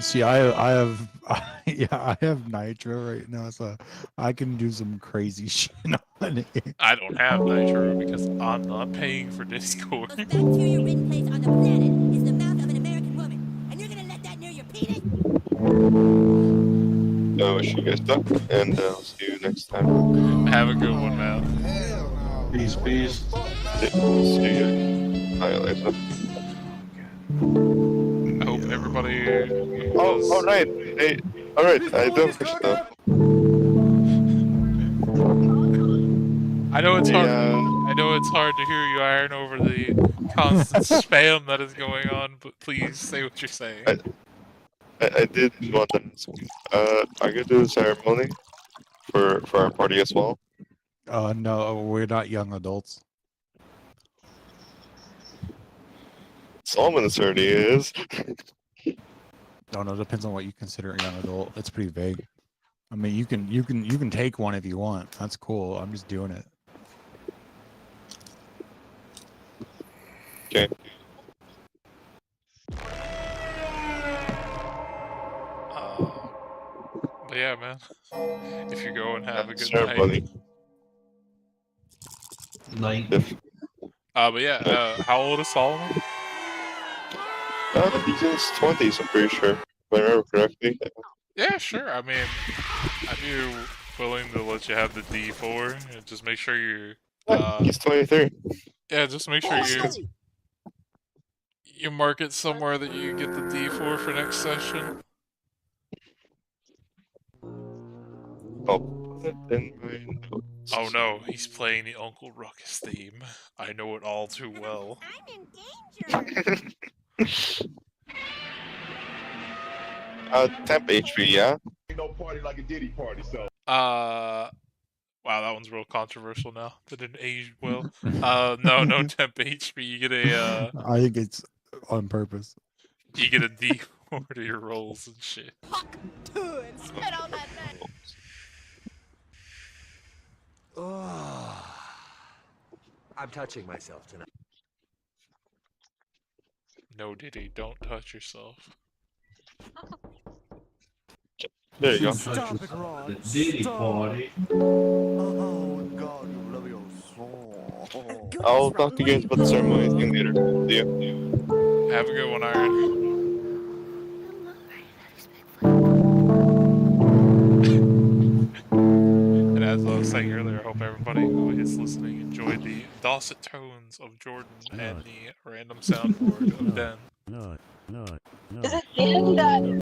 S1: see, I have, I have Nitro right now, so I can do some crazy shit on it.
S2: I don't have Nitro because I'm not paying for Discord.
S7: The most bacteria-ridden place on the planet is the mouth of an American woman, and you're gonna let that near your penis?
S3: I wish you guys luck, and I'll see you next time.
S2: Have a good one, man.
S4: Peace, peace.
S3: See you. Bye, Eliza.
S2: I hope everybody.
S3: Oh, right. Hey, all right. I do have a question though.
S2: I know it's hard.
S3: Yeah.
S2: I know it's hard to hear you iron over the constant spam that is going on, but please say what you're saying.
S3: I did want to ask. Are you gonna do a ceremony for our party as well?
S1: No, we're not young adults.
S3: Solomon certainly is.
S1: Don't know. Depends on what you consider a young adult. It's pretty vague. I mean, you can take one if you want. That's cool. I'm just doing it.
S3: Okay.
S2: But yeah, man. If you go and have a good
S3: Sure,
S2: night.
S3: buddy.
S4: Night.
S2: But yeah, how old is Solomon?
S3: He's in his 20s, I'm pretty sure. If I remember correctly.
S2: Yeah, sure. I mean, I'd be willing to let you have the D4. And just make sure you're.
S3: He's 23.
S2: Yeah, just make sure you mark it somewhere that you get the D4 for next session.
S3: I'll put it in my notes.
S2: Oh no, he's playing the Uncle Ruckus theme. I know it all too well.
S7: I'm in danger.
S3: Temp HP, yeah?
S8: Ain't no party like a Diddy party, so.
S2: Wow, that one's real controversial now. That didn't age well. No temp HP. You get a
S1: I think it's on purpose.
S2: you get a D4 to your rolls and shit.
S7: Fuck, dude, spit on that man.
S9: I'm touching myself tonight.
S2: No, Diddy, don't touch yourself.
S3: There you go.
S4: Stop it, Ron. The Diddy party.
S3: I'll talk to you guys about the ceremony thing later. See ya.
S2: Have a good one, Iron. And as I was saying earlier, I hope everybody who is listening enjoyed the dulcet tones of Jordan and the random soundboard of Den.
S6: Is it him that